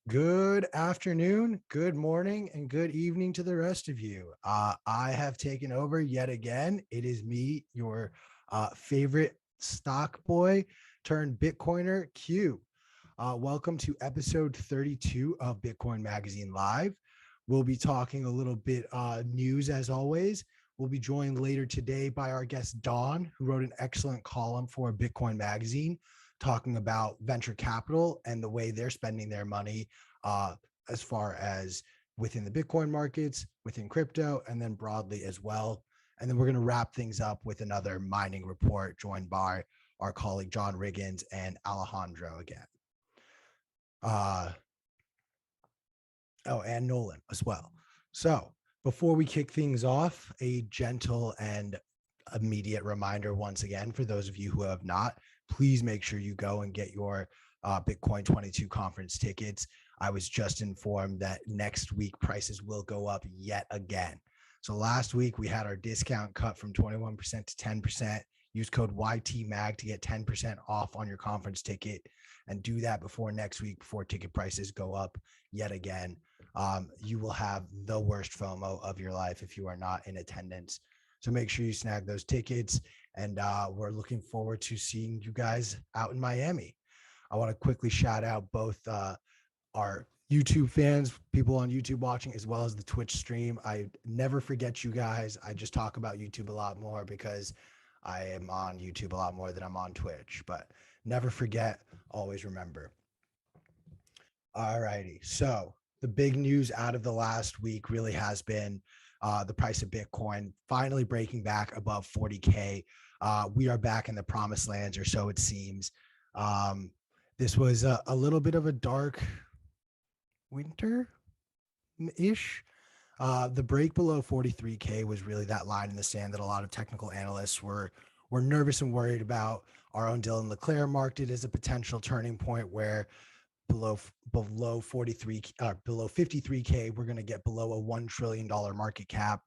Good afternoon, good morning, and good evening to the rest of you. I have taken over yet again. It is me, your favorite stock boy turned Bitcoiner, Q. Welcome to episode 32 of Bitcoin Magazine Live. We'll be talking a little bit news as always. We'll be joined later today by our guest Don, who wrote an excellent column for Bitcoin Magazine talking about venture capital and the way they're spending their money uh, as far as within the Bitcoin markets, within crypto, and then broadly as well. And then we're going to wrap things up with another mining report joined by our colleague John Riggins and Alejandro again. Uh, and Nolan as well. So before we kick things off, a gentle and immediate reminder once again for those of you who have not, please make sure you go and get your Bitcoin 22 conference tickets. I was just informed that next week prices will go up yet again. So last week we had our discount cut from 21% to 10%. Use code YTMAG to get 10% off on your conference ticket, and do that before next week, before ticket prices go up yet again. You will have the worst FOMO of your life if you are not in attendance. So make sure you snag those tickets, and we're looking forward to seeing you guys out in Miami. I want to quickly shout out both our YouTube fans, people on YouTube watching, as well as the Twitch stream. I never forget you guys. I just talk about YouTube a lot more because I am on YouTube a lot more than I'm on Twitch, but never forget, always remember. All righty. So the big news out of the last week really has been the price of Bitcoin finally breaking back above 40K. We are back in the promised lands, or so it seems. This was a little bit of a dark winter-ish. The break below 43K was really that line in the sand that a lot of technical analysts were nervous and worried about. Our own Dylan LeClaire marked it as a potential turning point where below 43 below 53K, we're going to get below a $1 trillion market cap.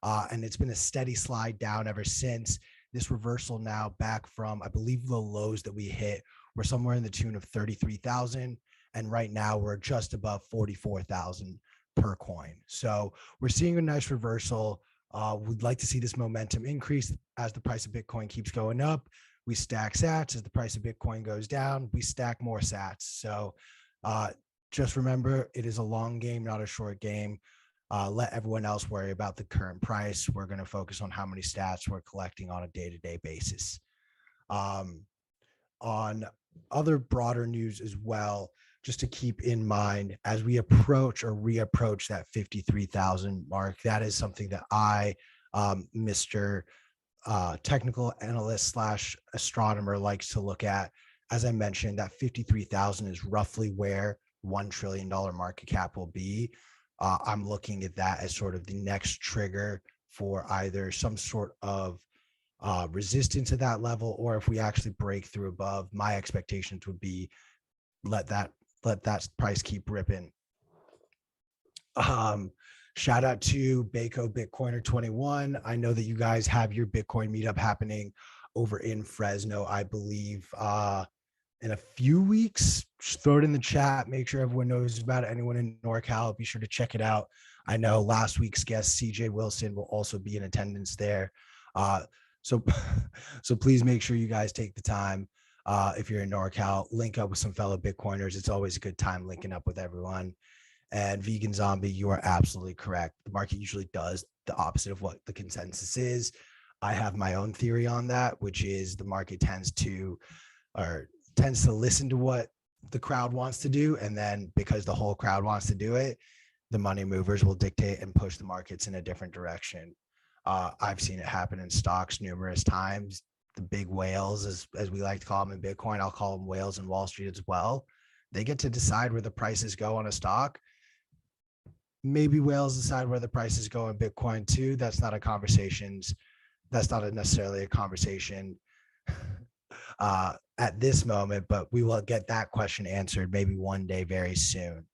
And it's been a steady slide down ever since. This reversal now back from, I believe, the lows that we hit were somewhere in the tune of 33,000. And right now we're just above 44,000 per coin. So we're seeing a nice reversal. We'd like to see this momentum increase as the price of Bitcoin keeps going up. We stack sats. As the price of Bitcoin goes down, we stack more sats. So just remember, it is a long game, not a short game. Let everyone else worry about the current price. We're going to focus on how many stats we're collecting on a day-to-day basis. On other broader news as well, just to keep in mind as we approach or reapproach that 53,000 mark, that is something that I, Mr. Technical analyst slash astronomer, likes to look at. As I mentioned, that 53,000 is roughly where $1 trillion market cap will be. I'm looking at that as sort of the next trigger for either some sort of resistance at that level, or if we actually break through above, my expectations would be let that price keep ripping. Shout out to Baco Bitcoiner 21. I know that you guys have your Bitcoin meetup happening over in Fresno, I believe, in a few weeks. Just throw it in the chat. Make sure everyone knows about it. Anyone in NorCal, be sure to check it out. I know last week's guest, CJ Wilson, will also be in attendance there. So please make sure you guys take the time. If you're in NorCal, link up with some fellow Bitcoiners. It's always a good time linking up with everyone. And Vegan Zombie, you are absolutely correct. The market usually does the opposite of what the consensus is. I have my own theory on that, which is the market tends to listen to what the crowd wants to do. And then because the whole crowd wants to do it, the money movers will dictate and push the markets in a different direction. I've seen it happen in stocks numerous times. The big whales, as we like to call them in Bitcoin, I'll call them whales in Wall Street as well. They get to decide where the prices go on a stock. Maybe whales decide where the prices go in Bitcoin too. That's not necessarily a conversation at this moment, but we will get that question answered maybe one day very soon.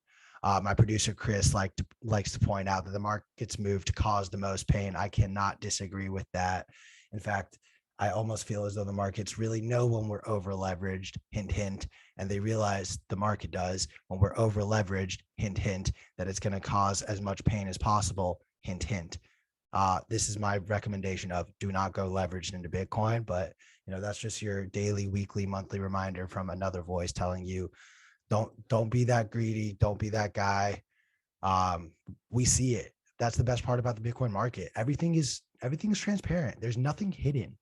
My producer Chris likes to point out that the markets move to cause the most pain. I cannot disagree with that. In fact, I almost feel as though the markets really know when we're over leveraged, hint, hint, and they realize the market does when we're over leveraged, hint, hint, that it's going to cause as much pain as possible, hint, hint. This is my recommendation of do not go leveraged into Bitcoin, but that's just your daily, weekly, monthly reminder from another voice telling you don't be that greedy, don't be that guy. We see it. That's the best part about the Bitcoin market. Everything's transparent. There's nothing hidden.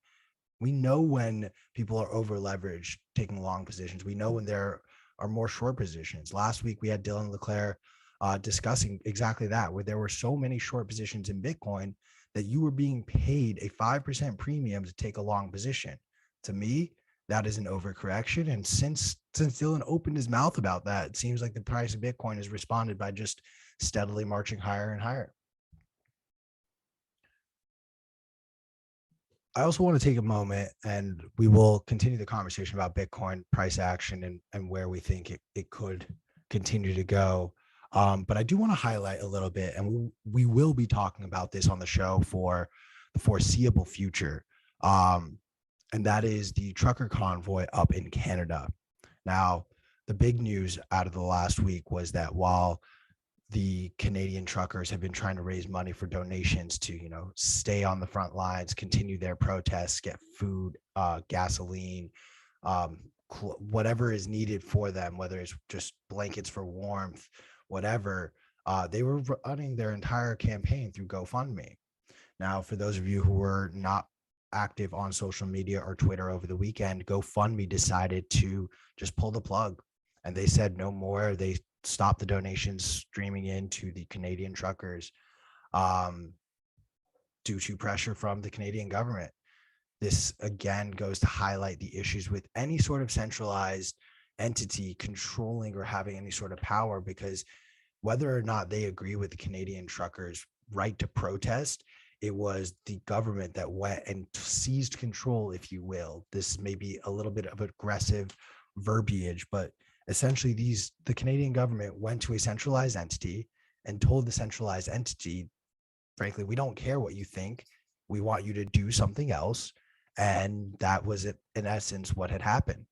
We know when people are over leveraged taking long positions. We know when there are more short positions. Last week we had Dylan LeClaire discussing exactly that, where there were so many short positions in Bitcoin that you were being paid a 5% premium to take a long position. To me, that is an overcorrection. And since Dylan opened his mouth about that, it seems like the price of Bitcoin has responded by just steadily marching higher and higher. I also want to take a moment, and we will continue the conversation about Bitcoin price action and where we think it could continue to go. But I do want to highlight a little bit, and we will be talking about this on the show for the foreseeable future. And that is the trucker convoy up in Canada. Now, the big news out of the last week was that while the Canadian truckers have been trying to raise money for donations to, stay on the front lines, continue their protests, get food, gasoline, whatever is needed for them, whether it's just blankets for warmth, whatever. They were running their entire campaign through GoFundMe. Now, for those of you who were not active on social media or Twitter over the weekend, GoFundMe decided to just pull the plug, and they said no more. They stopped the donations streaming into the Canadian truckers due to pressure from the Canadian government. This again goes to highlight the issues with any sort of centralized entity controlling or having any sort of power, because whether or not they agree with the Canadian truckers' right to protest, it was the government that went and seized control, if you will. This may be a little bit of aggressive verbiage, but essentially the Canadian government went to a centralized entity and told the centralized entity, frankly, we don't care what you think. We want you to do something else. And that was it, in essence, what had happened.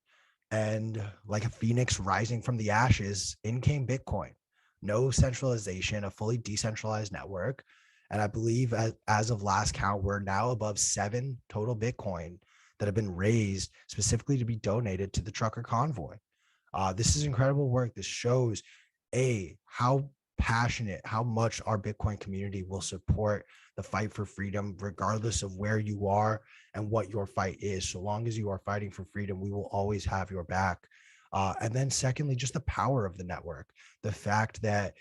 And like a phoenix rising from the ashes, in came Bitcoin. No centralization, a fully decentralized network. And I believe as of last count, we're now above 7 total Bitcoin that have been raised specifically to be donated to the trucker convoy. This is incredible work. This shows how passionate, how much our Bitcoin community will support the fight for freedom, regardless of where you are and what your fight is. So long as you are fighting for freedom, we will always have your back. And then secondly, just the power of the network, the fact that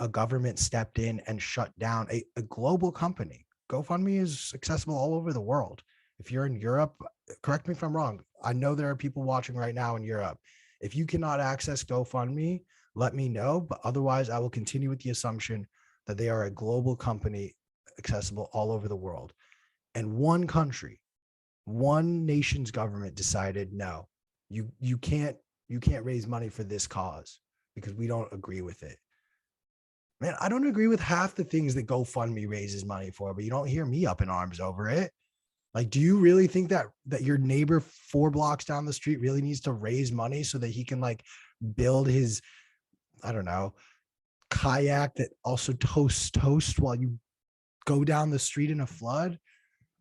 a government stepped in and shut down a global company. GoFundMe is accessible all over the world. If you're in Europe, correct me if I'm wrong. I know there are people watching right now in Europe. If you cannot access GoFundMe, let me know. But otherwise, I will continue with the assumption that they are a global company accessible all over the world. And one country, one nation's government decided, no, you can't raise money for this cause because we don't agree with it. Man, I don't agree with half the things that GoFundMe raises money for, but you don't hear me up in arms over it. Like, do you really think that your neighbor 4 blocks down the street really needs to raise money so that he can like build his, I don't know, kayak that also toast while you go down the street in a flood?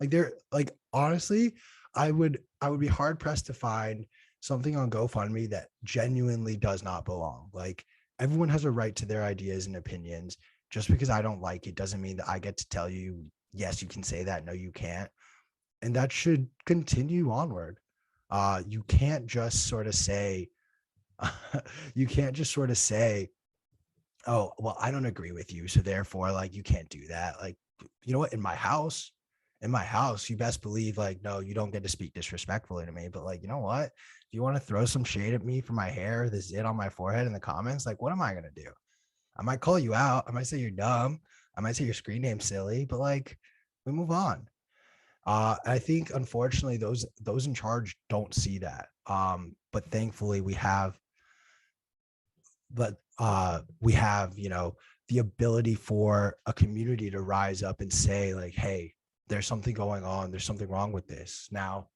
Like honestly, I would be hard pressed to find something on GoFundMe that genuinely does not belong. Like, everyone has a right to their ideas and opinions. Just because I don't like it doesn't mean that I get to tell you, yes, you can say that. No, you can't. And that should continue onward. You can't just sort of say, oh, well, I don't agree with you, so therefore, like, you can't do that. Like, you know what? In my house, you best believe, like, no, you don't get to speak disrespectfully to me. But like, you know what? If you want to throw some shade at me for my hair, the zit on my forehead in the comments, like, what am I gonna do? I might call you out. I might say you're dumb. I might say your screen name's silly. But like, we move on. I think unfortunately those in charge don't see that. But thankfully we have the ability for a community to rise up and say like, hey, there's something going on. There's something wrong with this. Now,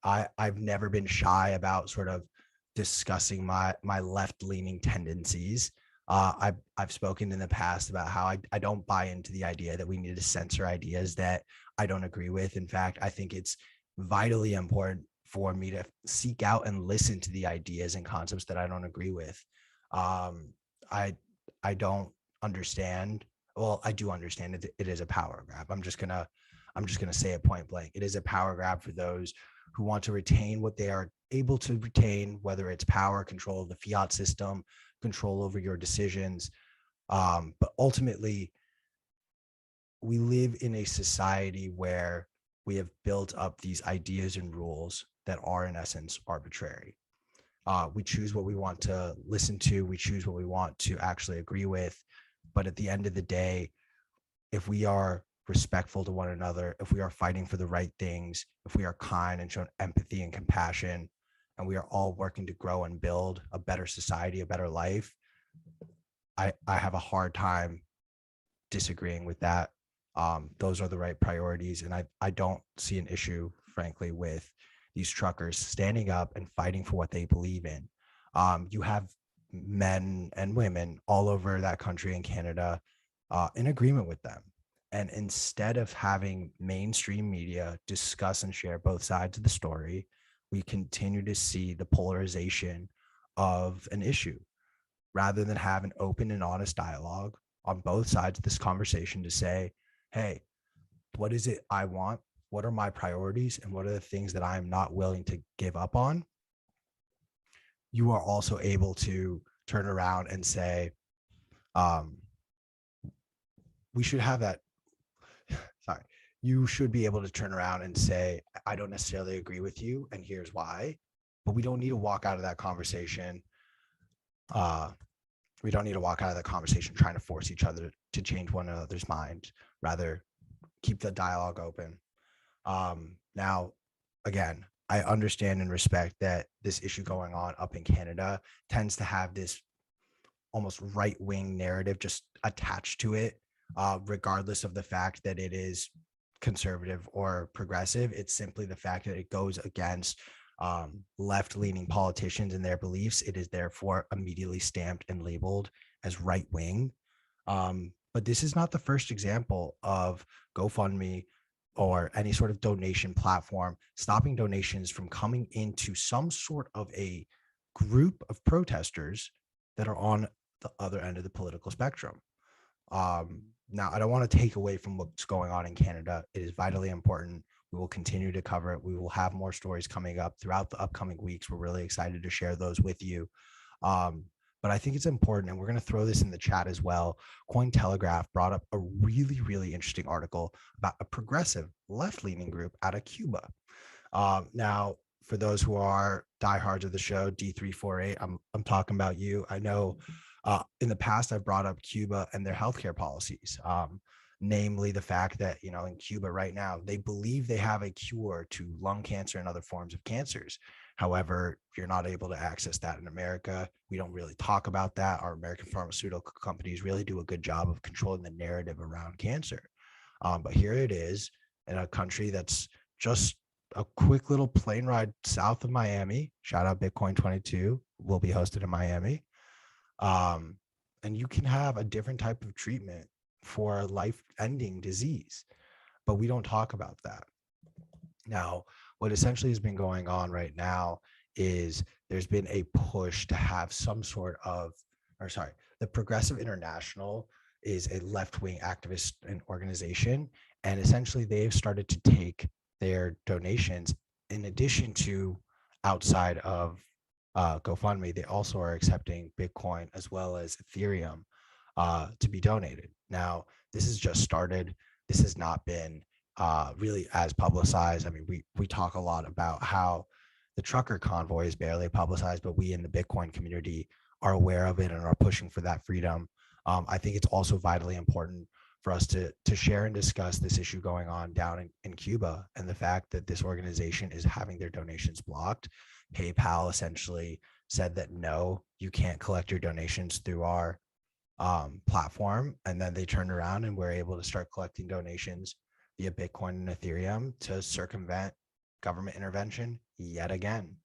I've never been shy about sort of discussing my left leaning tendencies. I've spoken in the past about how I don't buy into the idea that we need to censor ideas that I don't agree with. In fact, I think it's vitally important for me to seek out and listen to the ideas and concepts that I don't agree with. Um, I I don't understand. Well, I do understand it is a power grab. I'm just gonna say it point blank. It is a power grab for those who want to retain what they are able to retain, whether it's power, control of the fiat system, control over your decisions. But ultimately, we live in a society where we have built up these ideas and rules that are, in essence, arbitrary. We choose what we want to listen to, we choose what we want to actually agree with. But at the end of the day, if we are respectful to one another, if we are fighting for the right things, if we are kind and show empathy and compassion, and we are all working to grow and build a better society, a better life, I have a hard time disagreeing with that. Those are the right priorities. And I don't see an issue, frankly, with these truckers standing up and fighting for what they believe in. You have men and women all over that country in Canada in agreement with them. And instead of having mainstream media discuss and share both sides of the story, we continue to see the polarization of an issue rather than have an open and honest dialogue on both sides of this conversation to say, hey, what is it I want? What are my priorities? And what are the things that I'm not willing to give up on? You are also able to turn around and say, um, we should have that. Sorry. You should be able to turn around and say, I don't necessarily agree with you, and here's why. But we don't need to walk out of that conversation. We don't need to walk out of the conversation trying to force each other to change one another's mind. Rather, keep the dialogue open. Now, again, I understand and respect that this issue going on up in Canada tends to have this almost right-wing narrative just attached to it, regardless of the fact that it is conservative or progressive. It's simply the fact that it goes against left-leaning politicians and their beliefs. It is therefore immediately stamped and labeled as right-wing. But this is not the first example of GoFundMe or any sort of donation platform stopping donations from coming into some sort of a group of protesters that are on the other end of the political spectrum. Now, I don't want to take away from what's going on in Canada. It is vitally important. We will continue to cover it. We will have more stories coming up throughout the upcoming weeks. We're really excited to share those with you. But I think it's important, and we're going to throw this in the chat as well. Cointelegraph brought up a really, really interesting article about a progressive left-leaning group out of Cuba. Now, for those who are diehards of the show, D348, I'm talking about you. I know in the past I've brought up Cuba and their healthcare policies, namely the fact that, you know, in Cuba right now, they believe they have a cure to lung cancer and other forms of cancers. However, you're not able to access that in America. We don't really talk about that. Our American pharmaceutical companies really do a good job of controlling the narrative around cancer. But here it is in a country that's just a quick little plane ride south of Miami. Shout out Bitcoin 22 will be hosted in Miami. And you can have a different type of treatment for a life-ending disease, but we don't talk about that. Now, what essentially has been going on right now is there's been a push to have some sort of, the Progressive International is a left-wing activist and organization, and essentially they've started to take their donations in addition to outside of GoFundMe. They also are accepting Bitcoin as well as Ethereum to be donated. Now, this has just started. This has not been really as publicized. I mean, we talk a lot about how the trucker convoy is barely publicized, but we in the Bitcoin community are aware of it and are pushing for that freedom. I think it's also vitally important for us to share and discuss this issue going on down in Cuba and the fact that this organization is having their donations blocked. PayPal essentially said that, no, you can't collect your donations through our platform. And then they turned around and were able to start collecting donations via Bitcoin and Ethereum to circumvent government intervention yet again.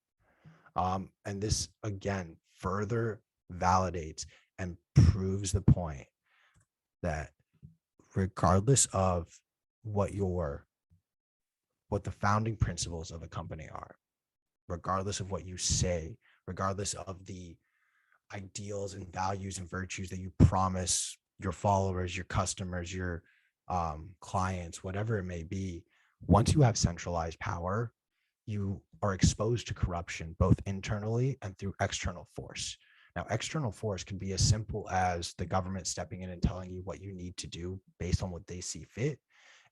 And this, again, further validates and proves the point that regardless of what the founding principles of a company are, regardless of what you say, regardless of the ideals and values and virtues that you promise your followers, your customers, your clients, whatever it may be, once you have centralized power, you are exposed to corruption, both internally and through external force. Now, external force can be as simple as the government stepping in and telling you what you need to do based on what they see fit.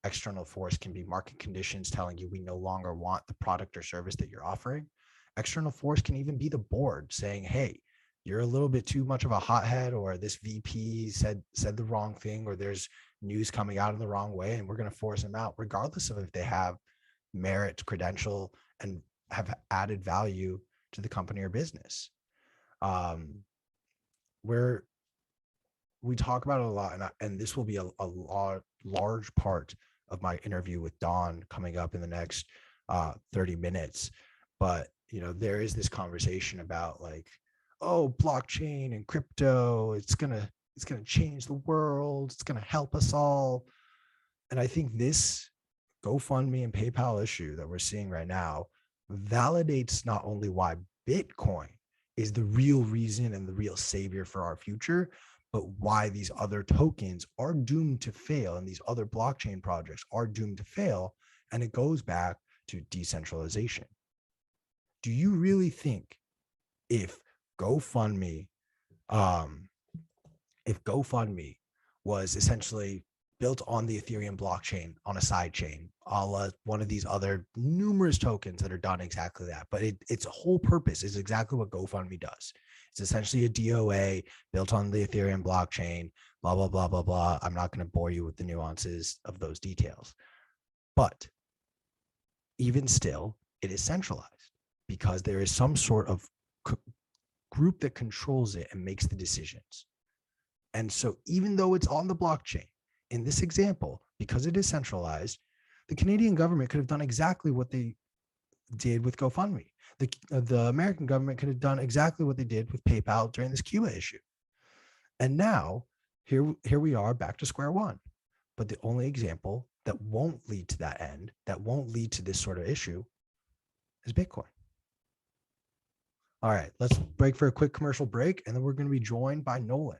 External force can be market conditions telling you we no longer want the product or service that you're offering. External force can even be the board saying, hey, you're a little bit too much of a hothead, or this VP said the wrong thing, or there's news coming out in the wrong way, and we're going to force them out, regardless of if they have merit, credential, and have added value to the company or business. Where we talk about it a lot, and this will be a large part of my interview with Don coming up in the next 30 minutes. But, there is this conversation about like, oh, blockchain and crypto, it's gonna change the world, it's gonna help us all. And I think this GoFundMe and PayPal issue that we're seeing right now validates not only why Bitcoin is the real reason and the real savior for our future, but why these other tokens are doomed to fail and these other blockchain projects are doomed to fail. And it goes back to decentralization. Do you really think if GoFundMe was essentially built on the Ethereum blockchain on a side chain, a la one of these other numerous tokens that are done exactly that, but its whole purpose is exactly what GoFundMe does. It's essentially a DOA built on the Ethereum blockchain, blah, blah, blah, blah, blah. I'm not going to bore you with the nuances of those details. But even still, it is centralized because there is some sort of group that controls it and makes the decisions. And so even though it's on the blockchain, in this example, because it is centralized, the Canadian government could have done exactly what they did with GoFundMe. The American government could have done exactly what they did with PayPal during this Cuba issue. And now here we are back to square one. But the only example that won't lead to that end, that won't lead to this sort of issue, is Bitcoin. All right, let's break for a quick commercial break, and then we're going to be joined by Nolan.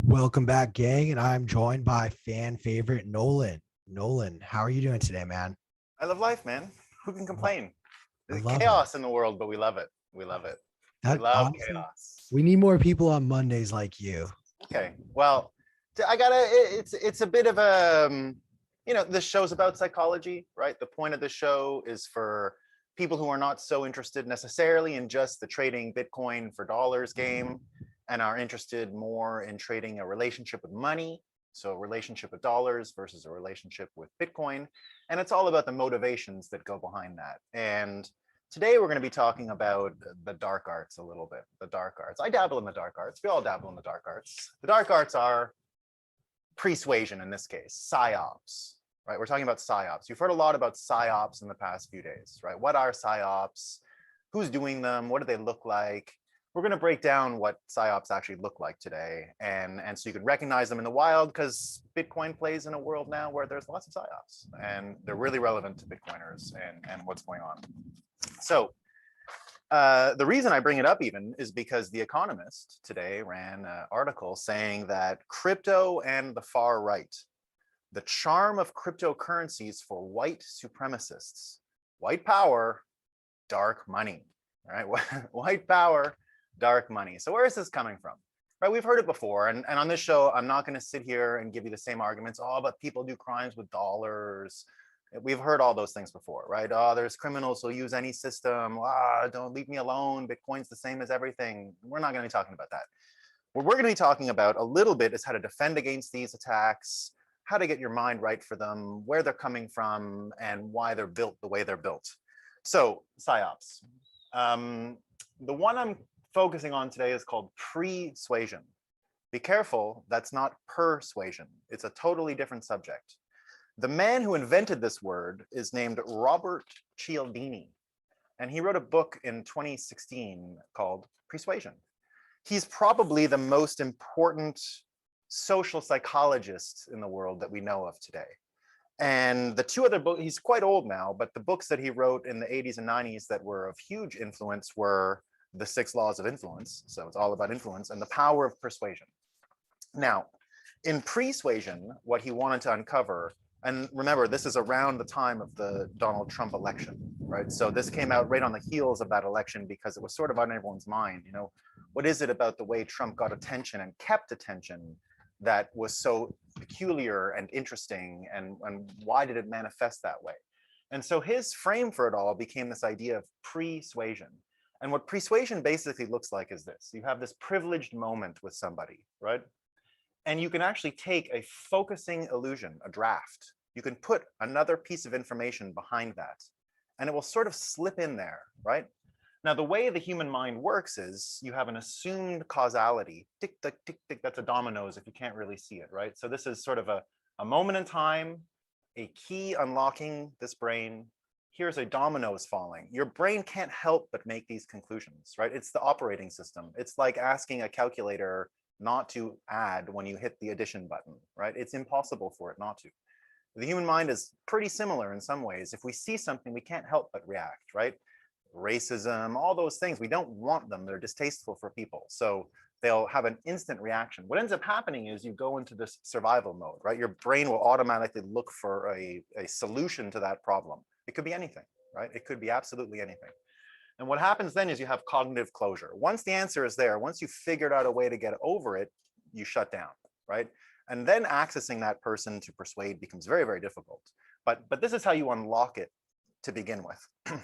Welcome back, gang, and I'm joined by fan favorite Nolan. Nolan, how are you doing today, man? I love life, man. Who can complain? There's love chaos in the world, but we love it. We love it. We love honestly, chaos. we need more people on Mondays like you. Okay, well, it's a bit of a, this show's about psychology, right? The point of the show is for people who are not so interested necessarily in just the trading Bitcoin for dollars game and are interested more in trading a relationship with money. So a relationship with dollars versus a relationship with Bitcoin. And it's all about the motivations that go behind that. And today we're going to be talking about the dark arts a little bit, the dark arts. I dabble in the dark arts. We all dabble in the dark arts. The dark arts are persuasion in this case, Psy-Ops, right? We're talking about Psy-Ops. You've heard a lot about Psy-Ops in the past few days, right? What are Psy-Ops? Who's doing them? What do they look like? we're going to break down what Psy-Ops actually look like today. And so you can recognize them in the wild, because Bitcoin plays in a world now where there's lots of Psy-Ops, and they're really relevant to Bitcoiners and what's going on. So the reason I bring it up even is because The Economist today ran an article saying that crypto and the far right, the charm of cryptocurrencies for white supremacists, white power, dark money, right? White power, dark money. So where is this coming from? Right, we've heard it before, and on this show, I'm not going to sit here and give you the same arguments. Oh, but people do crimes with dollars. We've heard all those things before, right? Oh, there's criminals who'll use any system. Ah, don't leave me alone. Bitcoin's the same as everything. We're not going to be talking about that. What we're going to be talking about a little bit is how to defend against these attacks, how to get your mind right for them, where they're coming from, and why they're built the way they're built. So, Psy-Ops. The one I'm focusing on today is called persuasion. Be careful, that's not persuasion. It's a totally different subject. The man who invented this word is named Robert Cialdini, and he wrote a book in 2016 called Persuasion. He's probably the most important social psychologist in the world that we know of today. And the two other books, he's quite old now, but the books that he wrote in the 80s and 90s that were of huge influence were The 6 Laws of Influence. So it's all about influence, and The Power of Persuasion. Now, in Persuasion, what he wanted to uncover, and remember, this is around the time of the Donald Trump election, right? So this came out right on the heels of that election because it was sort of on everyone's mind. You know, what is it about the way Trump got attention and kept attention that was so peculiar and interesting, and why did it manifest that way? And so his frame for it all became this idea of persuasion. And what persuasion basically looks like is this. You have this privileged moment with somebody, right? And you can actually take a focusing illusion, a draft. You can put another piece of information behind that, and it will sort of slip in there, right? Now, the way the human mind works is you have an assumed causality. Tick, tick, tick, tick, that's a dominoes if you can't really see it, right? So this is sort of a moment in time, a key unlocking this brain. Here's a dominoes falling. Your brain can't help but make these conclusions, right? It's the operating system. It's like asking a calculator not to add when you hit the addition button, right? It's impossible for it not to. The human mind is pretty similar in some ways. If we see something, we can't help but react, right? Racism, all those things, we don't want them. They're distasteful for people. So they'll have an instant reaction. What ends up happening is you go into this survival mode, right? Your brain will automatically look for a solution to that problem. It could be anything, right? It could be absolutely anything. And what happens then is you have cognitive closure. Once the answer is there, once you've figured out a way to get over it, you shut down, right? And then accessing that person to persuade becomes very, very difficult. But this is how you unlock it to begin with.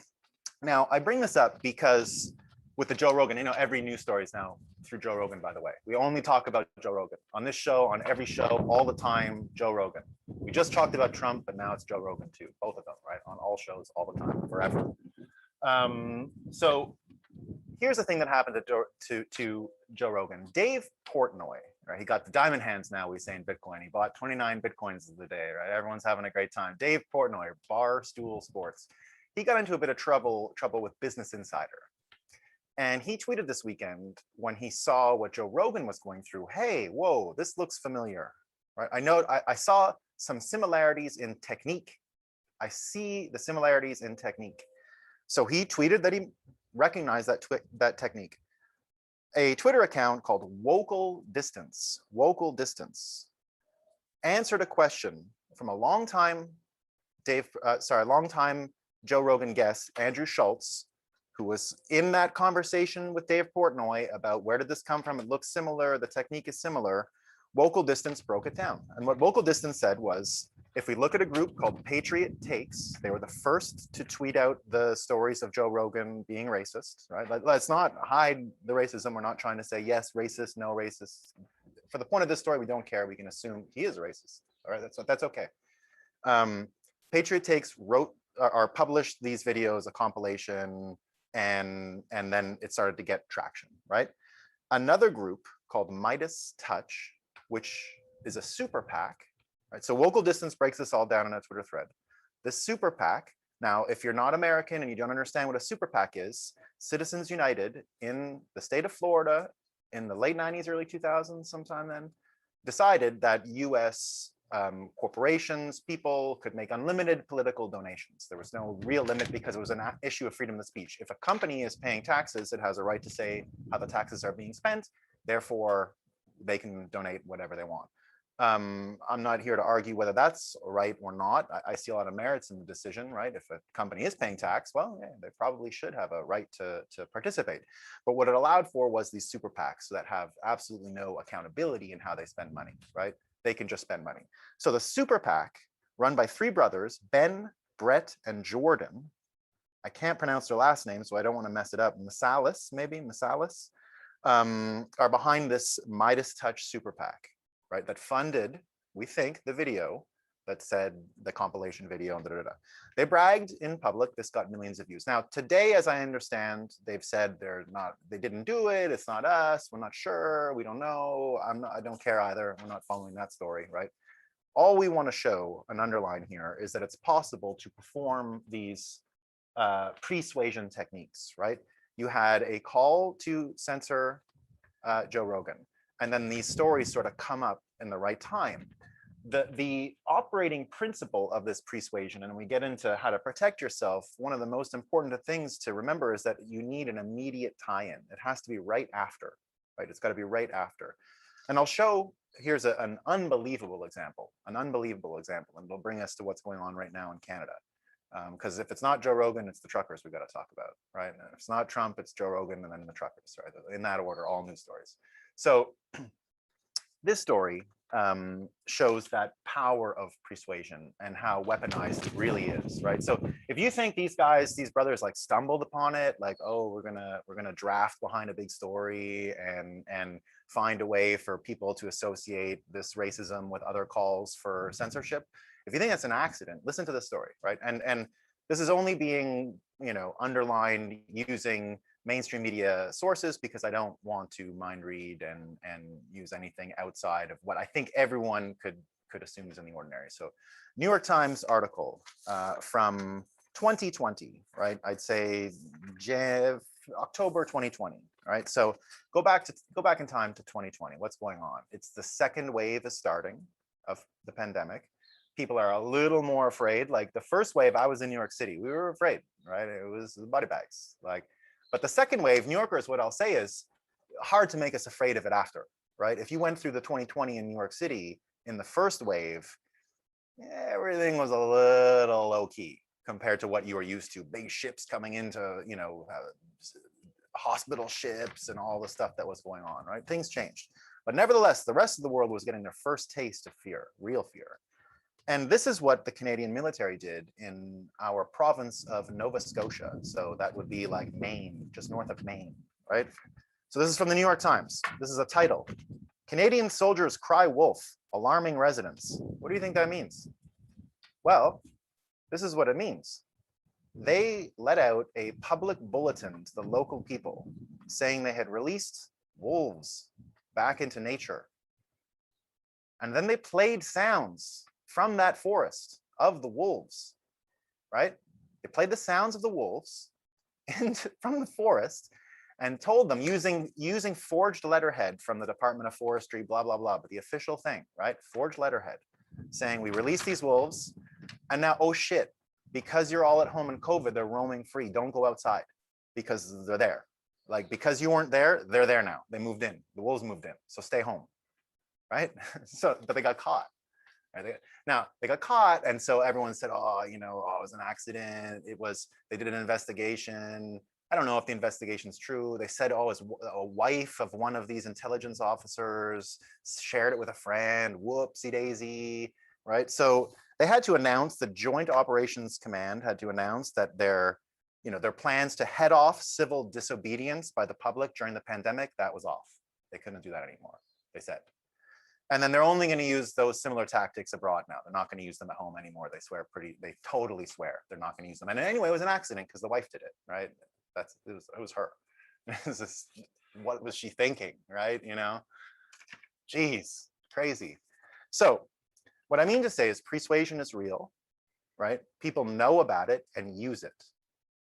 Now, I bring this up because with the Joe Rogan, you know, every news story is now through Joe Rogan, by the way. We only talk about Joe Rogan. On this show, on every show, all the time, Joe Rogan. We just talked about Trump, but now it's Joe Rogan too, both of them, right? On all shows, all the time, forever. So here's the thing that happened to Joe Rogan. Dave Portnoy, right? He got the diamond hands now, we say in Bitcoin. He bought 29 Bitcoins of the day, right? Everyone's having a great time. Dave Portnoy, Barstool Sports. He got into a bit of trouble with Business Insider. And he tweeted this weekend when he saw what Joe Rogan was going through. Hey, whoa, this looks familiar, right? I saw some similarities in technique. I see the similarities in technique. So he tweeted that he recognized that technique. A Twitter account called Wocal Distance answered a question from a longtime Joe Rogan guest, Andrew Schultz, who was in that conversation with Dave Portnoy about where did this come from? It looks similar, the technique is similar. Wocal Distance broke it down. And what Wocal Distance said was, if we look at a group called Patriot Takes, they were the first to tweet out the stories of Joe Rogan being racist, right? Let's not hide the racism. We're not trying to say, yes, racist, no racist. For the point of this story, we don't care. We can assume he is racist, all right? That's okay. Patriot Takes published these videos, a compilation, and then it started to get traction, right? Another group called Midas Touch, which is a super PAC, right? So Wocal Distance breaks this all down in a Twitter thread. This super PAC Now, if you're not American and you don't understand what a super PAC is, Citizens United in the state of Florida in the late 90s, early 2000s, sometime then, decided that US corporations, people could make unlimited political donations. There was no real limit because it was an issue of freedom of speech. If a company is paying taxes, it has a right to say how the taxes are being spent. Therefore, they can donate whatever they want. I'm not here to argue whether that's right or not. I see a lot of merits in the decision, right? If a company is paying tax, well, yeah, they probably should have a right to participate. But what it allowed for was these super PACs that have absolutely no accountability in how they spend money, right? They can just spend money. So the super PAC, run by three brothers, Ben, Brett, and Jordan. I can't pronounce their last name, so I don't want to mess it up. Masalis, maybe Masalis, are behind this Midas Touch super PAC. Right, that funded, we think, the video that said the compilation video and They bragged in public. This got millions of views. Now, today, as I understand, they've said they didn't do it. It's not us. We're not sure. We don't know. I don't care either. We're not following that story, right? All we want to show and underline here is that it's possible to perform these persuasion techniques, right? You had a call to censor Joe Rogan. And then these stories sort of come up in the right time. The operating principle of this persuasion, and we get into how to protect yourself, one of the most important things to remember is that you need an immediate tie-in. It has to be right after, right? It's got to be right after. And I'll show, here's an unbelievable example, and it'll bring us to what's going on right now in Canada. Because if it's not Joe Rogan, it's the truckers we got to talk about, right? And if it's not Trump, it's Joe Rogan and then the truckers, right? In that order, all news stories. So this story shows that power of persuasion and how weaponized it really is, right? So if you think these brothers like stumbled upon it, like, oh, we're gonna draft behind a big story and find a way for people to associate this racism with other calls for censorship, if you think that's an accident, listen to this story, right? And this is only being, underlined using mainstream media sources because I don't want to mind read and use anything outside of what I think everyone could assume is in the ordinary. So New York Times article from 2020, right? I'd say October 2020, right? So go back in time to 2020. What's going on? It's the second wave is starting of the pandemic. People are a little more afraid. Like the first wave, I was in New York City. We were afraid, right? It was body bags, like. But the second wave, New Yorkers, what I'll say is hard to make us afraid of it after, right? If you went through the 2020 in New York City in the first wave, everything was a little low key compared to what you were used to. Big ships coming into, hospital ships and all the stuff that was going on, right? Things changed. But nevertheless, the rest of the world was getting their first taste of fear, real fear. And this is what the Canadian military did in our province of Nova Scotia. So that would be like Maine, just north of Maine, right? So this is from the New York Times. This is a title. Canadian soldiers cry wolf, alarming residents. What do you think that means? Well, this is what it means. They let out a public bulletin to the local people saying they had released wolves back into nature. And then they played sounds from that forest of the wolves, right? They played the sounds of the wolves from the forest and told them using forged letterhead from the Department of Forestry, blah, blah, blah, but the official thing, right? Forged letterhead saying we released these wolves and now, oh shit, because you're all at home in COVID, they're roaming free. Don't go outside because they're there. Like because you weren't there, they're there now. They moved in, the wolves moved in, so stay home, right? So, but they got caught. Now they got caught, and so everyone said, "Oh, it was an accident. They did an investigation. I don't know if the investigation's true." They said, "Oh, it's a wife of one of these intelligence officers shared it with a friend. Whoopsie daisy, right?" So they had to announce. The Joint Operations Command had to announce that their plans to head off civil disobedience by the public during the pandemic, that was off. They couldn't do that anymore. They said. And then they're only going to use those similar tactics abroad now. They're not going to use them at home anymore. They totally swear they're not going to use them. And anyway, it was an accident because the wife did it, right? It was her. What was she thinking, right? Geez, crazy. So what I mean to say is persuasion is real. right? People know about it and use it,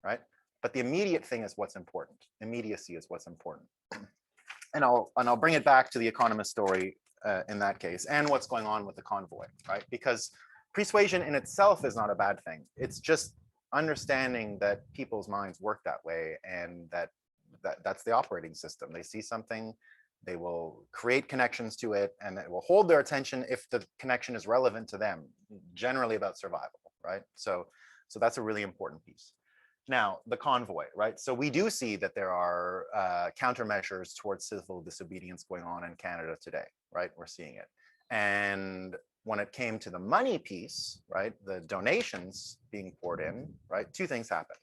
right? But the immediate thing is what's important. Immediacy is what's important. And I'll bring it back to the Economist story in that case, and what's going on with the Convoy, right? Because persuasion in itself is not a bad thing. It's just understanding that people's minds work that way, and that's the operating system. They see something, they will create connections to it, and it will hold their attention if the connection is relevant to them, generally about survival, right? So that's a really important piece. Now, the Convoy, right? So we do see that there are countermeasures towards civil disobedience going on in Canada today, right? We're seeing it. And when it came to the money piece, right, the donations being poured in, right, two things happened.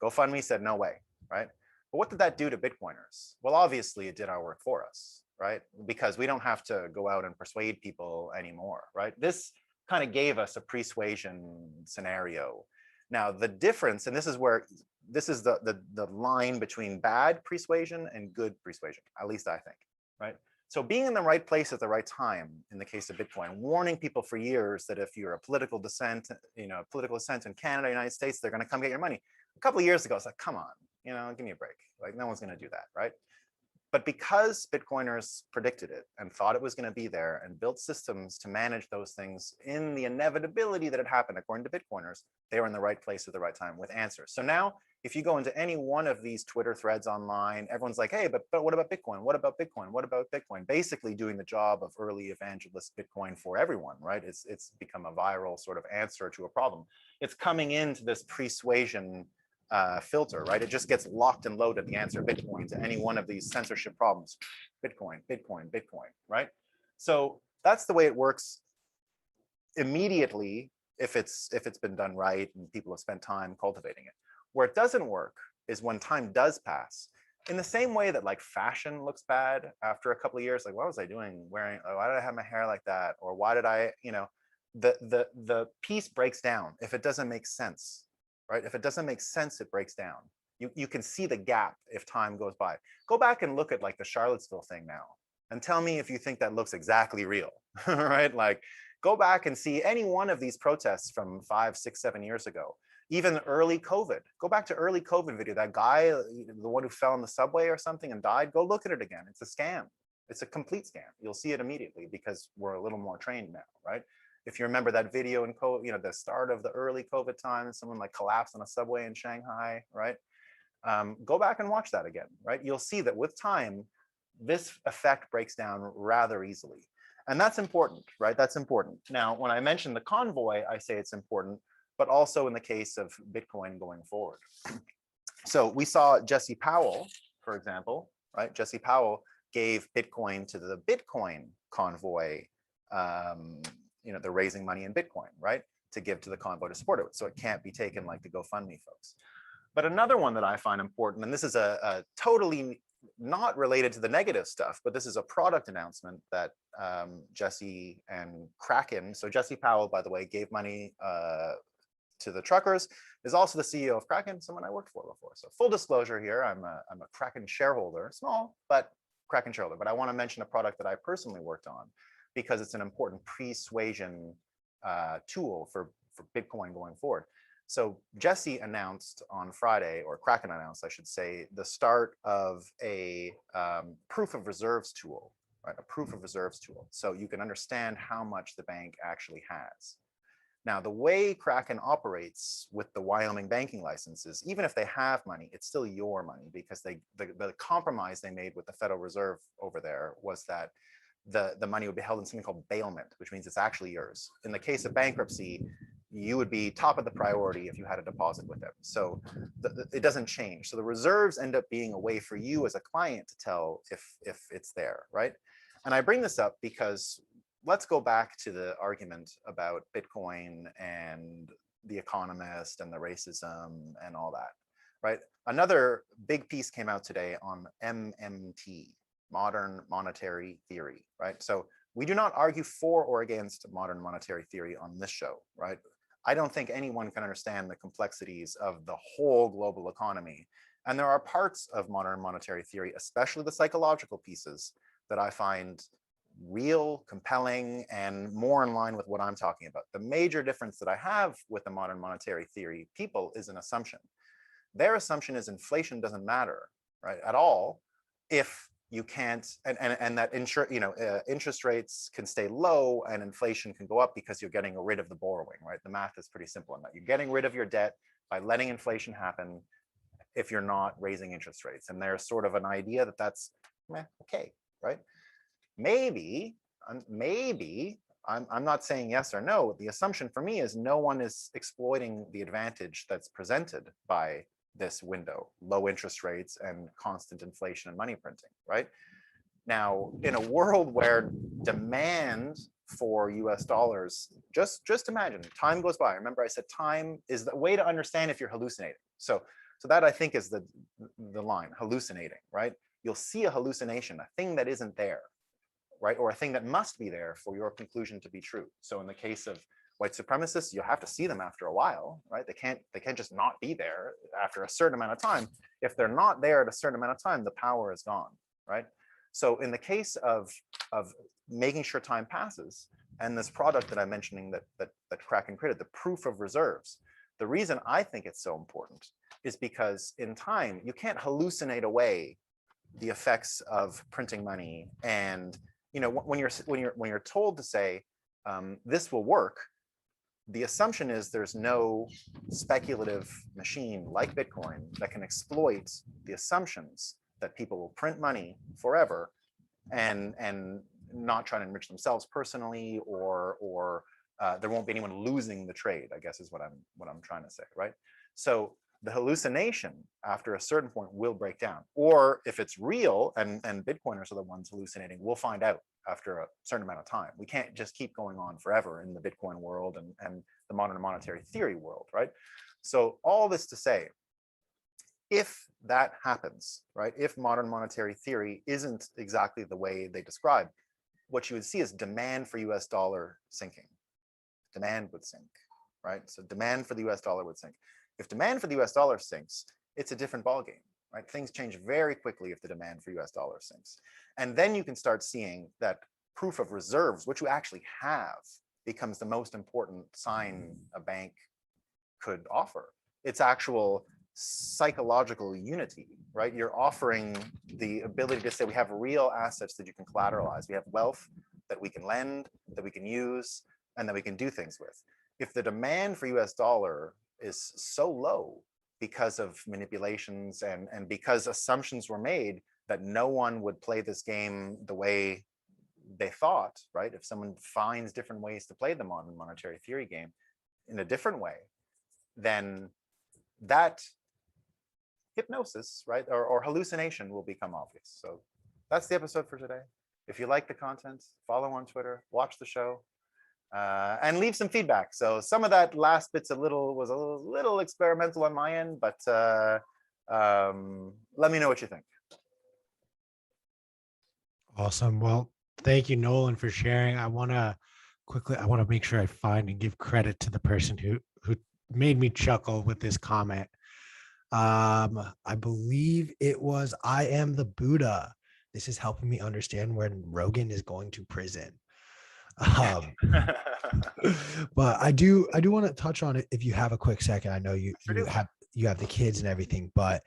GoFundMe said, no way, right? But what did that do to Bitcoiners? Well, obviously it did our work for us, right? Because we don't have to go out and persuade people anymore, right? This kind of gave us a persuasion scenario. Now, the difference, and this is where, this is the line between bad persuasion and good persuasion, at least I think, right? So being in the right place at the right time, in the case of Bitcoin, warning people for years that if you're a political dissent, political dissent in Canada, United States, they're going to come get your money. A couple of years ago, it's like, come on, give me a break. Like, no one's going to do that, right? But because Bitcoiners predicted it and thought it was going to be there and built systems to manage those things in the inevitability that it happened, according to Bitcoiners, they were in the right place at the right time with answers. So now, if you go into any one of these Twitter threads online, everyone's like, hey, but what about Bitcoin? What about Bitcoin? What about Bitcoin? Basically doing the job of early evangelist Bitcoin for everyone, right? It's become a viral sort of answer to a problem. It's coming into this persuasion filter, right? It just gets locked and loaded, the answer Bitcoin to any one of these censorship problems. Bitcoin, Bitcoin, Bitcoin, right? So that's the way it works immediately if it's been done right and people have spent time cultivating it. Where it doesn't work is when time does pass. In the same way that like fashion looks bad after a couple of years, like what was I doing wearing, why did I have my hair like that? Or why did I, the piece breaks down if it doesn't make sense, right? If it doesn't make sense, it breaks down. You can see the gap if time goes by. Go back and look at like the Charlottesville thing now and tell me if you think that looks exactly real, right? Like go back and see any one of these protests from 5, 6, 7 years ago. Even early COVID, go back to early COVID video, that guy, the one who fell in the subway or something and died, go look at it again. It's a scam. It's a complete scam. You'll see it immediately because we're a little more trained now, right? If you remember that video in COVID, the start of the early COVID time, someone like collapsed on a subway in Shanghai, right? Go back and watch that again, right? You'll see that with time, this effect breaks down rather easily. And that's important, right? That's important. Now, when I mention the Convoy, I say it's important, but also in the case of Bitcoin going forward. So we saw Jesse Powell, for example, right? Jesse Powell gave Bitcoin to the Bitcoin Convoy. They're raising money in Bitcoin, right? To give to the Convoy to support it. So it can't be taken like the GoFundMe folks. But another one that I find important, and this is a totally not related to the negative stuff, but this is a product announcement that Jesse and Kraken, so Jesse Powell, by the way, gave money to the truckers, is also the CEO of Kraken, someone I worked for before. So full disclosure here, I'm a Kraken shareholder, small, but Kraken shareholder. But I want to mention a product that I personally worked on because it's an important persuasion tool for Bitcoin going forward. So Jesse announced on Friday, or Kraken announced, I should say, the start of a proof of reserves tool, right? A proof of reserves tool. So you can understand how much the bank actually has. Now, the way Kraken operates with the Wyoming banking licenses, even if they have money, it's still your money because the compromise they made with the Federal Reserve over there was that the money would be held in something called bailment, which means it's actually yours. In the case of bankruptcy, you would be top of the priority if you had a deposit with them. So it doesn't change. So the reserves end up being a way for you as a client to tell if it's there, right? And I bring this up because let's go back to the argument about Bitcoin and the Economist and the racism and all that, right? Another big piece came out today on MMT, modern monetary theory, right? So we do not argue for or against modern monetary theory on this show, right? I don't think anyone can understand the complexities of the whole global economy. And there are parts of modern monetary theory, especially the psychological pieces, that I find real, compelling, and more in line with what I'm talking about. The major difference that I have with the modern monetary theory people is an assumption. Their assumption is inflation doesn't matter, right, at all, if you can't, and that interest rates can stay low and inflation can go up because you're getting rid of the borrowing, right? The math is pretty simple on that. You're getting rid of your debt by letting inflation happen if you're not raising interest rates. And there's sort of an idea that that's okay, right? Maybe, I'm not saying yes or no. The assumption for me is no one is exploiting the advantage that's presented by this window, low interest rates and constant inflation and money printing, right? Now, in a world where demand for US dollars, just imagine, time goes by. Remember I said time is the way to understand if you're hallucinating. So that I think is the line, hallucinating, right? You'll see a hallucination, a thing that isn't there, right? Or a thing that must be there for your conclusion to be true. So in the case of white supremacists, you'll have to see them after a while, right? They can't just not be there after a certain amount of time. If they're not there at a certain amount of time, the power is gone, right? So in the case of making sure time passes, and this product that I'm mentioning that Kraken created, the proof of reserves, the reason I think it's so important is because in time, you can't hallucinate away the effects of printing money. And when you're told to say this will work, the assumption is there's no speculative machine like Bitcoin that can exploit the assumptions that people will print money forever and not try to enrich themselves personally, or there won't be anyone losing the trade, I guess is what I'm trying to say, right? So the hallucination after a certain point will break down. Or if it's real and Bitcoiners are the ones hallucinating, we'll find out after a certain amount of time. We can't just keep going on forever in the Bitcoin world and the modern monetary theory world, right? So all this to say, if that happens, right, if modern monetary theory isn't exactly the way they describe, what you would see is demand for US dollar sinking. Demand would sink, right? So demand for the US dollar would sink. If demand for the US dollar sinks, it's a different ballgame, right? Things change very quickly if the demand for US dollar sinks. And then you can start seeing that proof of reserves, which you actually have, becomes the most important sign a bank could offer. It's actual psychological unity, right? You're offering the ability to say we have real assets that you can collateralize. We have wealth that we can lend, that we can use, and that we can do things with. If the demand for US dollar is so low because of manipulations and because assumptions were made that no one would play this game the way they thought, right? If someone finds different ways to play the modern monetary theory game in a different way, then that hypnosis, right, or hallucination will become obvious. So that's the episode for today. If you like the content, follow on Twitter, watch the show, and leave some feedback. So some of that last bit's was a little experimental on my end, but let me know what you think. Awesome. Well, thank you, Nolan, for sharing. I want to make sure I find and give credit to the person who made me chuckle with this comment. I believe it was I am the Buddha. This is helping me understand when Rogan is going to prison. But I do want to touch on it if you have a quick second. I know you have the kids and everything, but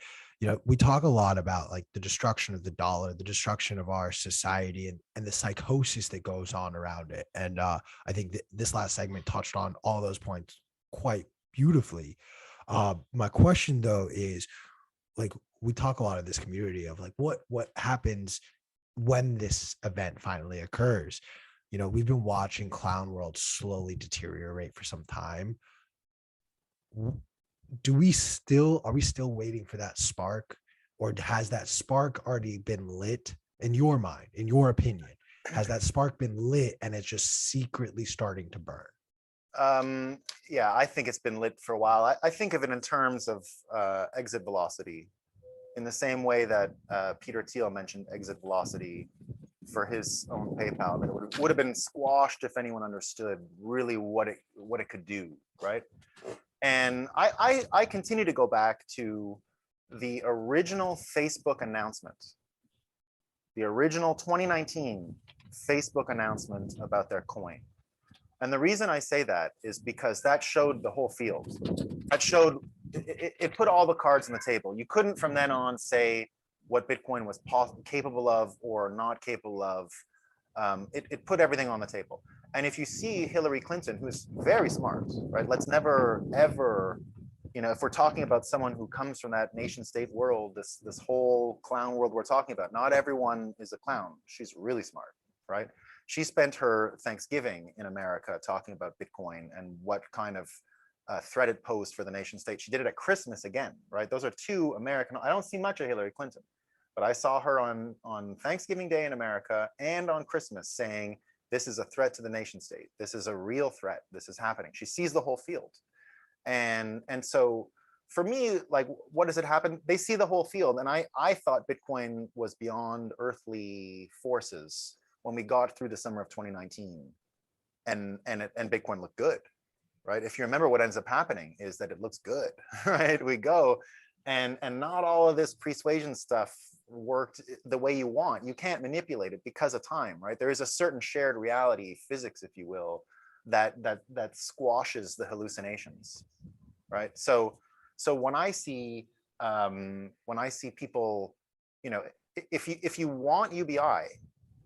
we talk a lot about like the destruction of the dollar, the destruction of our society, and the psychosis that goes on around it. And I think this last segment touched on all those points quite beautifully. My question though is, like, we talk a lot of this community of like what happens when this event finally occurs. We've been watching Clown World slowly deteriorate for some time. Are we still waiting for that spark, or has that spark already been lit in your mind, in your opinion? Has that spark been lit and it's just secretly starting to burn? Yeah, I think it's been lit for a while. I think of it in terms of exit velocity, in the same way that Peter Thiel mentioned exit velocity for his own PayPal. That it would have been squashed if anyone understood really what it could do, right? And I continue to go back to the original Facebook announcement, the original 2019 Facebook announcement about their coin. And the reason I say that is because that showed the whole field. That showed, it put all the cards on the table. You couldn't from then on say what Bitcoin was capable of or not capable of. It put everything on the table. And if you see Hillary Clinton, who's very smart, right? Let's never, ever, if we're talking about someone who comes from that nation state world, this whole clown world we're talking about, not everyone is a clown. She's really smart, right? She spent her Thanksgiving in America talking about Bitcoin and what kind of threat it posed for the nation state. She did it at Christmas again, right? Those are two American, I don't see much of Hillary Clinton, but I saw her on Thanksgiving Day in America and on Christmas saying, this is a threat to the nation state. This is a real threat. This is happening. She sees the whole field. And so for me, like, what does it happen? They see the whole field. And I thought Bitcoin was beyond earthly forces when we got through the summer of 2019 and Bitcoin looked good, right? If you remember, what ends up happening is that it looks good, right? We go and not all of this persuasion stuff worked the way you want. You can't manipulate it because of time, right? There is a certain shared reality, physics, if you will, that squashes the hallucinations, right? So when I see people, if you want UBI,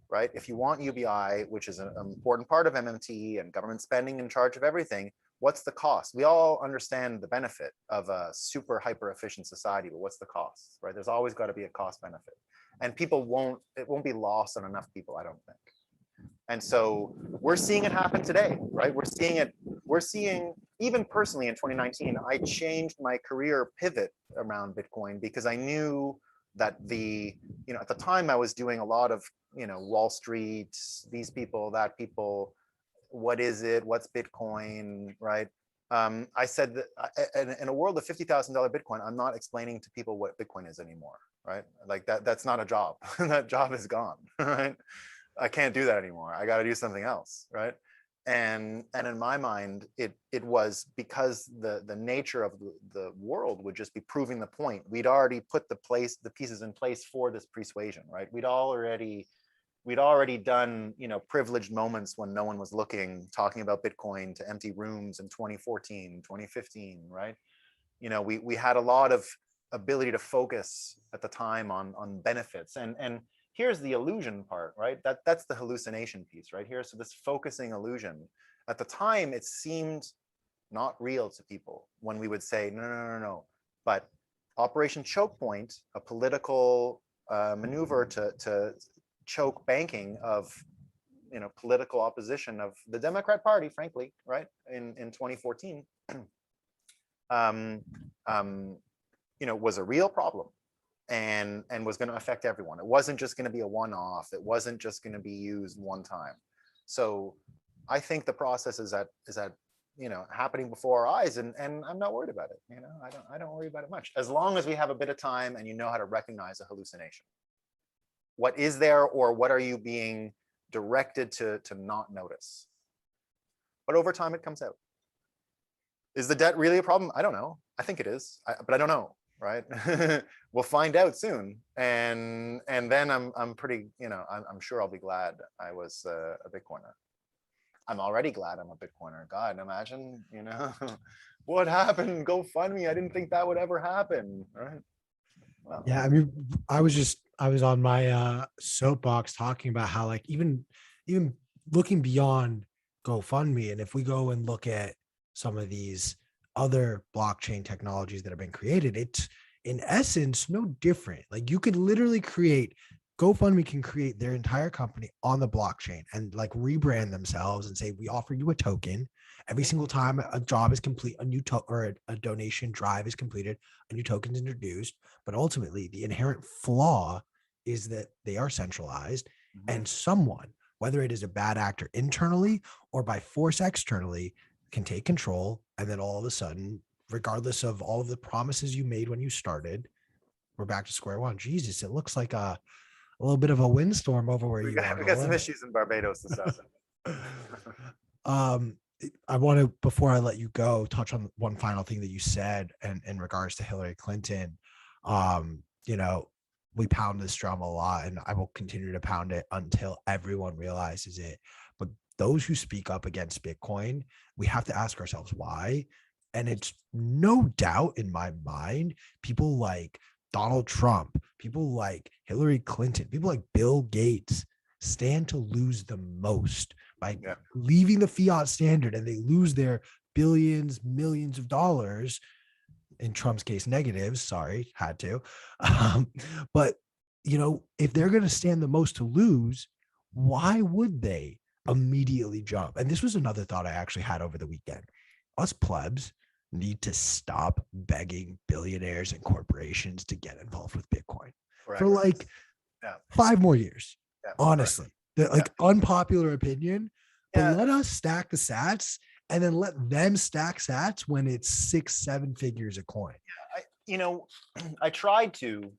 right? If you want UBI, which is an important part of MMT and government spending in charge of everything, what's the cost? We all understand the benefit of a super hyper efficient society, but what's the cost, right? There's always got to be a cost benefit, and it won't be lost on enough people, I don't think. And so we're seeing it happen today, right? We're seeing, even personally in 2019, I changed my career pivot around Bitcoin because I knew that at the time I was doing a lot of, Wall Street, these people, that people, what is it? What's Bitcoin, right? I said that in a world of $50,000 Bitcoin, I'm not explaining to people what Bitcoin is anymore, right? Like that's not a job. That job is gone, right? I can't do that anymore. I got to do something else, right? And in my mind, it was because the nature of the world would just be proving the point. We'd already put the pieces in place for this persuasion, right? We'd already done, privileged moments when no one was looking, talking about Bitcoin to empty rooms in 2014, 2015, right? We had a lot of ability to focus at the time on benefits. And here's the illusion part, right? That's the hallucination piece right here. So this focusing illusion, at the time, it seemed not real to people when we would say, no. But Operation Choke Point, a political maneuver to choke banking of political opposition of the Democrat Party, frankly, right, in 2014, was a real problem and was going to affect everyone. It wasn't just going to be a one-off. It wasn't just going to be used one time. So I think the process is that happening before our eyes, and I'm not worried about it. I don't worry about it much, as long as we have a bit of time and you know how to recognize a hallucination. What is there, or what are you being directed to not notice? But over time, it comes out. Is the debt really a problem? I don't know. I think it is, but I don't know, right? We'll find out soon, and then I'm pretty, I'm sure I'll be glad I was a Bitcoiner. I'm already glad I'm a Bitcoiner. God, imagine, what happened? GoFundMe. I didn't think that would ever happen, right? Well, yeah, I mean, I was on my soapbox talking about how, like, even looking beyond GoFundMe, and if we go and look at some of these other blockchain technologies that have been created, it's in essence no different. Like, you could literally GoFundMe can create their entire company on the blockchain and like rebrand themselves and say, we offer you a token every single time a job is complete, or a donation drive is completed, a new token is introduced. But ultimately, the inherent flaw is that they are centralized, and someone, whether it is a bad actor internally or by force externally, can take control. And then all of a sudden, regardless of all of the promises you made when you started, we're back to square one. Jesus, it looks like a little bit of a windstorm over where you are. We got some issues in Barbados this afternoon. I want to, before I let you go, touch on one final thing that you said in regards to Hillary Clinton. we pound this drum a lot, and I will continue to pound it until everyone realizes it. But those who speak up against Bitcoin, we have to ask ourselves why. And it's no doubt in my mind, people like Donald Trump, people like Hillary Clinton, people like Bill Gates stand to lose the most by leaving the fiat standard, and they lose their billions, millions of dollars. In Trump's case, negatives. Sorry, had to. But if they're going to stand the most to lose, why would they immediately jump? And this was another thought I actually had over the weekend. Us plebs need to stop begging billionaires and corporations to get involved with Bitcoin for like 5 more years. Honestly, unpopular opinion, but let us stack the sats. And then let them stack sats when it's 6-7 figures a coin. I tried to.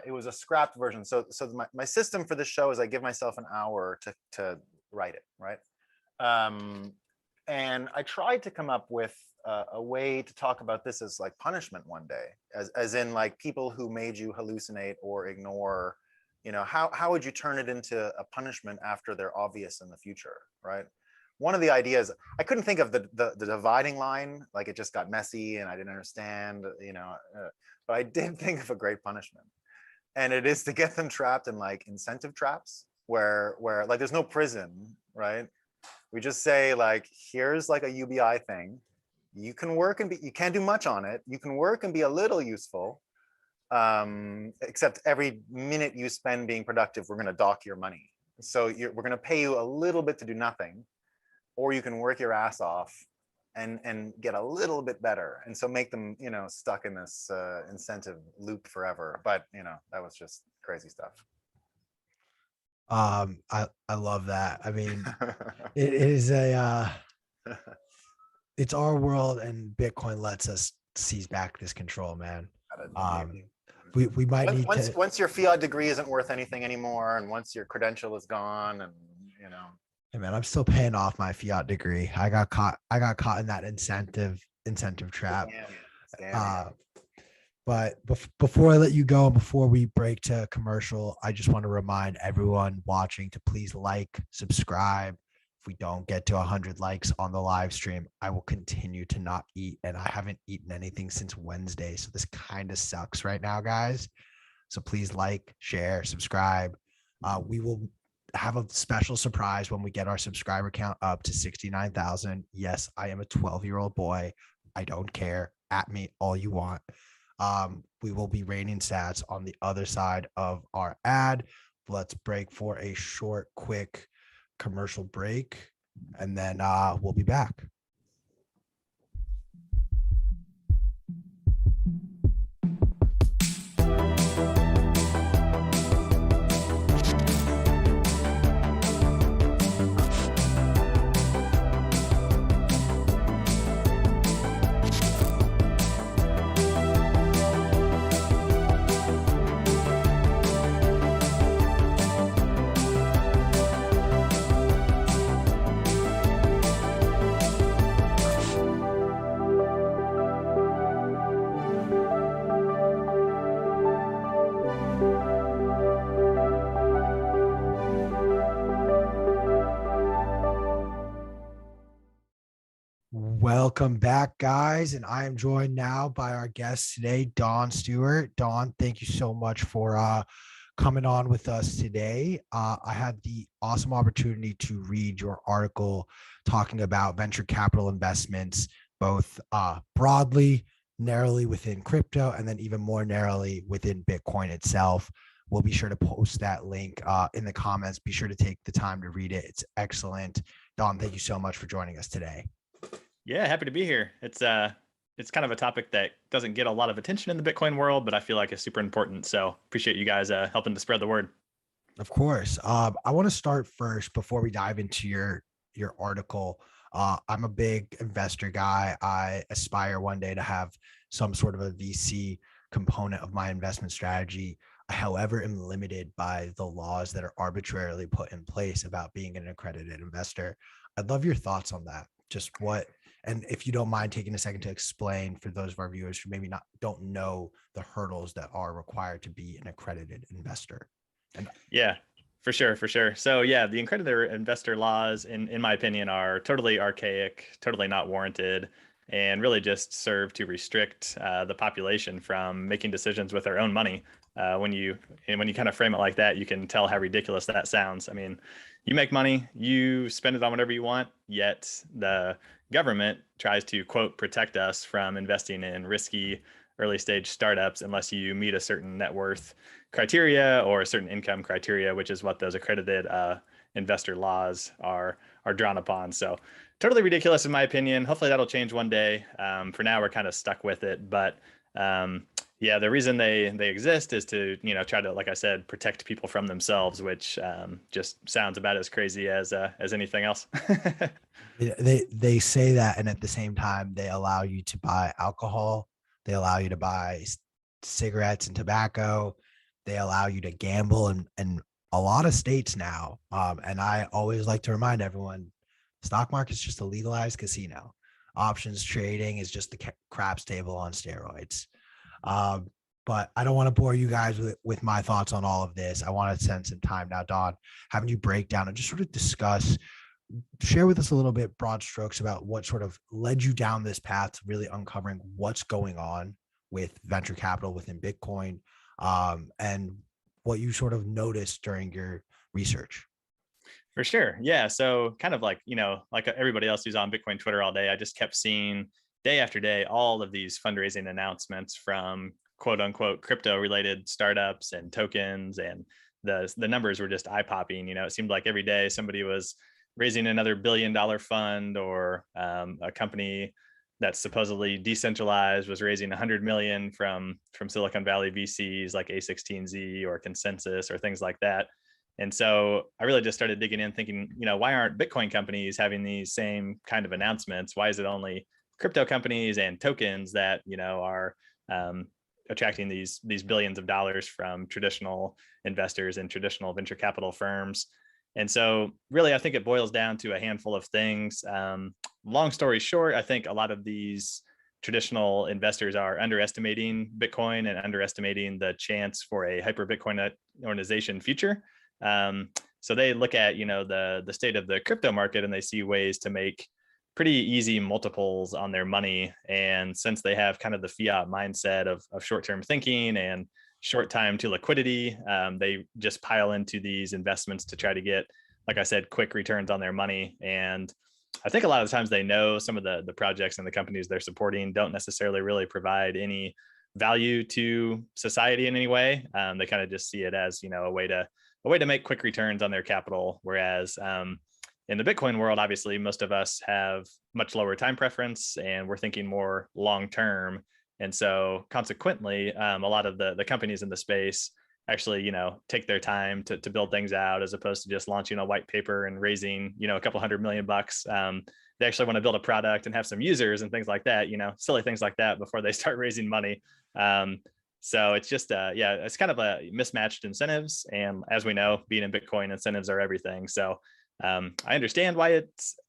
It was a scrapped version. So my system for this show is I give myself an hour to write it, right? And I tried to come up with a way to talk about this as like punishment one day, as in like people who made you hallucinate or ignore. How would you turn it into a punishment after they're obvious in the future, right? One of the ideas, I couldn't think of the dividing line, like it just got messy and I didn't understand, but I did think of a great punishment. And it is to get them trapped in like incentive traps where like there's no prison, right? We just say like, here's like a UBI thing. You can work and you can't do much on it. You can work and be a little useful, except every minute you spend being productive, we're gonna dock your money. So we're gonna pay you a little bit to do nothing. Or you can work your ass off and get a little bit better. And so make them, stuck in this incentive loop forever. But, that was just crazy stuff. I love that. I mean, it is it's our world, and Bitcoin lets us seize back this control, man. We might need to. Once your fiat degree isn't worth anything anymore, and once your credential is gone, and Hey man, I'm still paying off my fiat degree. I got caught in that incentive trap. But before I let you go, and before we break to commercial, I just want to remind everyone watching to please like, subscribe. If we don't get to 100 likes on the live stream, I will continue to not eat, and I haven't eaten anything since Wednesday. So this kind of sucks right now, guys. So please like, share, subscribe. We will have a special surprise when we get our subscriber count up to 69,000. Yes, I am a 12-year-old boy. I don't care. At me all you want. We will be raining sats on the other side of our ad. Let's break for a short, quick commercial break, and then we'll be back. Welcome back, guys. And I am joined now by our guest today, Dawn Stewart. Dawn, thank you so much for coming on with us today. I had the awesome opportunity to read your article talking about venture capital investments, both broadly, narrowly within crypto, and then even more narrowly within Bitcoin itself. We'll be sure to post that link in the comments. Be sure to take the time to read it. It's excellent. Dawn, thank you so much for joining us today. Yeah, happy to be here. It's kind of a topic that doesn't get a lot of attention in the Bitcoin world, but I feel like it's super important. So appreciate you guys helping to spread the word. Of course. I want to start first before we dive into your article. I'm a big investor guy. I aspire one day to have some sort of a VC component of my investment strategy. I, however, am limited by the laws that are arbitrarily put in place about being an accredited investor. I'd love your thoughts on that. Just what And if you don't mind taking a second to explain for those of our viewers who maybe don't know the hurdles that are required to be an accredited investor. And Yeah, for sure, for sure. So yeah, the accredited investor laws, in my opinion, are totally archaic, totally not warranted, and really just serve to restrict the population from making decisions with their own money. When you kind of frame it like that, you can tell how ridiculous that sounds. I mean, you make money, you spend it on whatever you want, yet the government tries to, quote, protect us from investing in risky early stage startups unless you meet a certain net worth criteria or a certain income criteria, which is what those accredited investor laws are drawn upon. So totally ridiculous in my opinion. Hopefully that'll change one day. For now, we're kind of stuck with it, but yeah, the reason they exist is to, you know, try to, like I said, protect people from themselves, which just sounds about as crazy as anything else. they say that, and at the same time, they allow you to buy alcohol. They allow you to buy cigarettes and tobacco. They allow you to gamble and a lot of states now. And I always like to remind everyone, stock market is just a legalized casino. Options trading is just the craps table on steroids. But I don't want to bore you guys with my thoughts on all of this. I want to spend some time now, Don, having you break down and just sort of share with us a little bit broad strokes about what sort of led you down this path to really uncovering what's going on with venture capital within Bitcoin, and what you sort of noticed during your research. For sure. Yeah. So kind of like, you know, like everybody else who's on Bitcoin Twitter all day, I just kept seeing day after day all of these fundraising announcements from quote unquote crypto related startups and tokens, and the numbers were just eye popping. You know, it seemed like every day somebody was raising another $1 billion fund, or a company that's supposedly decentralized was raising 100 million from Silicon Valley VCs like A16Z or Consensus or things like that. And so I really just started digging in, thinking, you know, why aren't Bitcoin companies having these same kind of announcements? Why is it only crypto companies and tokens that, you know, are attracting these billions of dollars from traditional investors and traditional venture capital firms? And so really, I think it boils down to a handful of things. Long story short, I think a lot of these traditional investors are underestimating Bitcoin and underestimating the chance for a hyper Bitcoinization future. So they look at, you know, the state of the crypto market, and they see ways to make pretty easy multiples on their money. And since they have kind of the fiat mindset of short-term thinking and short time to liquidity, they just pile into these investments to try to get, like I said, quick returns on their money. And I think a lot of the times they know some of the projects and the companies they're supporting don't necessarily really provide any value to society in any way. They kind of just see it as, you know, a way to make quick returns on their capital. Whereas in the Bitcoin world, obviously, most of us have much lower time preference, and we're thinking more long term. And so consequently, a lot of the companies in the space actually, you know, take their time to build things out, as opposed to just launching a white paper and raising, you know, a couple $100 million bucks. They actually want to build a product and have some users and things like that, you know, silly things like that before they start raising money. So it's just, yeah, it's kind of a mismatched incentives. And as we know, being in Bitcoin, incentives are everything. So I understand why it's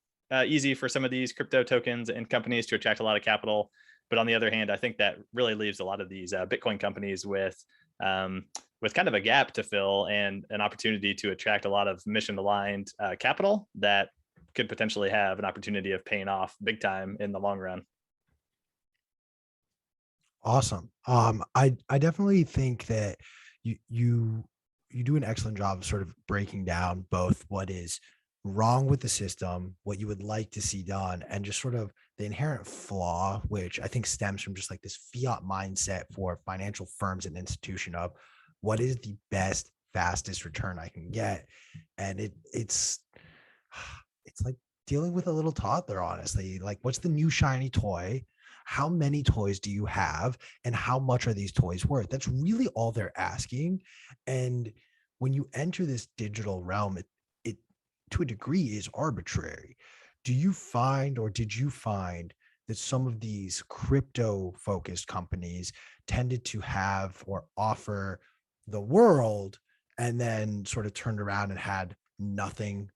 easy for some of these crypto tokens and companies to attract a lot of capital. But on the other hand, I think that really leaves a lot of these Bitcoin companies with kind of a gap to fill and an opportunity to attract a lot of mission-aligned capital that could potentially have an opportunity of paying off big time in the long run. Awesome. I definitely think that you do an excellent job of sort of breaking down both what is wrong with the system, what you would like to see done, and just sort of the inherent flaw, which I think stems from just like this fiat mindset for financial firms and institution of what is the best, fastest return I can get. And it's like dealing with a little toddler, honestly. Like, what's the new shiny toy? How many toys do you have? And how much are these toys worth? That's really all they're asking. And when you enter this digital realm, it to a degree is arbitrary. Do you find, or did you find, that some of these crypto focused companies tended to have or offer the world and then sort of turned around and had nothing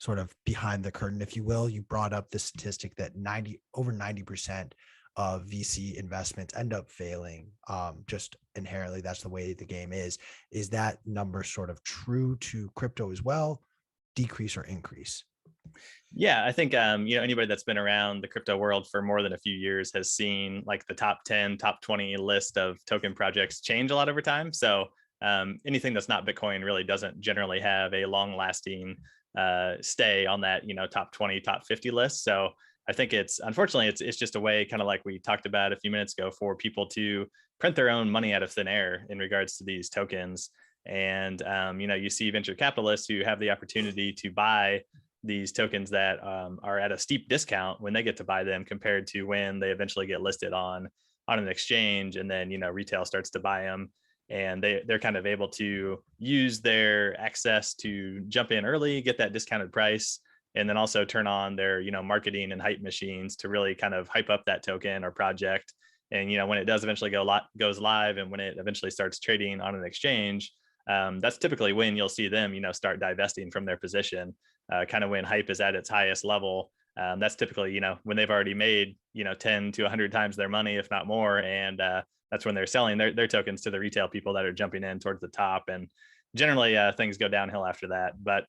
sort of behind the curtain, if you will. You brought up the statistic that over 90% of VC investments end up failing. Just inherently, that's the way the game is. Is that number sort of true to crypto as well? Decrease or increase? Yeah, I think anybody that's been around the crypto world for more than a few years has seen like the top 10, top 20 list of token projects change a lot over time. So anything that's not Bitcoin really doesn't generally have a long lasting stay on that, top 20, top 50 list. So I think unfortunately it's just a way, kind of like we talked about a few minutes ago, for people to print their own money out of thin air in regards to these tokens. And you see venture capitalists who have the opportunity to buy these tokens that are at a steep discount when they get to buy them, compared to when they eventually get listed on an exchange, and then retail starts to buy them, and they're kind of able to use their access to jump in early, get that discounted price, and then also turn on their marketing and hype machines to really kind of hype up that token or project. And when it does eventually goes live, and when it eventually starts trading on an exchange, that's typically when you'll see them start divesting from their position. Kind of when hype is at its highest level. That's typically, when they've already made, 10 to 100 times their money, if not more. And that's when they're selling their tokens to the retail people that are jumping in towards the top. And generally things go downhill after that. But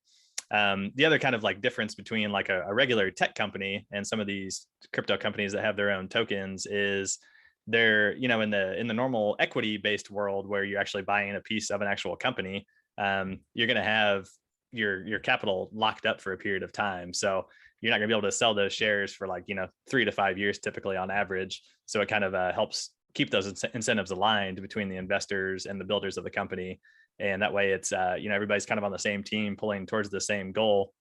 the other kind of like difference between like a regular tech company and some of these crypto companies that have their own tokens is they're, in the normal equity based world where you're actually buying a piece of an actual company, you're going to have your capital locked up for a period of time. So you're not gonna be able to sell those shares for 3 to 5 years typically on average. So it kind of helps keep those incentives aligned between the investors and the builders of the company. And that way it's, everybody's kind of on the same team pulling towards the same goal.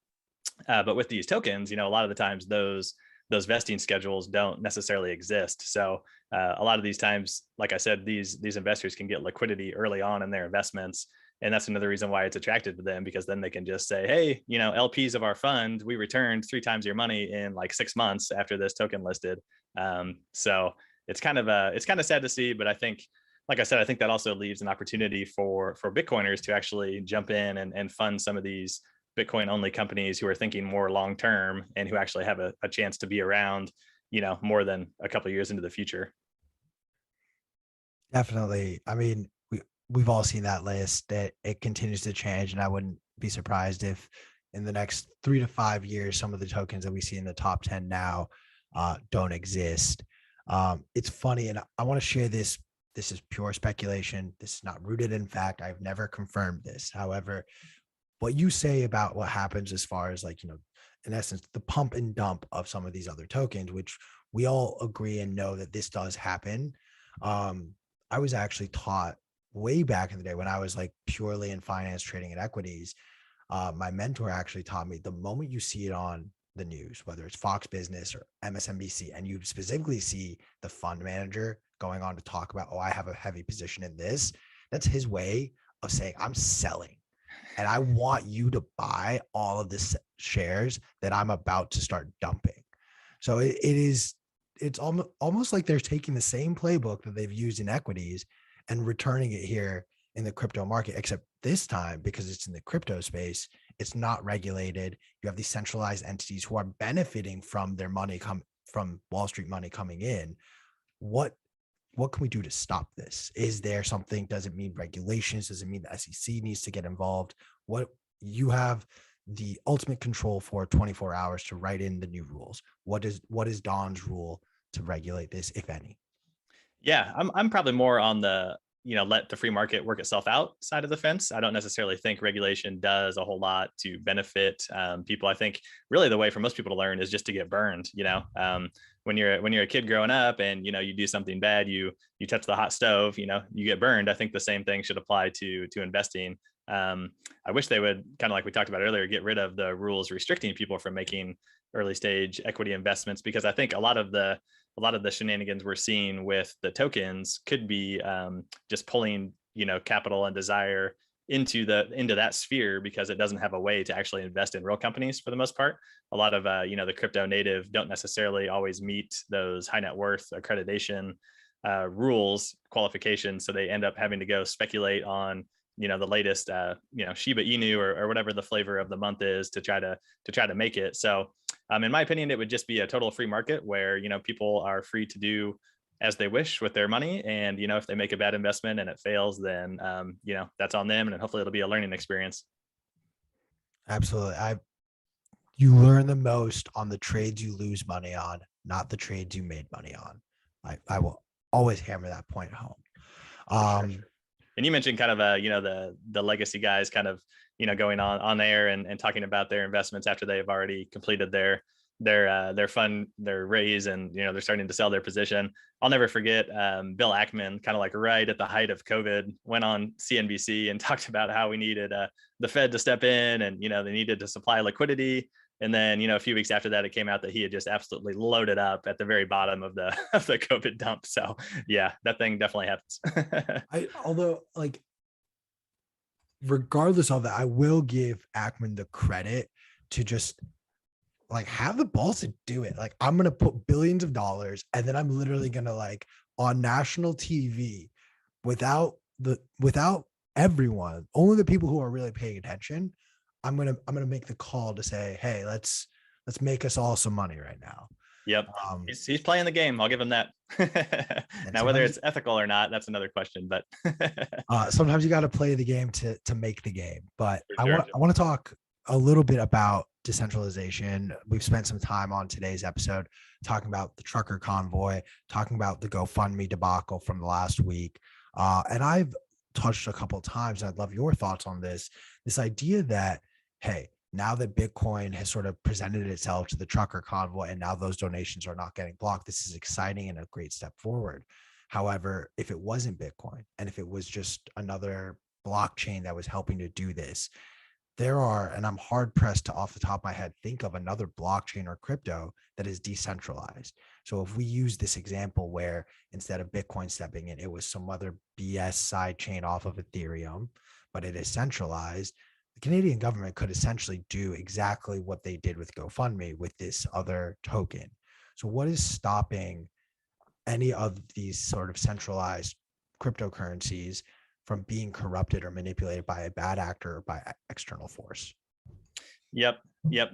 But with these tokens, a lot of the times those vesting schedules don't necessarily exist. So a lot of these times, like I said, these investors can get liquidity early on in their investments. And that's another reason why it's attractive to them, because then they can just say, hey, LPs of our fund, we returned 3 times your money in like 6 months after this token listed. So it's kind of sad to see, but I think, like I said, I think that also leaves an opportunity for Bitcoiners to actually jump in and fund some of these Bitcoin only companies who are thinking more long term and who actually have a chance to be around, more than a couple of years into the future. Definitely. I mean, we've all seen that list, that it continues to change, and I wouldn't be surprised if in the next 3 to 5 years some of the tokens that we see in the top 10 now don't exist. It's funny, and I want to share this. This is pure speculation. This is not rooted in fact. I've never confirmed this. However, what you say about what happens as far as in essence, the pump and dump of some of these other tokens, which we all agree and know that this does happen. I was actually taught way back in the day when I was purely in finance, trading, and equities. My mentor actually taught me, the moment you see it on the news, whether it's Fox Business or MSNBC, and you specifically see the fund manager going on to talk about, oh, I have a heavy position in this, that's his way of saying, I'm selling. And I want you to buy all of the shares that I'm about to start dumping. So it's almost like they're taking the same playbook that they've used in equities and returning it here in the crypto market, except this time, because it's in the crypto space, it's not regulated. You have these centralized entities who are benefiting from their money from Wall Street money coming in. What can we do to stop this? Is there something? Does it mean regulations? Does it mean the SEC needs to get involved? What you have the ultimate control for 24 hours to write in the new rules. What is Don's rule to regulate this, if any? Yeah, I'm probably more on the, let the free market work itself out side of the fence. I don't necessarily think regulation does a whole lot to benefit people. I think really the way for most people to learn is just to get burned. When you're a kid growing up and you do something bad, you touch the hot stove, you get burned. I think the same thing should apply to investing. I wish they would, kind of like we talked about earlier, get rid of the rules restricting people from making early stage equity investments, because I think a lot of the shenanigans we're seeing with the tokens could be just pulling capital and desire into that sphere, because it doesn't have a way to actually invest in real companies for the most part. A lot of the crypto native don't necessarily always meet those high net worth accreditation rules qualifications, so they end up having to go speculate on the latest Shiba Inu or whatever the flavor of the month is to try to make it. So in my opinion, it would just be a total free market where people are free to do as they wish with their money. And if they make a bad investment and it fails, then that's on them, and hopefully it'll be a learning experience. Absolutely. You learn the most on the trades you lose money on, not the trades you made money on. I will always hammer that point home. Sure. And you mentioned kind of the legacy guys kind of going on there and talking about their investments after they've already completed their raise, and they're starting to sell their position. I'll never forget Bill Ackman, kind of like right at the height of COVID, went on CNBC and talked about how we needed the Fed to step in, and they needed to supply liquidity. And then a few weeks after that, it came out that he had just absolutely loaded up at the very bottom of the COVID dump. So yeah, that thing definitely happens. Although regardless of that, I will give Ackman the credit to just have the balls to do it. I'm going to put billions of dollars, and then I'm literally going to on national TV without everyone, only the people who are really paying attention. I'm going to make the call to say, hey, let's make us all some money right now. Yep. He's playing the game. I'll give him that. Now, whether it's ethical or not, that's another question, but sometimes you got to play the game to make the game. But sure. I want to talk a little bit about decentralization. We've spent some time on today's episode talking about the trucker convoy, talking about the GoFundMe debacle from the last week. And I've touched a couple of times, and I'd love your thoughts on this idea that, hey, now that Bitcoin has sort of presented itself to the trucker convoy and now those donations are not getting blocked, this is exciting and a great step forward. However, if it wasn't Bitcoin and if it was just another blockchain that was helping to do this, and I'm hard pressed to, off the top of my head, think of another blockchain or crypto that is decentralized. So if we use this example where instead of Bitcoin stepping in, it was some other BS side chain off of Ethereum, but it is centralized, the Canadian government could essentially do exactly what they did with GoFundMe with this other token. So what is stopping any of these sort of centralized cryptocurrencies from being corrupted or manipulated by a bad actor or by external force? Yep.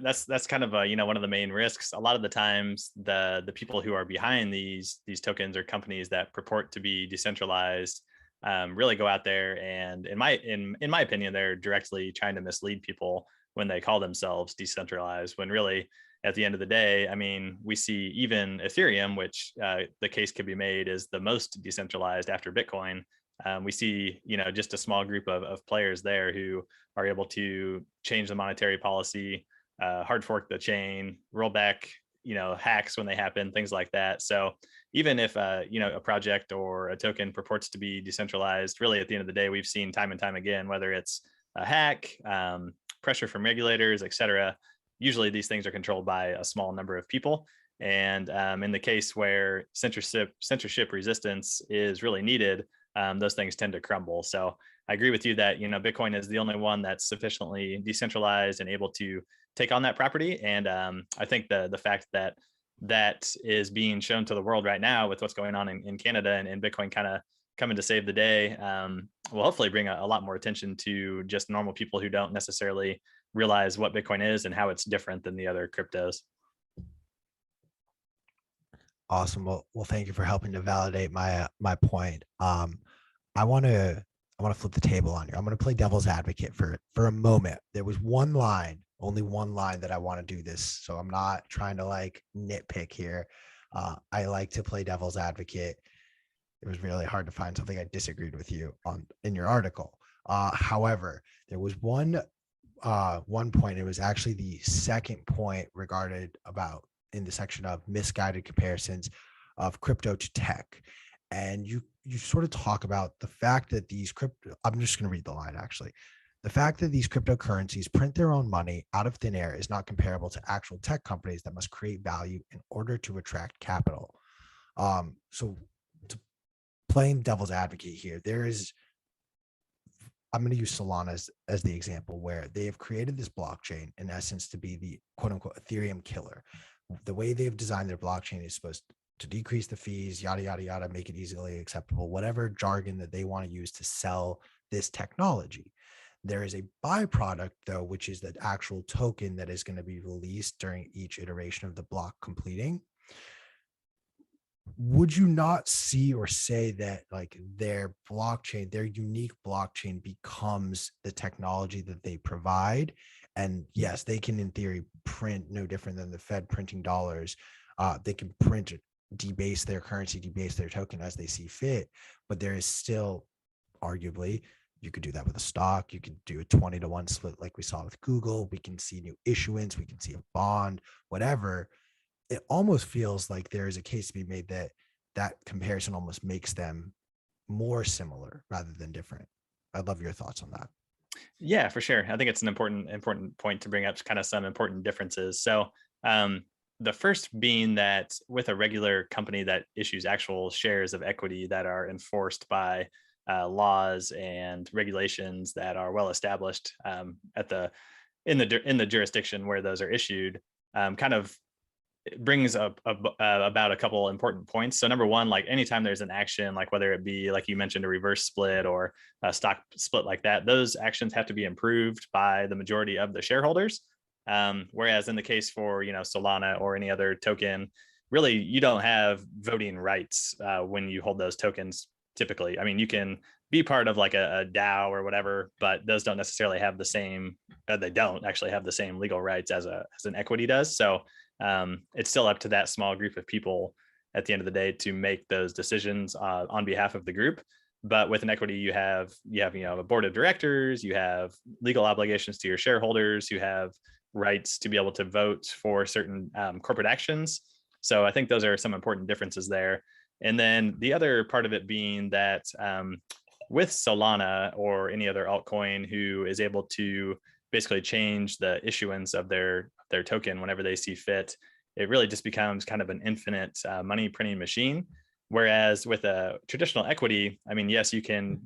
That's kind of one of the main risks. A lot of the times, the people who are behind these tokens or companies that purport to be decentralized really go out there and, in my opinion, they're directly trying to mislead people when they call themselves decentralized. When really, at the end of the day, I mean, we see even Ethereum, which the case could be made is the most decentralized after Bitcoin. We see, just a small group of players there who are able to change the monetary policy, hard fork the chain, roll back, hacks when they happen, things like that. So even if, a project or a token purports to be decentralized, really at the end of the day, we've seen time and time again, whether it's a hack, pressure from regulators, et cetera, usually these things are controlled by a small number of people. And in the case where censorship resistance is really needed, those things tend to crumble. So I agree with you that, Bitcoin is the only one that's sufficiently decentralized and able to take on that property. And I think the fact that is being shown to the world right now with what's going on in Canada and Bitcoin kind of coming to save the day will hopefully bring a lot more attention to just normal people who don't necessarily realize what Bitcoin is and how it's different than the other cryptos. Awesome. Well, thank you for helping to validate my point. I want to flip the table on you. I'm going to play devil's advocate for a moment. There was only one line that I want to do this. So I'm not trying to nitpick here. I like to play devil's advocate. It was really hard to find something I disagreed with you on in your article. However, there was one point. It was actually the second point regarded about in the section of misguided comparisons of crypto to tech. And you sort of talk about the fact that I'm just going to read the line actually. The fact that these cryptocurrencies print their own money out of thin air is not comparable to actual tech companies that must create value in order to attract capital. So to playing devil's advocate here, I'm going to use Solana as the example where they have created this blockchain in essence to be the quote unquote Ethereum killer. The way they've designed their blockchain is supposed to decrease the fees, yada, yada, yada, make it easily acceptable, whatever jargon that they want to use to sell this technology. There is a byproduct, though, which is the actual token that is going to be released during each iteration of the block completing. Would you not see or say that like their blockchain, their unique blockchain becomes the technology that they provide? And yes, they can in theory print no different than the Fed printing dollars. They can print, debase their currency, debase their token as they see fit. But there is still arguably, you could do that with a stock. You could do a 20-to-1 split like we saw with Google. We can see new issuance. We can see a bond, whatever. It almost feels like there is a case to be made that that comparison almost makes them more similar rather than different. I'd love your thoughts on that. Yeah, for sure. I think it's an important point to bring up kind of some important differences. So the first being that with a regular company that issues actual shares of equity that are enforced by laws and regulations that are well established in the jurisdiction where those are issued, kind of brings up about a couple important points. So number one, like anytime there's an action, like whether it be like you mentioned a reverse split or a stock split like that, those actions have to be approved by the majority of the shareholders. Whereas in the case for Solana or any other token, really you don't have voting rights when you hold those tokens. Typically, I mean, you can be part of like a DAO or whatever, but those don't necessarily have the same. They don't actually have the same legal rights as an equity does. So it's still up to that small group of people at the end of the day to make those decisions on behalf of the group. But with an equity, you have a board of directors, you have legal obligations to your shareholders, you have rights to be able to vote for certain corporate actions. So I think those are some important differences there. And then the other part of it being that with Solana or any other altcoin who is able to basically change the issuance of their token whenever they see fit, it really just becomes kind of an infinite money printing machine. Whereas with a traditional equity, I mean, yes, you can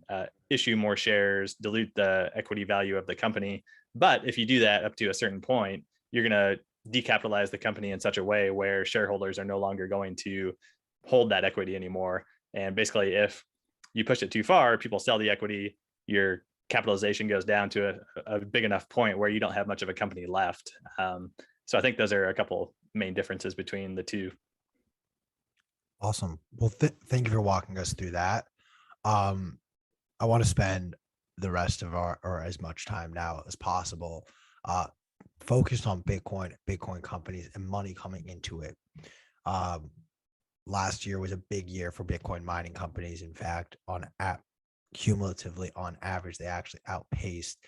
issue more shares, dilute the equity value of the company. But if you do that up to a certain point, you're going to decapitalize the company in such a way where shareholders are no longer going to hold that equity anymore. And basically, if you push it too far, people sell the equity, your capitalization goes down to a big enough point where you don't have much of a company left. So I think those are a couple main differences between the two. Awesome. Well, thank you for walking us through that. I want to spend the rest of or as much time now as possible focused on Bitcoin companies and money coming into it. Last year was a big year for Bitcoin mining companies. In fact, cumulatively on average, they actually outpaced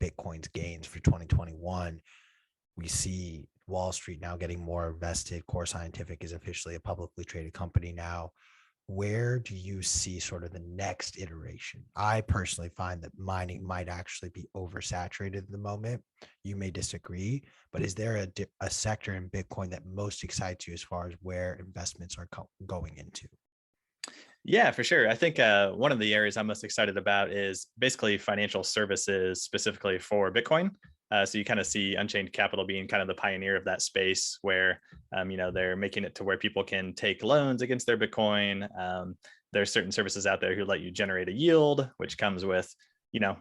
Bitcoin's gains for 2021. We see Wall Street now getting more invested. Core Scientific is officially a publicly traded company now. Where do you see sort of the next iteration? I personally find that mining might actually be oversaturated at the moment. You may disagree, but is there a sector in Bitcoin that most excites you as far as where investments are going into? Yeah, for sure. I think one of the areas I'm most excited about is basically financial services, specifically for Bitcoin. So you kind of see Unchained Capital being kind of the pioneer of that space where, they're making it to where people can take loans against their Bitcoin. There's certain services out there who let you generate a yield, which comes with,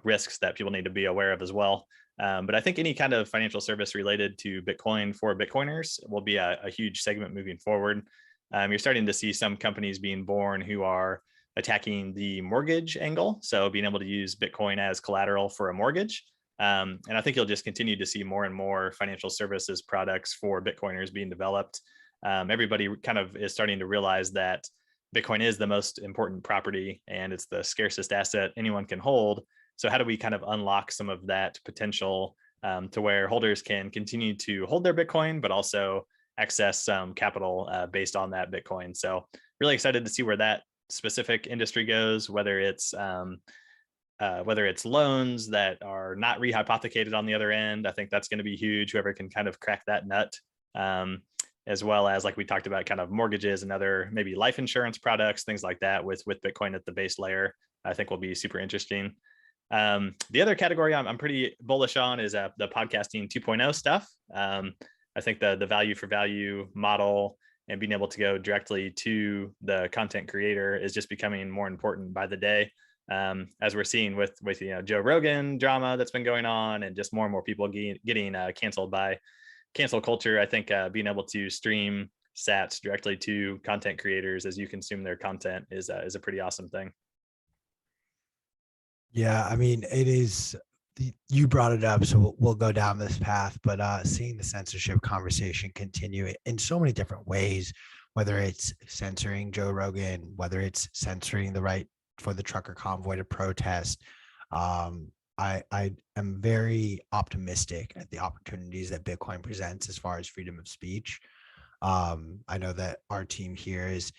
risks that people need to be aware of as well. But I think any kind of financial service related to Bitcoin for Bitcoiners will be a huge segment moving forward. You're starting to see some companies being born who are attacking the mortgage angle. So being able to use Bitcoin as collateral for a mortgage. And I think you'll just continue to see more and more financial services products for Bitcoiners being developed. Everybody kind of is starting to realize that Bitcoin is the most important property and it's the scarcest asset anyone can hold. So how do we kind of unlock some of that potential to where holders can continue to hold their Bitcoin, but also access some capital based on that Bitcoin? So really excited to see where that specific industry goes, whether it's loans that are not rehypothecated on the other end. I think that's going to be huge, whoever can kind of crack that nut, as well as like we talked about kind of mortgages and other maybe life insurance products, things like that with Bitcoin at the base layer, I think will be super interesting. The other category I'm pretty bullish on is the podcasting 2.0 stuff. I think the value for value model and being able to go directly to the content creator is just becoming more important by the day. as we're seeing with Joe Rogan drama that's been going on, and just more and more people getting canceled by cancel culture. I think being able to stream sats directly to content creators as you consume their content is a pretty awesome thing. Yeah, I mean, it is. You brought it up, so we'll go down this path. But seeing the censorship conversation continue in so many different ways, whether it's censoring Joe Rogan, whether it's censoring the right for the trucker convoy to protest, I am very optimistic at the opportunities that Bitcoin presents as far as freedom of speech. I know that our team here is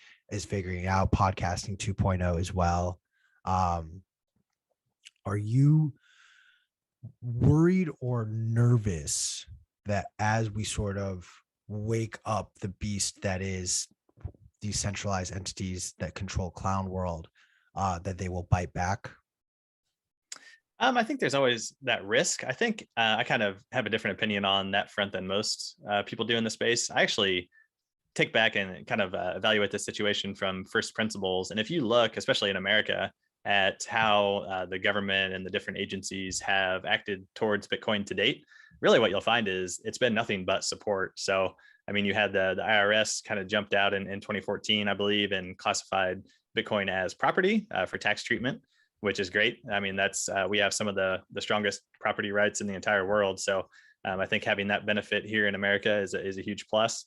figuring out podcasting 2.0 as well. Are you worried or nervous that as we sort of wake up the beast that is decentralized entities that control clown world, that they will bite back? I think there's always that risk. I think I kind of have a different opinion on that front than most people do in the space. I actually take back and kind of evaluate the situation from first principles. And if you look, especially in America, at how the government and the different agencies have acted towards Bitcoin to date, really what you'll find is it's been nothing but support. So, I mean, you had the IRS kind of jumped out in 2014, I believe, and classified Bitcoin as property for tax treatment, which is great. I mean, that's we have some of the strongest property rights in the entire world. So I think having that benefit here in America is a huge plus.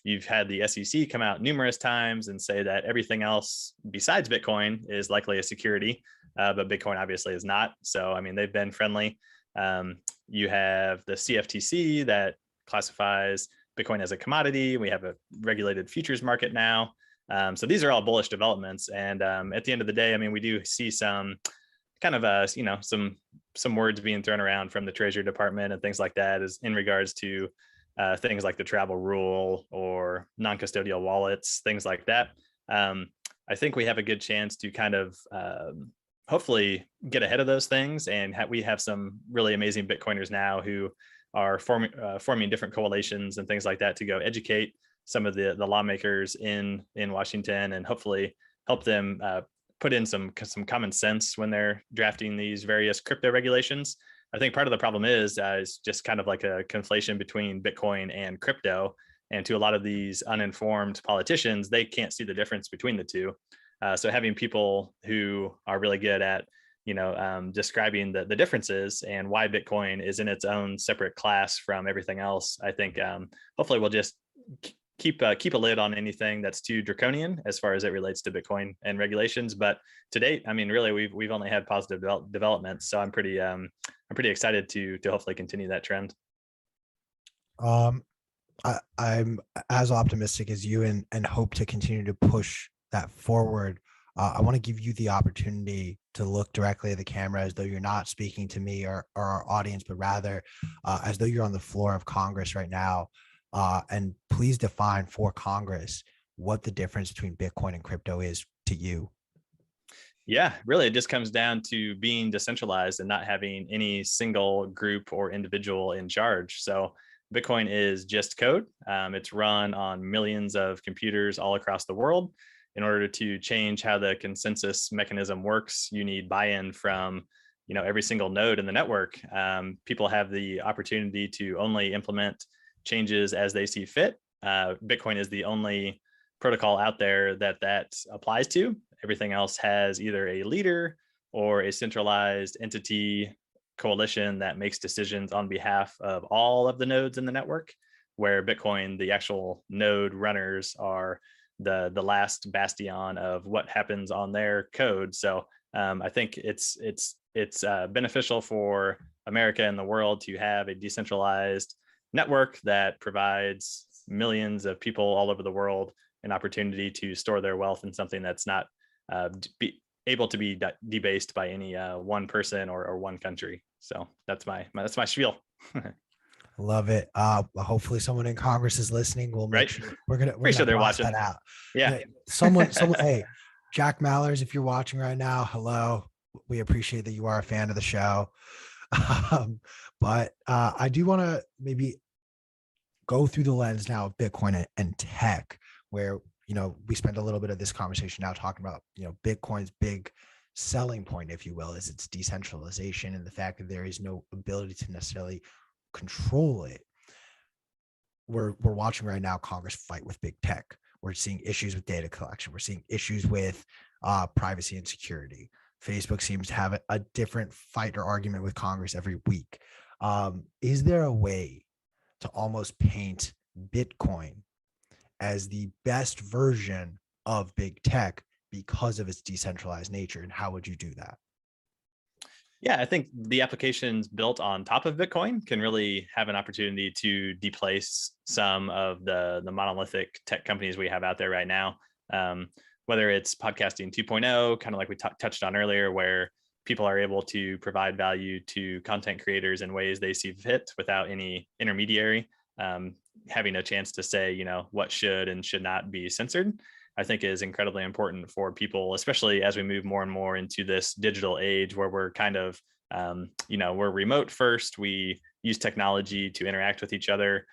You've had the SEC come out numerous times and say that everything else besides Bitcoin is likely a security, but Bitcoin obviously is not. So, I mean, they've been friendly. You have the CFTC that classifies Bitcoin as a commodity. We have a regulated futures market now. So these are all bullish developments. And at the end of the day, I mean, we do see some kind of, some words being thrown around from the Treasury Department and things like that is in regards to things like the travel rule or non-custodial wallets, things like that. I think we have a good chance to kind of hopefully get ahead of those things. And we have some really amazing Bitcoiners now who are forming different coalitions and things like that to go educate some of the lawmakers in Washington and hopefully help them put in some common sense when they're drafting these various crypto regulations. I think part of the problem is just kind of like a conflation between Bitcoin and crypto. And to a lot of these uninformed politicians, they can't see the difference between the two. So having people who are really good at, describing the differences and why Bitcoin is in its own separate class from everything else, I think hopefully we'll just keep a lid on anything that's too draconian as far as it relates to Bitcoin and regulations. But to date, I mean, really, we've only had positive developments. So I'm pretty excited to hopefully continue that trend. I'm as optimistic as you and hope to continue to push that forward. I want to give you the opportunity to look directly at the camera as though you're not speaking to me or our audience, but rather as though you're on the floor of Congress right now. And please define for Congress what the difference between Bitcoin and crypto is to you. Yeah, really, it just comes down to being decentralized and not having any single group or individual in charge. So Bitcoin is just code. It's run on millions of computers all across the world. In order to change how the consensus mechanism works, you need buy-in from every single node in the network. People have the opportunity to only implement changes as they see fit. Bitcoin is the only protocol out there that applies to. Everything else has either a leader or a centralized entity coalition that makes decisions on behalf of all of the nodes in the network, where Bitcoin, the actual node runners, are the last bastion of what happens on their code. So I think it's beneficial for America and the world to have a decentralized network that provides millions of people all over the world an opportunity to store their wealth in something that's not able to be debased by any one person or one country. So that's my spiel. Love it. Hopefully someone in Congress is listening. We'll make sure we're gonna they're watching that out. Yeah. Someone, hey, Jack Mallers, if you're watching right now, hello. We appreciate that you are a fan of the show. But I do want to maybe go through the lens now of Bitcoin and tech, where we spend a little bit of this conversation now talking about Bitcoin's big selling point, if you will, is its decentralization and the fact that there is no ability to necessarily control it. We're watching right now Congress fight with big tech. We're seeing issues with data collection. We're seeing issues with privacy and security. Facebook seems to have a different fight or argument with Congress every week. Is there a way to almost paint Bitcoin as the best version of big tech because of its decentralized nature? And how would you do that? Yeah, I think the applications built on top of Bitcoin can really have an opportunity to displace some of the monolithic tech companies we have out there right now. Whether it's podcasting 2.0, kind of like we touched on earlier, where people are able to provide value to content creators in ways they see fit without any intermediary, having a chance to say, you know, what should and should not be censored, I think is incredibly important for people, especially as we move more and more into this digital age where we're kind of, you know, we're remote first. We use technology to interact with each other,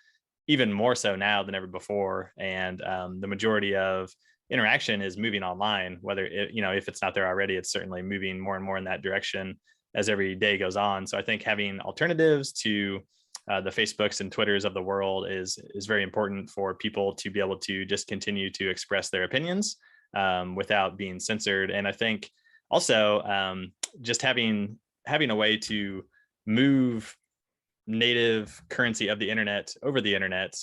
even more so now than ever before. And the majority of interaction is moving online, whether it, you know, if it's not there already, it's certainly moving more and more in that direction as every day goes on. So I think having alternatives to the Facebooks and Twitters of the world is very important for people to be able to just continue to express their opinions without being censored. And I think also just having a way to move native currency of the internet over the internet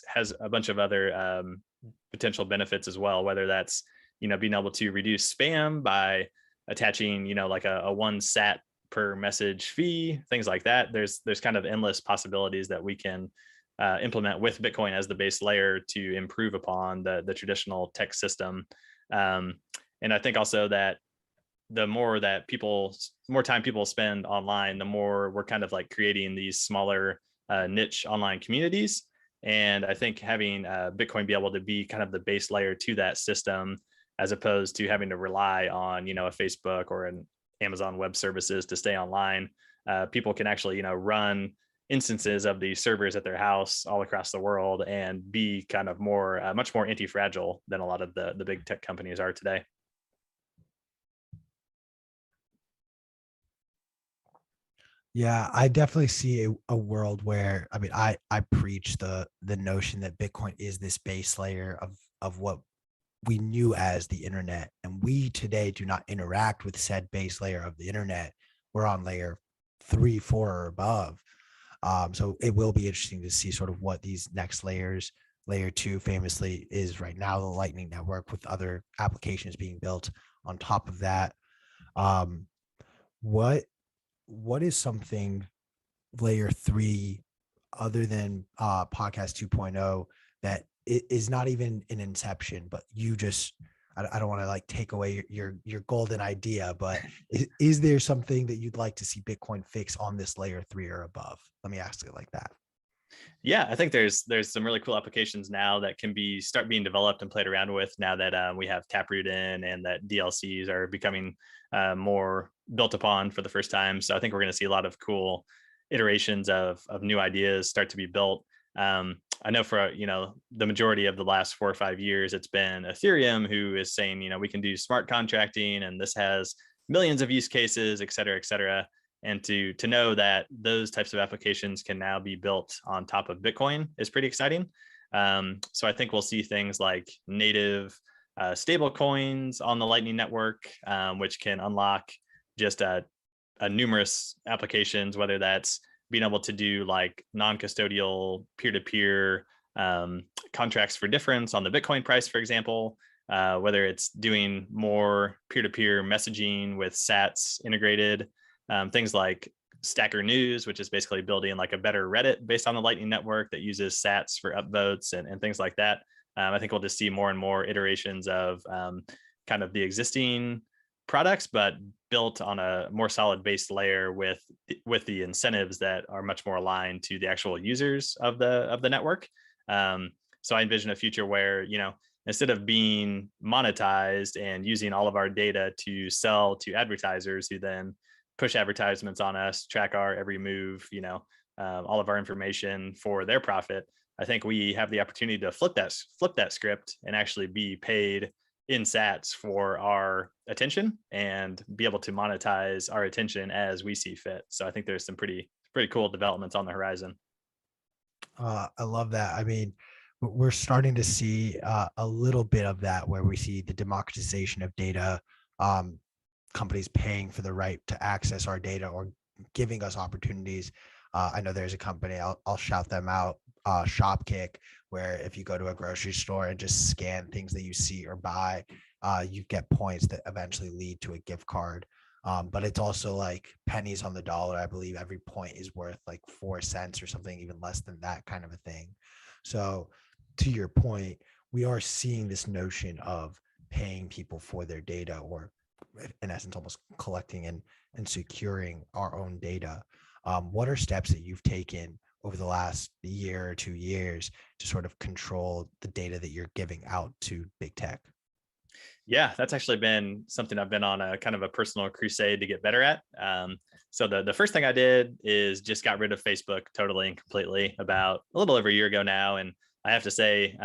has a bunch of other potential benefits as well, whether that's, you know, being able to reduce spam by attaching, you know, like a one sat per message fee, things like that. There's kind of endless possibilities that we can implement with Bitcoin as the base layer to improve upon the traditional tech system. And I think also that the more time people spend online, the more we're kind of like creating these smaller niche online communities. And I think having Bitcoin be able to be kind of the base layer to that system, as opposed to having to rely on, you know, a Facebook or an Amazon Web Services to stay online, people can actually, you know, run instances of these servers at their house all across the world and be kind of more, much more anti-fragile than a lot of the big tech companies are today. Yeah, I definitely see a world where, I mean, I preach the notion that Bitcoin is this base layer of what we knew as the internet, and we today do not interact with said base layer of the internet. We're on layer 3, 4, or above. So it will be interesting to see sort of what these next layers, layer 2 famously is right now, the Lightning Network, with other applications being built on top of that. Um, what is something layer 3 other than podcast 2.0 that is not even an inception, but you just, I don't want to like take away your golden idea, but is there something that you'd like to see Bitcoin fix on this layer 3 or above? Let me ask it like that. Yeah, I think there's some really cool applications now that can start being developed and played around with now that we have Taproot in, and that DLCs are becoming more built upon for the first time. So I think we're going to see a lot of cool iterations of new ideas start to be built. I know for, you know, the majority of the last 4 or 5 years, it's been Ethereum who is saying, you know, we can do smart contracting and this has millions of use cases, et cetera, et cetera. And to know that those types of applications can now be built on top of Bitcoin is pretty exciting. So I think we'll see things like native stable coins on the Lightning Network, which can unlock just a numerous applications, whether that's being able to do like non-custodial peer-to-peer contracts for difference on the Bitcoin price, for example, whether it's doing more peer-to-peer messaging with sats integrated, things like Stacker News, which is basically building like a better Reddit based on the Lightning Network that uses sats for upvotes and things like that. I think we'll just see more and more iterations of kind of the existing products, but built on a more solid base layer with the incentives that are much more aligned to the actual users of the network. So I envision a future where, you know, instead of being monetized and using all of our data to sell to advertisers who then push advertisements on us, track our every move, you know, all of our information for their profit, I think we have the opportunity to flip that script and actually be paid in sats for our attention and be able to monetize our attention as we see fit. So I think there's some pretty cool developments on the horizon. I love that. I mean, we're starting to see a little bit of that where we see the democratization of data, um, companies paying for the right to access our data or giving us opportunities. I know there's a company, I'll shout them out, Shopkick, where if you go to a grocery store and just scan things that you see or buy, you get points that eventually lead to a gift card. But it's also like pennies on the dollar. I believe every point is worth like 4 cents or something, even less than that kind of a thing. So to your point, we are seeing this notion of paying people for their data, or in essence, almost collecting and securing our own data. What are steps that you've taken over the last year or 2 years to sort of control the data that you're giving out to big tech? Yeah, that's actually been something I've been on a kind of a personal crusade to get better at. So the first thing I did is just got rid of Facebook totally and completely about a little over a year ago now. And I have to say,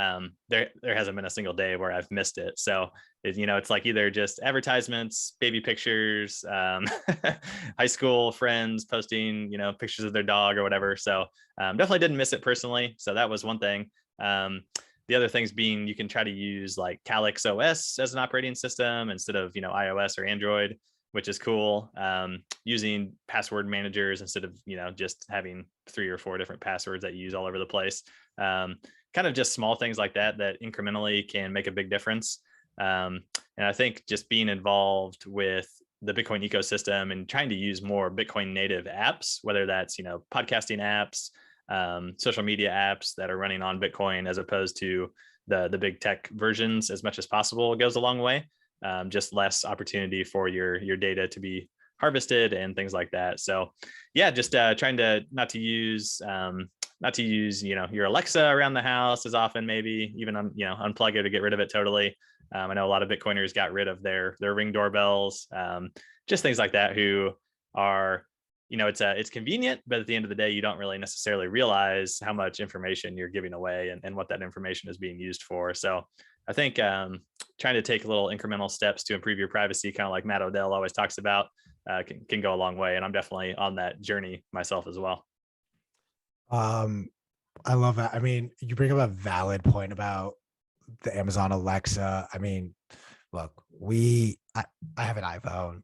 there hasn't been a single day where I've missed it. So it's like either just advertisements, baby pictures, high school friends posting pictures of their dog or whatever. So definitely didn't miss it personally. So that was one thing. The other things being you can try to use like Calyx OS as an operating system instead of iOS or Android, which is cool. Using password managers instead of just having 3 or 4 different passwords that you use all over the place. Kind of just small things like that incrementally can make a big difference. And I think just being involved with the Bitcoin ecosystem and trying to use more Bitcoin native apps, whether that's podcasting apps, social media apps that are running on Bitcoin as opposed to the big tech versions as much as possible goes a long way. Just less opportunity for your data to be harvested and things like that. So yeah, just trying to not to use your Alexa around the house as often, maybe even unplug it or get rid of it totally. I know a lot of Bitcoiners got rid of their Ring doorbells, just things like that, who are it's convenient, but at the end of the day, you don't really necessarily realize how much information you're giving away and what that information is being used for. So I think trying to take little incremental steps to improve your privacy, kind of like Matt Odell always talks about, can go a long way. And I'm definitely on that journey myself as well. I love that. I mean, you bring up a valid point about the Amazon Alexa. I mean, look, I have an iPhone.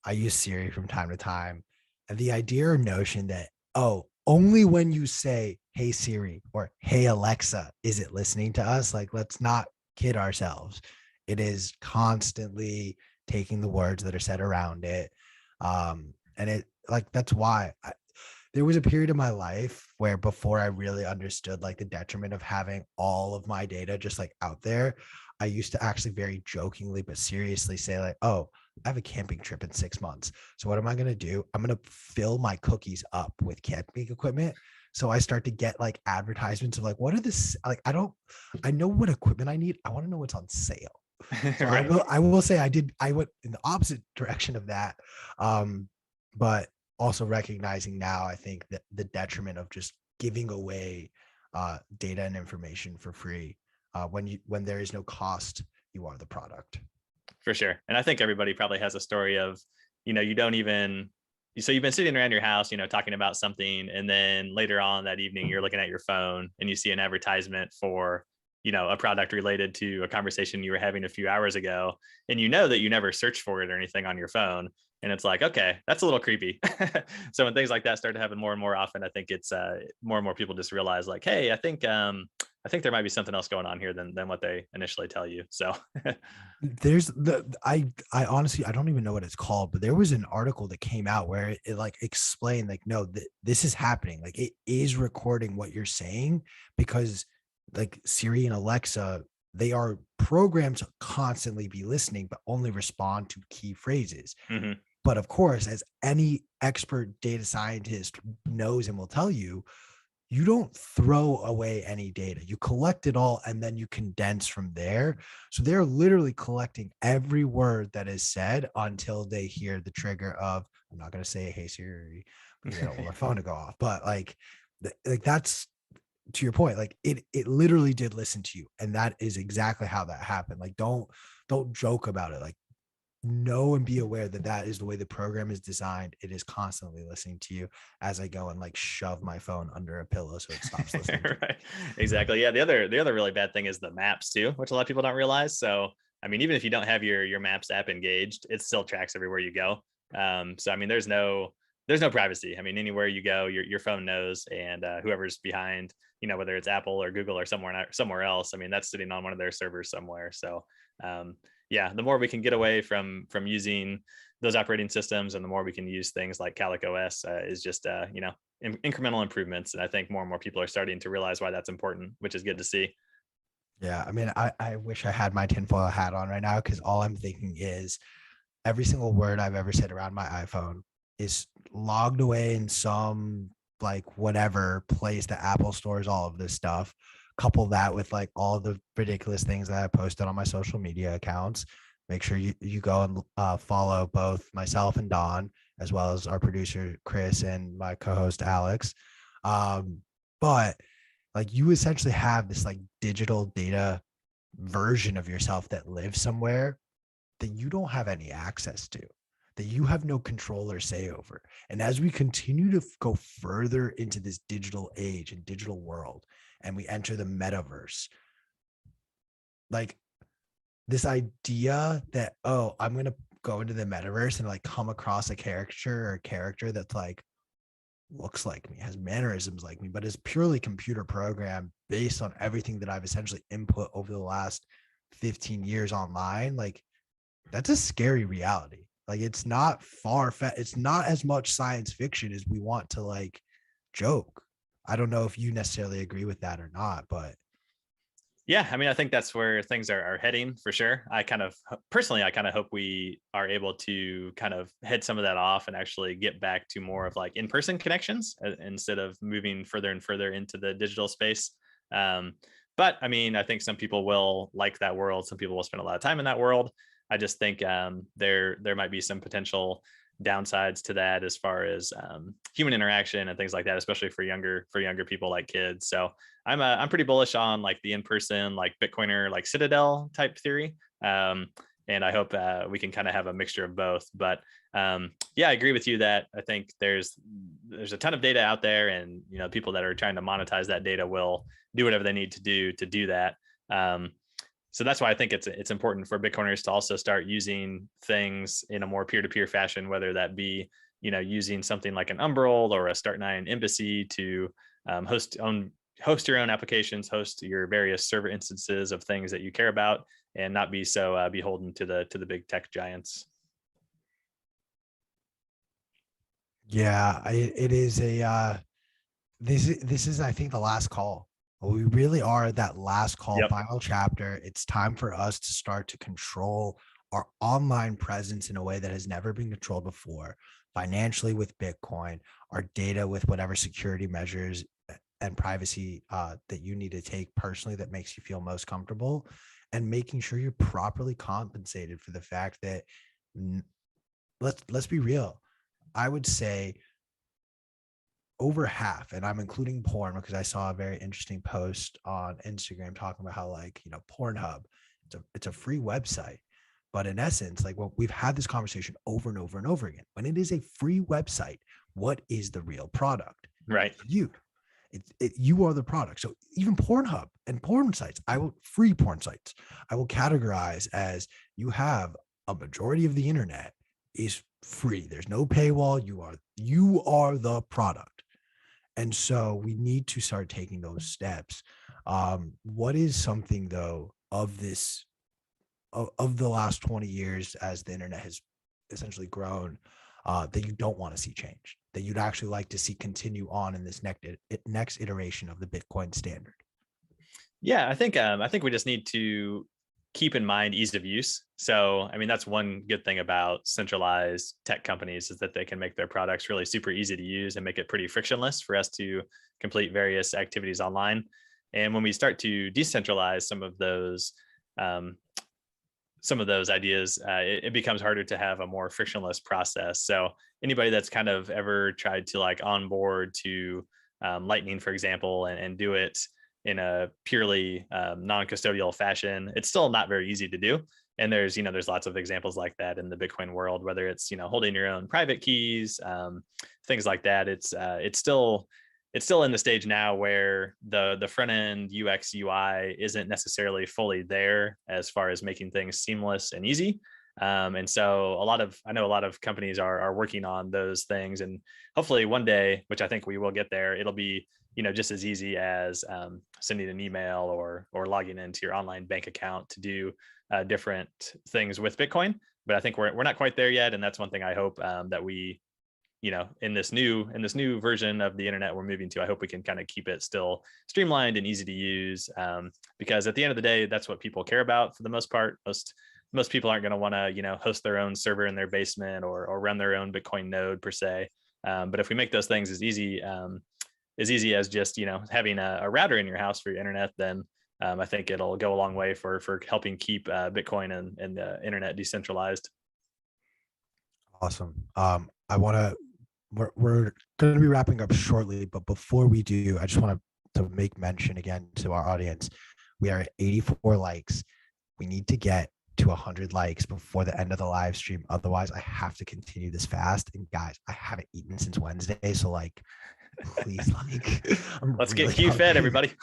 I use Siri from time to time. And the idea or notion that, only when you say, hey Siri or hey Alexa, is it listening to us? Like, let's not kid ourselves. It is constantly taking the words that are said around it. And it that's why there was a period of my life where before I really understood like the detriment of having all of my data just like out there, I used to actually very jokingly but seriously say like, I have a camping trip in 6 months. So what am I going to do? I'm going to fill my cookies up with camping equipment. So I start to get like advertisements of like, what are this? Like, I know what equipment I need. I want to know what's on sale. So right. I will say I went in the opposite direction of that. But also recognizing now, I think that the detriment of just giving away data and information for free, when there is no cost, you are the product. For sure. And I think everybody probably has a story of, you don't even, so you've been sitting around your house, talking about something. And then later on that evening, you're looking at your phone and you see an advertisement for, a product related to a conversation you were having a few hours ago. And that you never searched for it or anything on your phone. And it's like, okay, that's a little creepy. So when things like that start to happen more and more often, I think it's more and more people just realize like, hey, I think there might be something else going on here than what they initially tell you. So there's I honestly, I don't even know what it's called, but there was an article that came out where it like explained like, no, this is happening. Like it is recording what you're saying, because like Siri and Alexa, they are programmed to constantly be listening, but only respond to key phrases. Mm-hmm. But of course, as any expert data scientist knows and will tell you, you don't throw away any data. You collect it all and then you condense from there. So they're literally collecting every word that is said until they hear the trigger of, I'm not going to say, hey Siri, because I don't want my phone to go off. But like that's to your point, like it literally did listen to you, and that is exactly how that happened. Like don't joke about it. Like know and be aware that that is the way the program is designed. It is constantly listening to you as I go and like shove my phone under a pillow so it stops listening to Right. Exactly. Yeah. The other really bad thing is the maps too, which a lot of people don't realize. So I mean, even if you don't have your maps app engaged, it still tracks everywhere you go. So I mean, there's no privacy. I mean, anywhere you go, your phone knows, and whoever's behind, whether it's Apple or Google or somewhere else, I mean, that's sitting on one of their servers somewhere. So um, yeah, the more we can get away from using those operating systems, and the more we can use things like Calico OS, is just incremental improvements. And I think more and more people are starting to realize why that's important, which is good to see. Yeah, I mean, I wish I had my tinfoil hat on right now, because all I'm thinking is every single word I've ever said around my iPhone is logged away in some like whatever place that Apple stores all of this stuff. Couple that with like all the ridiculous things that I posted on my social media accounts. Make sure you go and follow both myself and Don, as well as our producer Chris and my co-host Alex. But like you essentially have this like digital data version of yourself that lives somewhere that you don't have any access to, that you have no control or say over. And as we continue to go further into this digital age and digital world, and we enter the metaverse, like this idea that, oh, I'm going to go into the metaverse and like come across a character that's like looks like me, has mannerisms like me, but is purely computer programmed based on everything that I've essentially input over the last 15 years online. Like that's a scary reality. Like it's not it's not as much science fiction as we want to like joke. I don't know if you necessarily agree with that or not, but Yeah, I mean, I think that's where things are heading for sure. I kind of hope we are able to kind of head some of that off and actually get back to more of like in-person connections, instead of moving further and further into the digital space. Um, but I mean, I think some people will like that world. Some people will spend a lot of time in that world. I just think there might be some potential downsides to that as far as human interaction and things like that, especially for younger people like kids. So I'm pretty bullish on like the in-person like Bitcoiner like Citadel type theory. And I hope we can kind of have a mixture of both. But yeah, I agree with you that I think there's a ton of data out there, and people that are trying to monetize that data will do whatever they need to do that. So that's why I think it's important for Bitcoiners to also start using things in a more peer-to-peer fashion, whether that be using something like an Umbrel or a Start9 Embassy to host your own applications, host your various server instances of things that you care about, and not be so beholden to the big tech giants. yeah, it is a this is I think the last call. We really are at that last call, Yep. final chapter. It's time for us to start to control our online presence in a way that has never been controlled before, financially with Bitcoin, our data with whatever security measures and privacy that you need to take personally that makes you feel most comfortable, and making sure you're properly compensated for the fact that let's be real. I would say over half, and I'm including porn because I saw a very interesting post on Instagram talking about how like, Pornhub, it's a free website. But in essence, like what we've had this conversation over and over and over again. When it is a free website, what is the real product? Right. You. You are the product. So even Pornhub and porn sites, free porn sites, I will categorize as you have a majority of the internet is free. There's no paywall. You are the product. And so we need to start taking those steps. What is something though of this of the last 20 years as the internet has essentially grown that you don't want to see change, that you'd actually like to see continue on in this next iteration of the Bitcoin standard? Yeah, I think we just need to keep in mind ease of use. So, I mean, that's one good thing about centralized tech companies, is that they can make their products really super easy to use and make it pretty frictionless for us to complete various activities online. And when we start to decentralize um, some of those ideas, it becomes harder to have a more frictionless process. So anybody that's kind of ever tried to like onboard to Lightning, for example, and do it in a purely non-custodial fashion. It's still not very easy to do. And there's lots of examples like that in the Bitcoin world, whether it's, holding your own private keys, things like that. It's still in the stage now where the front end UX UI isn't necessarily fully there as far as making things seamless and easy. And so I know a lot of companies are working on those things, and hopefully one day, which I think we will get there, it'll be, just as easy as sending an email or logging into your online bank account to do different things with Bitcoin. But I think we're not quite there yet, and that's one thing I hope that we, in this new version of the internet we're moving to, I hope we can kind of keep it still streamlined and easy to use, because at the end of the day, that's what people care about for the most part. Most people aren't going to want to, host their own server in their basement or run their own Bitcoin node per se. But if we make those things as easy as just, having a router in your house for your internet, then I think it'll go a long way for helping keep Bitcoin and the internet decentralized. Awesome. We're going to be wrapping up shortly, but before we do, I just want to make mention again to our audience. We are at 84 likes. We need to get to 100 likes before the end of the live stream. Otherwise, I have to continue this fast. And guys, I haven't eaten since Wednesday, so please, let's get Q fed, everybody.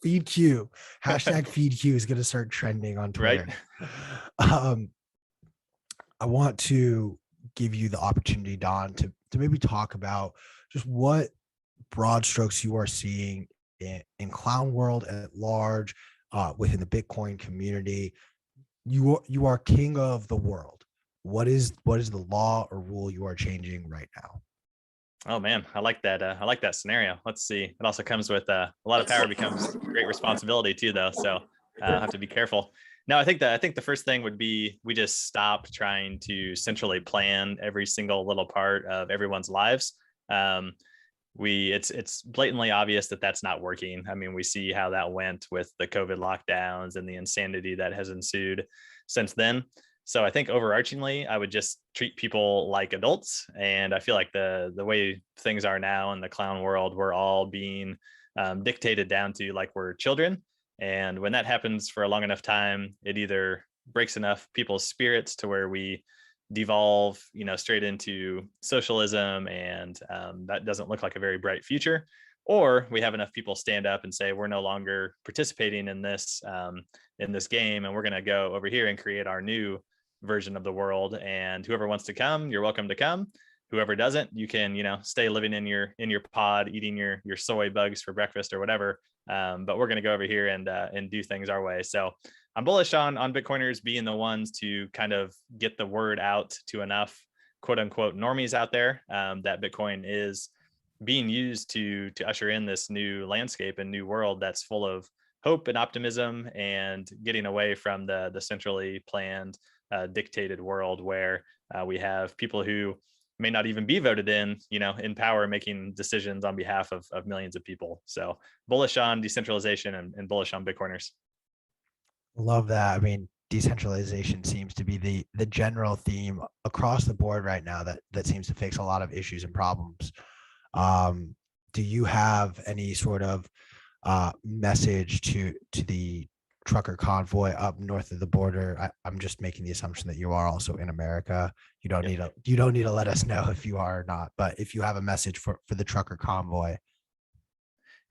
Feed Q. Hashtag feed Q is going to start trending on Twitter. Right. I want to give you the opportunity, Don, to maybe talk about just what broad strokes you are seeing in clown world at large, within the Bitcoin community. You are king of the world. What is the law or rule you are changing right now? Oh man, I like that. I like that scenario. Let's see. It also comes with a lot of power becomes great responsibility too, though. So I have to be careful. No, I think the first thing would be we just stop trying to centrally plan every single little part of everyone's lives. It's blatantly obvious that that's not working. I mean, we see how that went with the COVID lockdowns and the insanity that has ensued since then. So I think overarchingly, I would just treat people like adults. And I feel like the way things are now in the clown world, we're all being dictated down to like we're children. And when that happens for a long enough time, it either breaks enough people's spirits to where we devolve, straight into socialism, and that doesn't look like a very bright future. Or we have enough people stand up and say, we're no longer participating in this game, and we're going to go over here and create our new version of the world. And whoever wants to come, you're welcome to come. Whoever doesn't, you can, stay living in your pod, eating your soy bugs for breakfast or whatever. But we're going to go over here and do things our way. So I'm bullish on Bitcoiners being the ones to kind of get the word out to enough quote unquote normies out there that Bitcoin is being used to usher in this new landscape and new world that's full of hope and optimism, and getting away from the centrally planned, dictated world where we have people who may not even be voted in power, making decisions on behalf of millions of people. So bullish on decentralization and bullish on Bitcoiners. Love that. I mean, decentralization seems to be the general theme across the board right now that seems to fix a lot of issues and problems. Do you have any sort of message to the trucker convoy up north of the border? I'm just making the assumption that you are also in America. You don't need to let us know if you are or not, but if you have a message for the trucker convoy.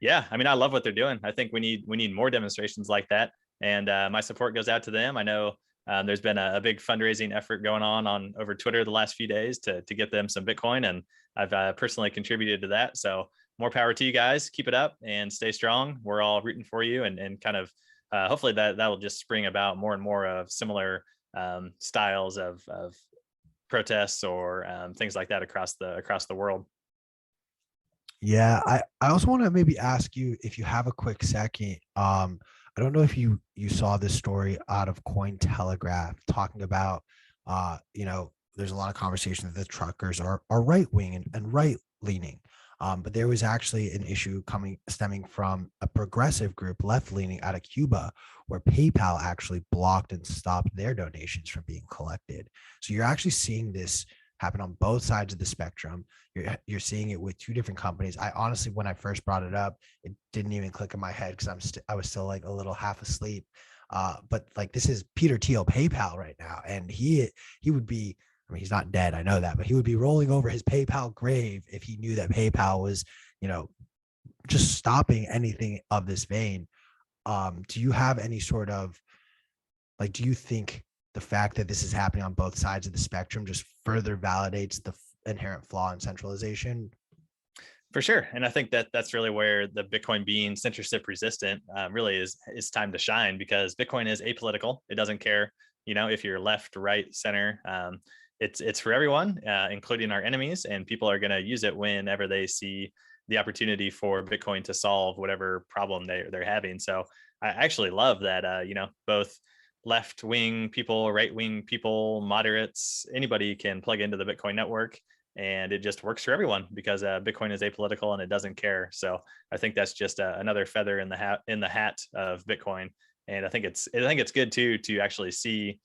Yeah, I mean, I love what they're doing. I think we need more demonstrations like that, and my support goes out to them. I know there's been a big fundraising effort going on over Twitter the last few days to get them some Bitcoin, and I've personally contributed to that. So more power to you guys. Keep it up and stay strong. We're all rooting for you, and kind of hopefully that will just spring about more and more of similar styles of protests or things like that across the world. Yeah, I also want to maybe ask you if you have a quick second. I don't know if you saw this story out of Cointelegraph talking about, there's a lot of conversation that the truckers are right wing and right leaning. But there was actually an issue stemming from a progressive group, left leaning, out of Cuba, where PayPal actually blocked and stopped their donations from being collected. So you're actually seeing this happen on both sides of the spectrum. You're seeing it with two different companies. I honestly, when I first brought it up, it didn't even click in my head because I was still like a little half asleep. But like, this is Peter Thiel PayPal right now, and he would be, I mean, he's not dead, I know that, but he would be rolling over his PayPal grave if he knew that PayPal was, just stopping anything of this vein. Do you have any sort of, like, do you think the fact that this is happening on both sides of the spectrum just further validates the inherent flaw in centralization? For sure. And I think that that's really where the Bitcoin being censorship resistant really is time to shine, because Bitcoin is apolitical. It doesn't care, if you're left, right, center. It's for everyone, including our enemies, and people are going to use it whenever they see the opportunity for Bitcoin to solve whatever problem they're having. So I actually love that, both left-wing people, right-wing people, moderates, anybody can plug into the Bitcoin network, and it just works for everyone because Bitcoin is apolitical and it doesn't care. So I think that's just another feather in the hat of Bitcoin. And I think it's good too to actually see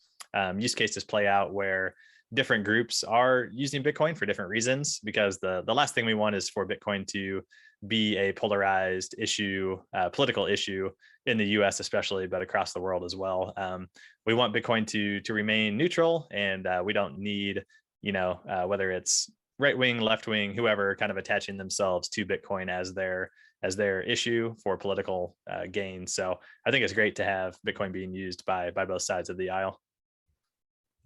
use cases play out where different groups are using Bitcoin for different reasons, because the last thing we want is for Bitcoin to be a polarized issue, political issue in the US especially, but across the world as well. We want Bitcoin to remain neutral, and we don't need, whether it's right wing, left wing, whoever, kind of attaching themselves to Bitcoin as their issue for political gain. So I think it's great to have Bitcoin being used by both sides of the aisle.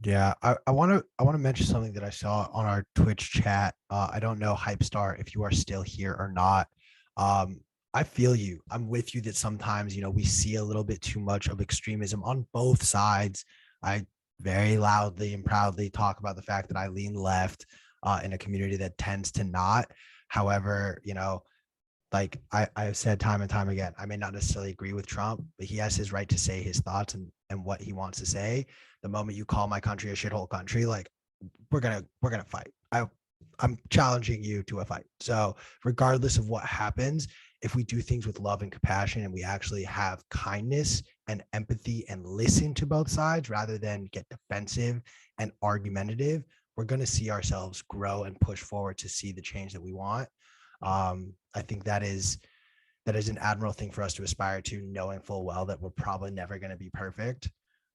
Yeah, I want to mention something that I saw on our Twitch chat. I don't know, Hypestar, if you are still here or not. I feel you. I'm with you that sometimes, we see a little bit too much of extremism on both sides. I very loudly and proudly talk about the fact that I lean left in a community that tends to not. However, like I've said time and time again, I may not necessarily agree with Trump, but he has his right to say his thoughts and what he wants to say. The moment you call my country a shithole country, like we're gonna fight. I'm challenging you to a fight. So regardless of what happens, if we do things with love and compassion, and we actually have kindness and empathy and listen to both sides rather than get defensive and argumentative, we're going to see ourselves grow and push forward to see the change that we want. I think that is an admirable thing for us to aspire to, knowing full well that we're probably never going to be perfect.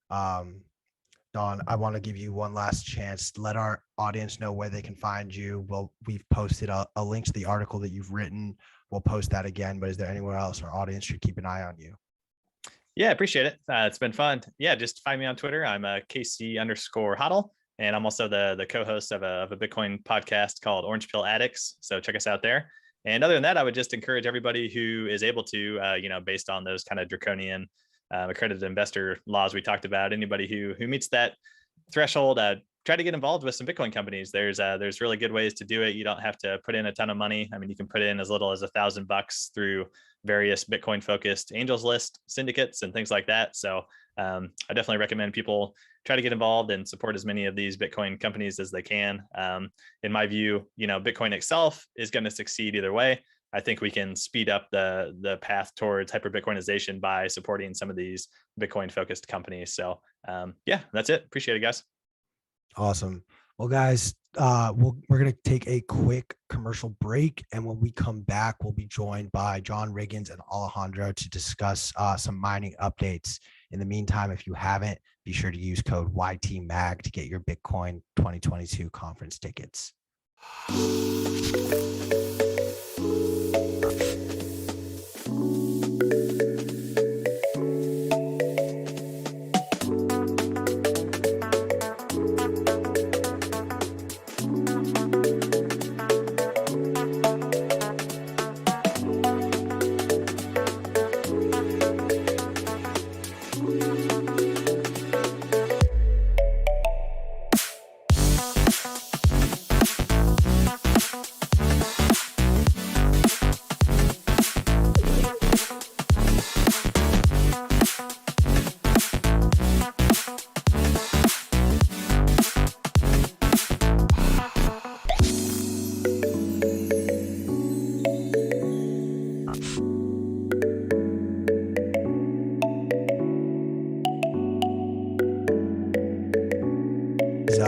Don, I want to give you one last chance. Let our audience know where they can find you. We've posted a link to the article that you've written. We'll post that again, but is there anywhere else our audience should keep an eye on you? Yeah, appreciate it. It's been fun. Yeah, just find me on Twitter. I'm KC_Hodl, and I'm also the co-host of a Bitcoin podcast called Orange Pill Addicts. So check us out there. And other than that, I would just encourage everybody who is able to, based on those kind of draconian accredited investor laws we talked about, anybody who meets that threshold, try to get involved with some Bitcoin companies. There's really good ways to do it. You don't have to put in a ton of money. I mean, you can put in as little as $1,000 through various Bitcoin focused angels list syndicates and things like that. So I definitely recommend people try to get involved and support as many of these Bitcoin companies as they can. In my view, Bitcoin itself is going to succeed either way. I think we can speed up the path towards hyper Bitcoinization by supporting some of these Bitcoin focused companies. So yeah, that's it. Appreciate it, guys. Awesome. Well, guys, we're going to take a quick commercial break. And when we come back, we'll be joined by John Riggins and Alejandro to discuss some mining updates. In the meantime, if you haven't, be sure to use code YTMAG to get your Bitcoin 2022 conference tickets.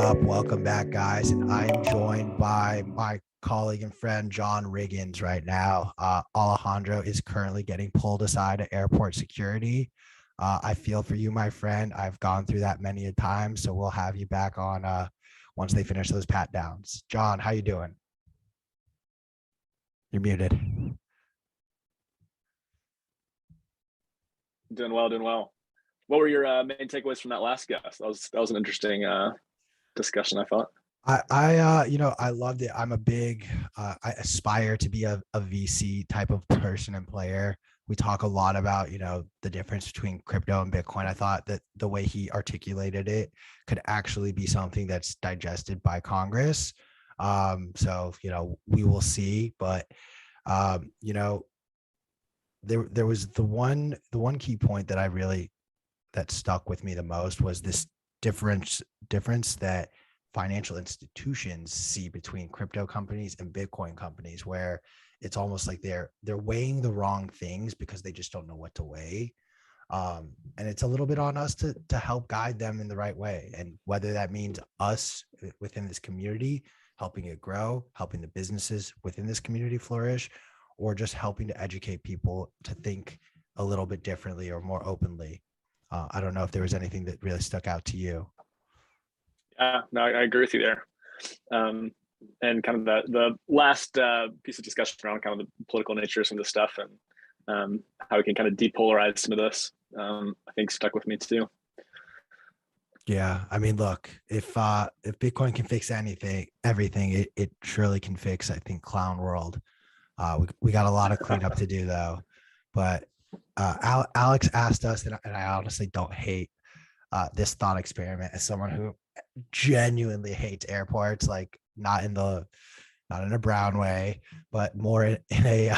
up? Welcome back, guys. And I am joined by my colleague and friend, John Riggins, right now. Alejandro is currently getting pulled aside at airport security. I feel for you, my friend. I've gone through that many a time, so we'll have you back on once they finish those pat downs. John, how you doing? You're muted. Doing well, doing well. What were your main takeaways from that last guest? That was an interesting discussion, I thought. I loved it. I'm a big, I aspire to be a VC type of person and player. We talk a lot about, the difference between crypto and Bitcoin. I thought that the way he articulated it could actually be something that's digested by Congress. So, we will see, but, there was the one key point that stuck with me the most was this difference that financial institutions see between crypto companies and Bitcoin companies, where it's almost like they're weighing the wrong things because they just don't know what to weigh. And it's a little bit on us to help guide them in the right way. And whether that means us within this community, helping it grow, helping the businesses within this community flourish, or just helping to educate people to think a little bit differently or more openly. I don't know if there was anything that really stuck out to you. Yeah, no, I agree with you there. And kind of the last piece of discussion around kind of the political nature of some of the stuff and how we can kind of depolarize some of this, I think stuck with me too. Yeah, I mean, look, if Bitcoin can fix everything, it surely can fix, I think, Clown World. We got a lot of cleanup to do though, but Alex asked us, and I honestly don't hate this thought experiment as someone who genuinely hates airports, like not in a brown way, but more in a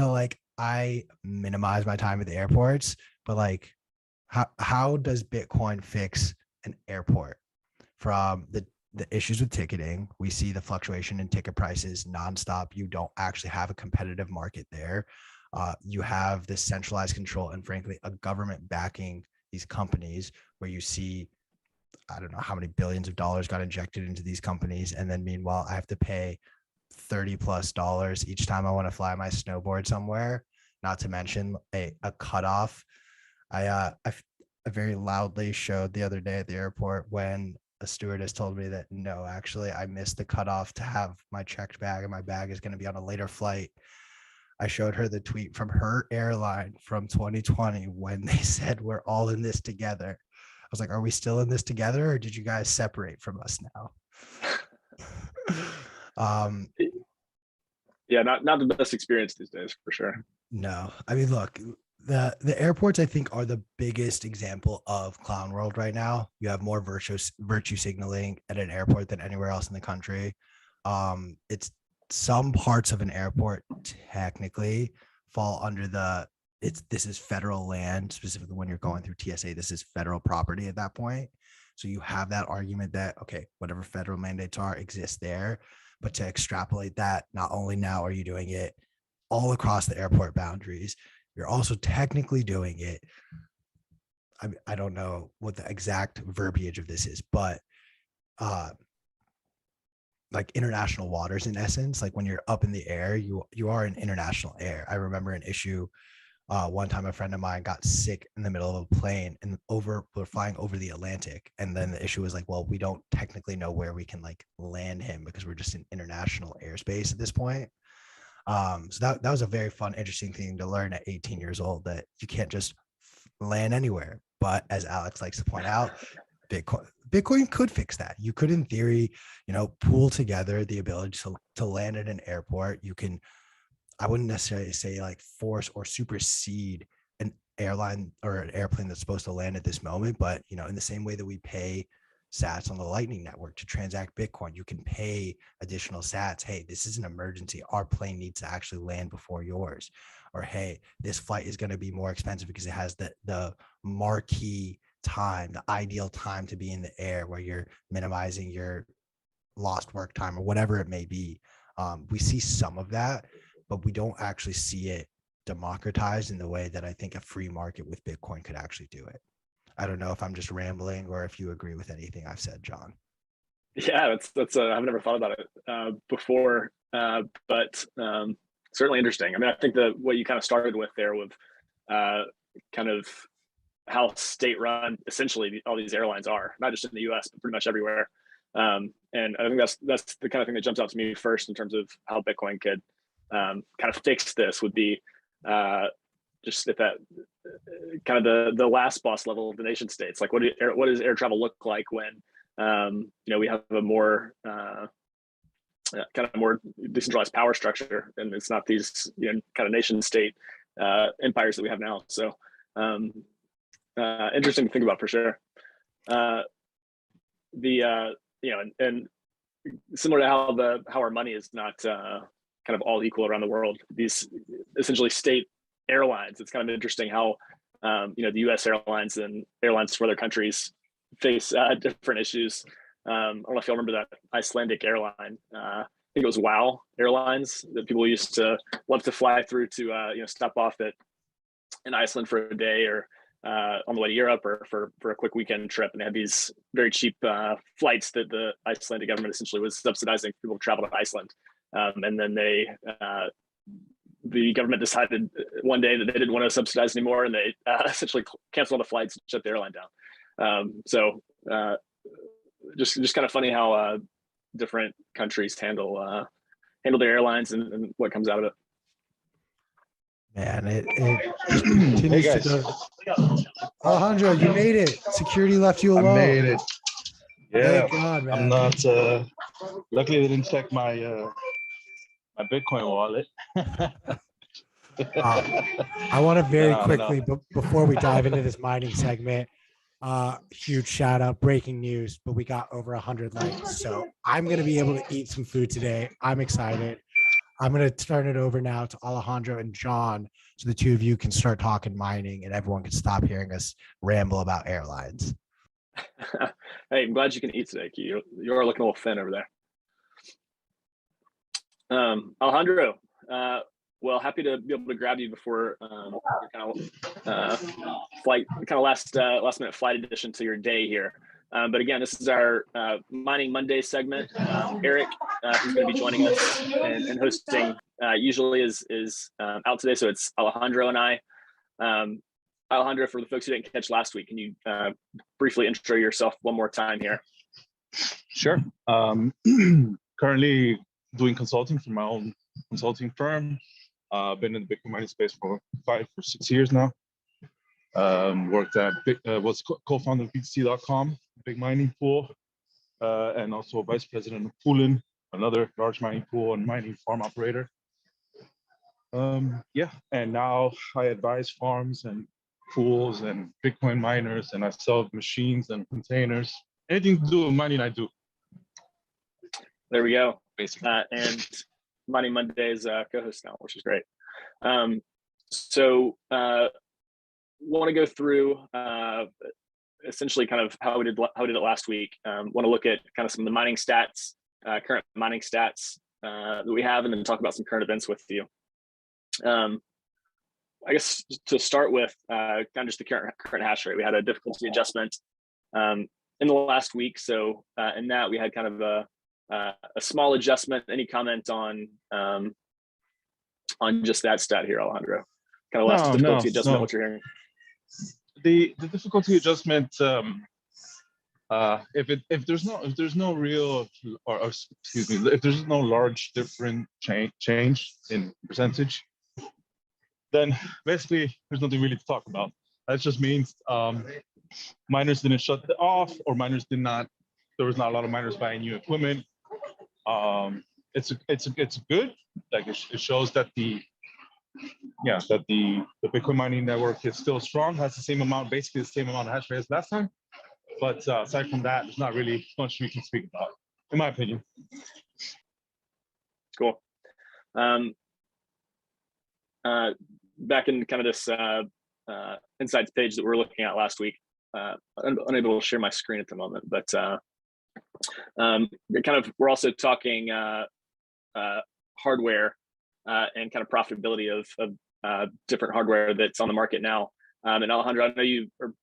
like, I minimize my time at the airports, but like, how does Bitcoin fix an airport? From the issues with ticketing, we see the fluctuation in ticket prices nonstop. You don't actually have a competitive market there. You have this centralized control and frankly a government backing these companies, where you see, I don't know how many billions of dollars got injected into these companies, and then meanwhile I have to pay $30+ each time I want to fly my snowboard somewhere, not to mention a cutoff. I very loudly showed the other day at the airport when a stewardess told me that no, actually I missed the cutoff to have my checked bag, and my bag is going to be on a later flight. I showed her the tweet from her airline from 2020 when they said we're all in this together. I was like, are we still in this together, or did you guys separate from us now? Yeah, not the best experience these days for sure. No, I mean, look, the airports, I think, are the biggest example of clown world right now. You have more virtue signaling at an airport than anywhere else in the country. It's some parts of an airport technically fall under this is federal land, specifically when you're going through TSA, this is federal property at that point. So you have that argument that, okay, whatever federal mandates are exist there, but to extrapolate that, not only now are you doing it all across the airport boundaries, you're also technically doing it. I don't know what the exact verbiage of this is, but like international waters in essence, like when you're up in the air, you are in international air. I remember an issue one time a friend of mine got sick in the middle of a plane, and we're flying over the Atlantic, and then the issue was like, well, we don't technically know where we can like land him because we're just in international airspace at this point. So that was a very fun, interesting thing to learn at 18 years old, that you can't just land anywhere. But as Alex likes to point out, Bitcoin could fix that. You could, in theory, pool together the ability to land at an airport. You can, I wouldn't necessarily say like force or supersede an airline or an airplane that's supposed to land at this moment, but in the same way that we pay sats on the Lightning Network to transact Bitcoin, you can pay additional sats. Hey, this is an emergency. Our plane needs to actually land before yours. Or, hey, this flight is going to be more expensive because it has the marquee time, the ideal time to be in the air, where you're minimizing your lost work time or whatever it may be. We see some of that, but we don't actually see it democratized in the way that I think a free market with Bitcoin could actually do it. I don't know if I'm just rambling or if you agree with anything I've said, John. Yeah, that's I've never thought about it before, but certainly interesting. I mean, I think that what you kind of started with there with kind of how state-run essentially all these airlines are, not just in the U.S. but pretty much everywhere. And I think that's the kind of thing that jumps out to me first in terms of how Bitcoin could kind of fix this would be just at that kind of the last boss level of the nation states. Like, what does air travel look like when we have a more kind of more decentralized power structure, and it's not these kind of nation state empires that we have now. So interesting to think about for sure. And similar to how our money is not kind of all equal around the world, these essentially state airlines, it's kind of interesting how the U.S. airlines and airlines from other countries face different issues. I don't know if you remember that Icelandic airline. I think it was WOW Airlines that people used to love to fly through to stop off in Iceland for a day or on the way to Europe or for a quick weekend trip. And they had these very cheap flights that the Icelandic government essentially was subsidizing for people to travel to Iceland. And then the government decided one day that they didn't want to subsidize anymore, and they essentially canceled all the flights and shut the airline down. So just kind of funny how different countries handle their airlines and what comes out of it. Man, it continues to go. Alejandro, you made it. Security left you alone. I made it. Yeah, thank God, man. I'm not. Luckily, they didn't check my my Bitcoin wallet. I want to very quickly, but before we dive into this mining segment, huge shout out, breaking news, but we got over 100 likes. So I'm going to be able to eat some food today. I'm excited. I'm going to turn it over now to Alejandro and John so the two of you can start talking mining and everyone can stop hearing us ramble about airlines. Hey, I'm glad you can eat today, Key. You are looking a little thin over there. Alejandro, well, happy to be able to grab you before your kind of last minute flight edition to your day here. But again, this is our Mining Monday segment. Eric, who's going to be joining us and hosting, usually is out today, so it's Alejandro and I. Alejandro, for the folks who didn't catch last week, can you briefly intro yourself one more time here? Sure. Currently doing consulting for my own consulting firm. Been in the Bitcoin mining space for 5 or 6 years now. Worked at was co-founder of BTC.com, big mining pool, and also vice president of Poolin, another large mining pool and mining farm operator. Yeah, and now I advise farms and pools and Bitcoin miners, and I sell machines and containers. Anything to do with mining, I do. There we go. Basically. And Mining Monday's co-host now, which is great. So want to go through essentially kind of how we did it last week. Want to look at kind of some of the mining stats, current mining stats that we have, and then talk about some current events with you. I guess to start with, kind of just the current hash rate. We had a difficulty adjustment in the last week. So in that we had kind of a small adjustment. Any comment on just that stat here, Alejandro? Kind of last difficulty adjustment. What you're hearing? The difficulty adjustment. If there's no real or excuse me, if there's no large different change in percentage, then basically there's nothing really to talk about. That just means miners didn't shut off, or miners did not. There was not a lot of miners buying new equipment. It's good. Like it shows that the Bitcoin mining network is still strong, has the same amount, basically the same amount of hash rate as last time. But aside from that, there's not really much we can speak about, in my opinion. Cool. Back in kind of this insights page that we were looking at last week. I'm unable to share my screen at the moment, but we're also talking hardware and kind of profitability of different hardware that's on the market now. And Alejandro, I know you are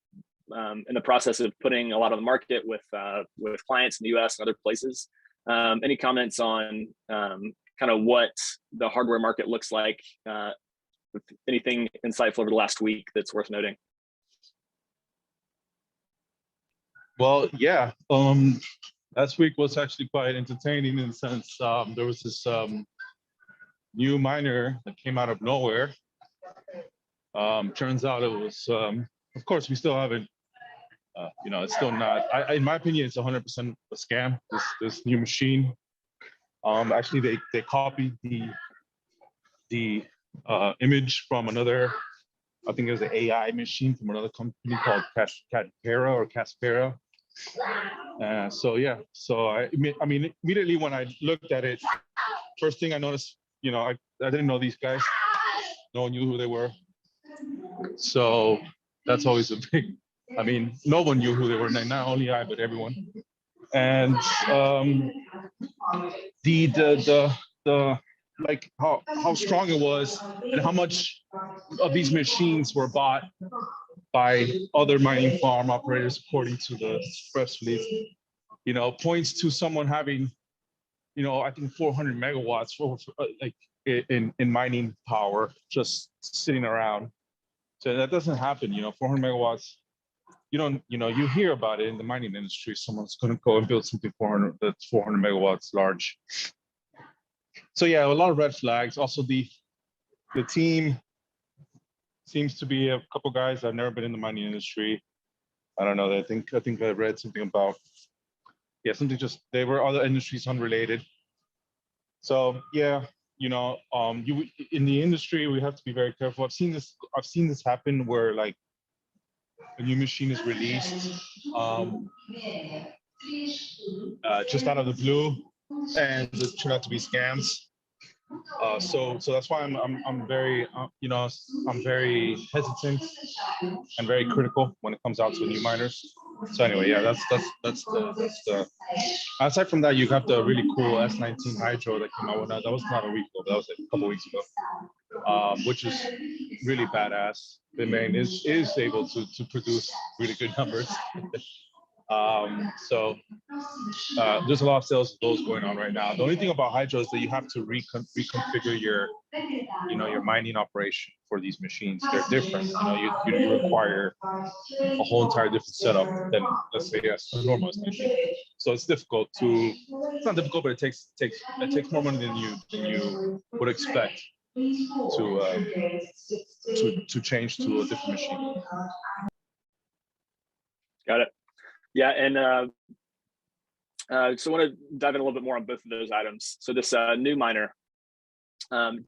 in the process of putting a lot on the market with clients in the US and other places. Any comments on kind of what the hardware market looks like? With anything insightful over the last week that's worth noting? Well, yeah. Last week was actually quite entertaining in the sense there was this new miner that came out of nowhere. Turns out it was, of course, we still haven't, it's still not, in my opinion, it's 100% a scam, this new machine. Actually, they copied the image from another, I think it was an AI machine from another company called Caspera. So yeah, so I mean, immediately when I looked at it, first thing I noticed, I didn't know these guys. No one knew who they were. So that's always a big, no one knew who they were, not only I, but everyone. And the like how strong it was and how much of these machines were bought by other mining farm operators, according to the press release, points to someone having, I think 400 megawatts like in mining power just sitting around. So that doesn't happen, 400 megawatts. You hear about it in the mining industry. Someone's going to go and build something that's 400 megawatts large. So yeah, a lot of red flags. Also, the team seems to be a couple guys. I've never been in the mining industry. I don't know. I think I read something about, something just, they were other industries unrelated. So yeah, you in the industry, we have to be very careful. I've seen this happen where like a new machine is released just out of the blue, and it turned out to be scams. So that's why I'm very I'm very hesitant and very critical when it comes out to new miners. So anyway, yeah, that's the. Aside from that, you have the really cool S19 Hydro that came out with that. That was not a week ago, that was a couple weeks ago, which is really badass. The main is able to produce really good numbers. So there's a lot of sales of those going on right now. The only thing about Hydro is that you have to reconfigure your mining operation for these machines. They're different. You require a whole entire different setup than, let's say, a normal machine. So it's difficult to. It's not difficult, but it takes more money than you would expect to change to a different machine. Got it. Yeah, and so I want to dive in a little bit more on both of those items. So this new miner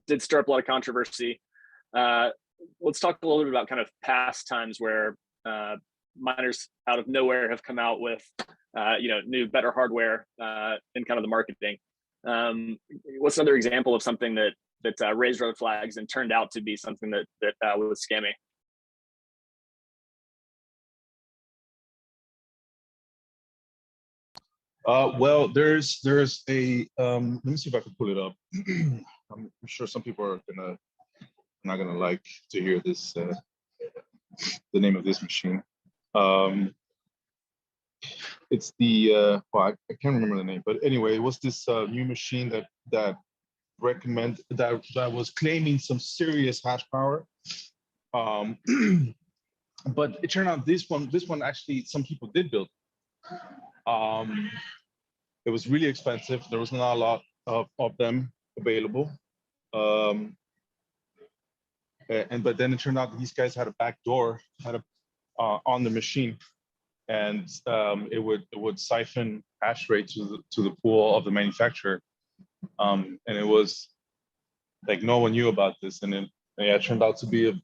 did stir up a lot of controversy. Let's talk a little bit about kind of past times where miners out of nowhere have come out with new, better hardware and kind of the marketing. What's another example of something that raised red flags and turned out to be something that was scammy? Well, there's a let me see if I can pull it up. I'm sure some people are not gonna like to hear this the name of this machine. It's the well, I can't remember the name, but anyway, it was this new machine that was claiming some serious hash power. But it turned out this one actually some people did build. It was really expensive. There was not a lot of them available. But then it turned out that these guys had a back door on the machine, and it would siphon hash rate to the pool of the manufacturer. And it was like no one knew about this, and it turned out to be a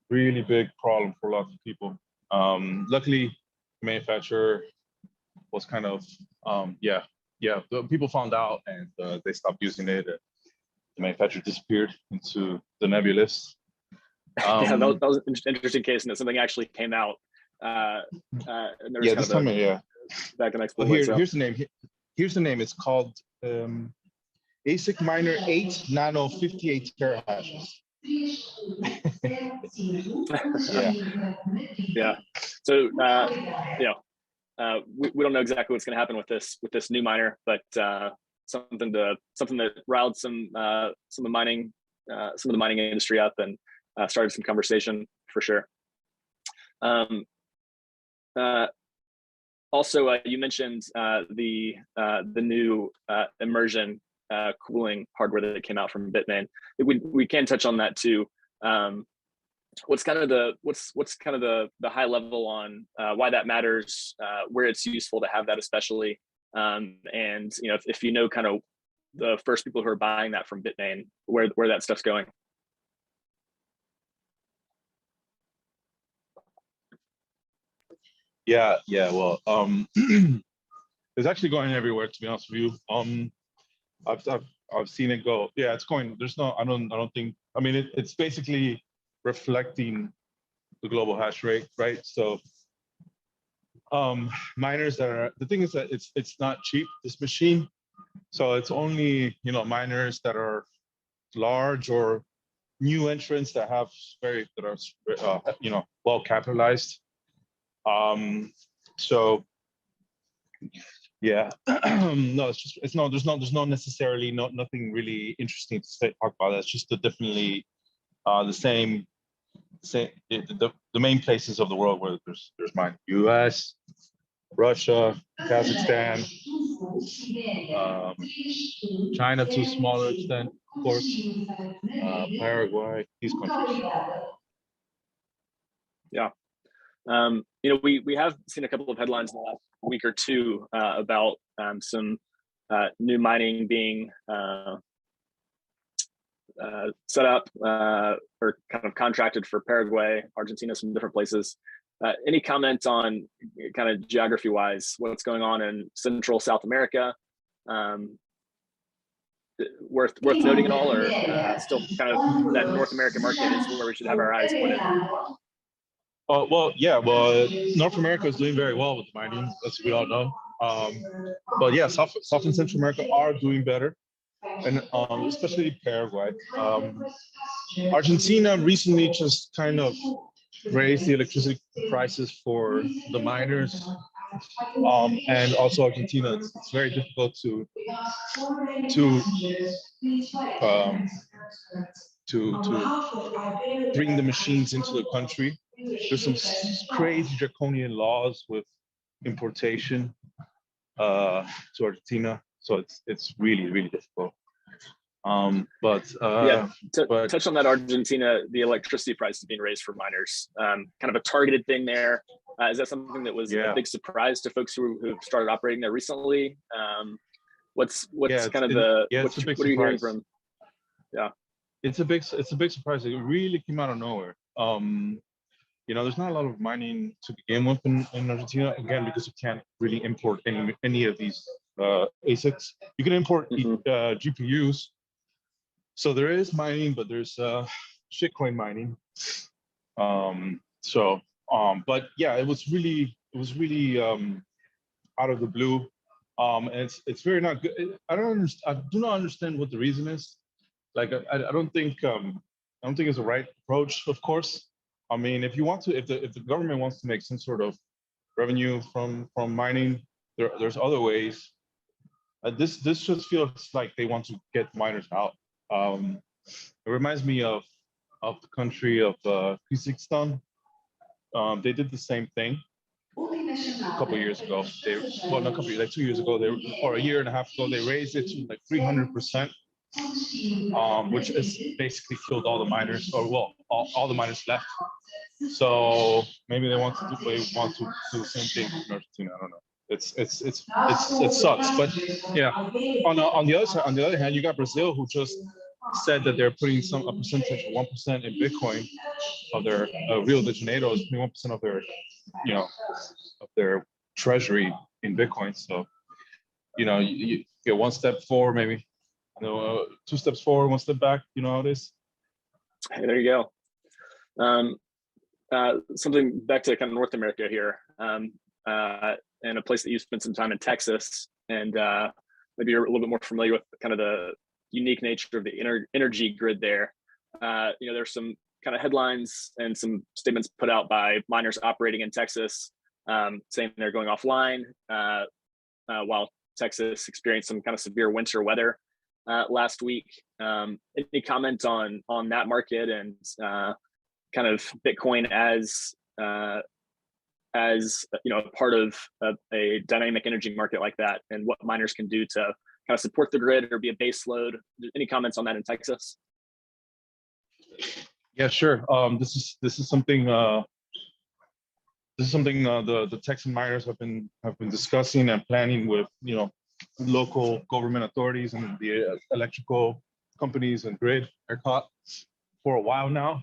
really big problem for a lot of people. Luckily, the manufacturer was kind of the people found out, and they stopped using it. The manufacturer disappeared into the nebulous. Yeah, that was an interesting case, and that something actually came out. And there was this time, back in well, here's the name. Here's the name. It's called ASIC Miner 8 Nano 58 terahashes. Yeah. So we don't know exactly what's going to happen with this new miner, but something that riled some of the mining industry up and started some conversation for sure. Also, you mentioned the new immersion cooling hardware that came out from Bitmain. We can touch on that too. What's kind of the high level on why that matters, where it's useful to have that, especially, and if you know kind of the first people who are buying that from Bitmain, where that stuff's going. Yeah. Well, it's actually going everywhere, to be honest with you. I've seen it go. Yeah, it's going. There's no. I don't think. I mean, it's basically reflecting the global hash rate, right? So, miners that are. The thing is that it's not cheap, this machine. So it's only miners that are large or new entrants that are well capitalized. So yeah, no, there's no necessarily nothing really interesting to talk about. That's just definitely the same the main places of the world where there's mine: U.S., Russia, Kazakhstan, China to a smaller extent, of course, Paraguay, these countries. Yeah. We have seen a couple of headlines in the last week or two about some new mining being set up or kind of contracted for Paraguay, Argentina, some different places. Any comment on kind of geography-wise, what's going on in Central South America? Worth noting at all, or still kind of that North American market is where we should have our eyes pointed? Well, yeah. Well, North America is doing very well with mining, as we all know. But yeah, South and Central America are doing better, and especially Paraguay. Argentina recently just kind of raised the electricity prices for the miners, and also Argentina. It's very difficult to bring the machines into the country. There's some crazy draconian laws with importation to Argentina, so it's really difficult. Touch on that. Argentina, the electricity price is being raised for miners. Kind of a targeted thing there. Is that something that was a big surprise to folks who've started operating there recently? What are you hearing from? Yeah, it's a big surprise. It really came out of nowhere. There's not a lot of mining to begin with in Argentina, again, because you can't really import any of these ASICs. You can import GPUs. So there is mining, but there's shitcoin mining. But yeah, it was really out of the blue. And it's very not good. I do not understand what the reason is. Like I don't think it's the right approach, of course. I mean, if the government wants to make some sort of revenue from mining, there's other ways. This just feels like they want to get miners out. It reminds me of the country of Kazakhstan. They did the same thing a couple of years ago. 2 years ago, or a year and a half ago, they raised it to like 300%, which has basically killed all the miners, or well, all the miners left. So maybe they want to do the same thing in Argentina. I don't know. It sucks, but yeah. On the other hand, you got Brazil, who just said that they're putting a percentage of 1% in Bitcoin of their Rio de Janeiro is 21% of their of their treasury in Bitcoin. So you get one step forward, maybe 2 steps forward, 1 step back. You know how it is. Hey, there you go. Something back to kind of North America here, and a place that you spent some time in Texas, and maybe you're a little bit more familiar with kind of the unique nature of the energy grid there. there's some kind of headlines and some statements put out by miners operating in Texas, saying they're going offline while Texas experienced some kind of severe winter weather last week. Any comment on that market and kind of Bitcoin as a part of a dynamic energy market like that, and what miners can do to kind of support the grid or be a base load? Any comments on that in Texas? Yeah, sure. This is something the Texan miners have been discussing and planning with local government authorities and the electrical companies and grid ERCOT for a while now,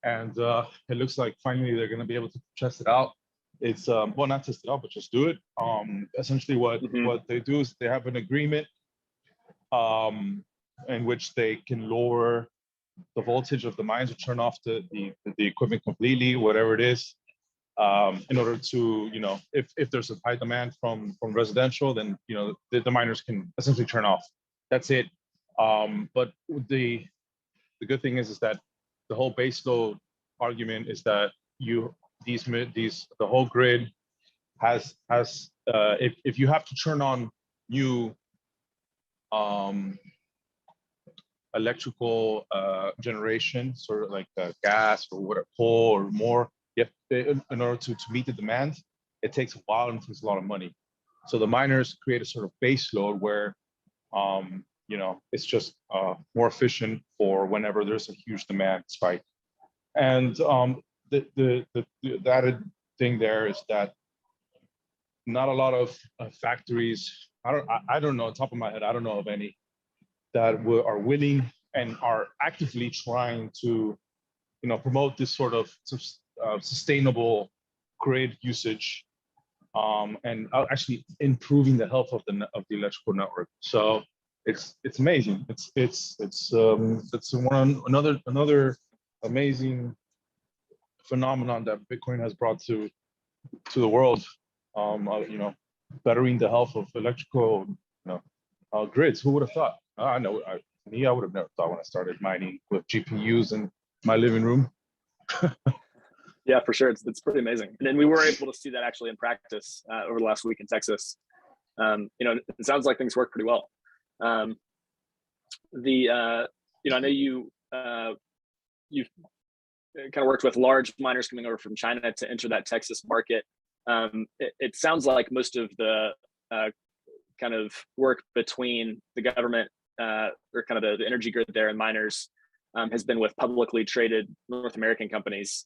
and it looks like finally they're going to be able to test it out. It's well, not test it out, but just do it. Essentially, what they do is they have an agreement in which they can lower the voltage of the mines or turn off the equipment completely, whatever it is, in order to, if there's a high demand from residential, then the miners can essentially turn off. That's it. But the good thing is that the whole base load argument is that the whole grid has if you have to turn on new electrical generation, sort of like gas or whatever, coal or more, in order to meet the demand, it takes a while and takes a lot of money. So the miners create a sort of base load where it's just more efficient for whenever there's a huge demand spike. And the added thing there is that not a lot of factories, I don't know, top of my head, I don't know of any that are willing and are actively trying to promote this sort of sustainable grid usage, and actually improving the health of the electrical network. So it's amazing. It's another amazing phenomenon that Bitcoin has brought to the world. Bettering the health of electrical grids. Who would have thought? I would have never thought when I started mining with GPUs in my living room. Yeah, for sure. It's pretty amazing. And then we were able to see that actually in practice over the last week in Texas. It sounds like things work pretty well. I know you've kind of worked with large miners coming over from China to enter that Texas market. It sounds like most of the kind of work between the government or kind of the energy grid there and miners has been with publicly traded North American companies.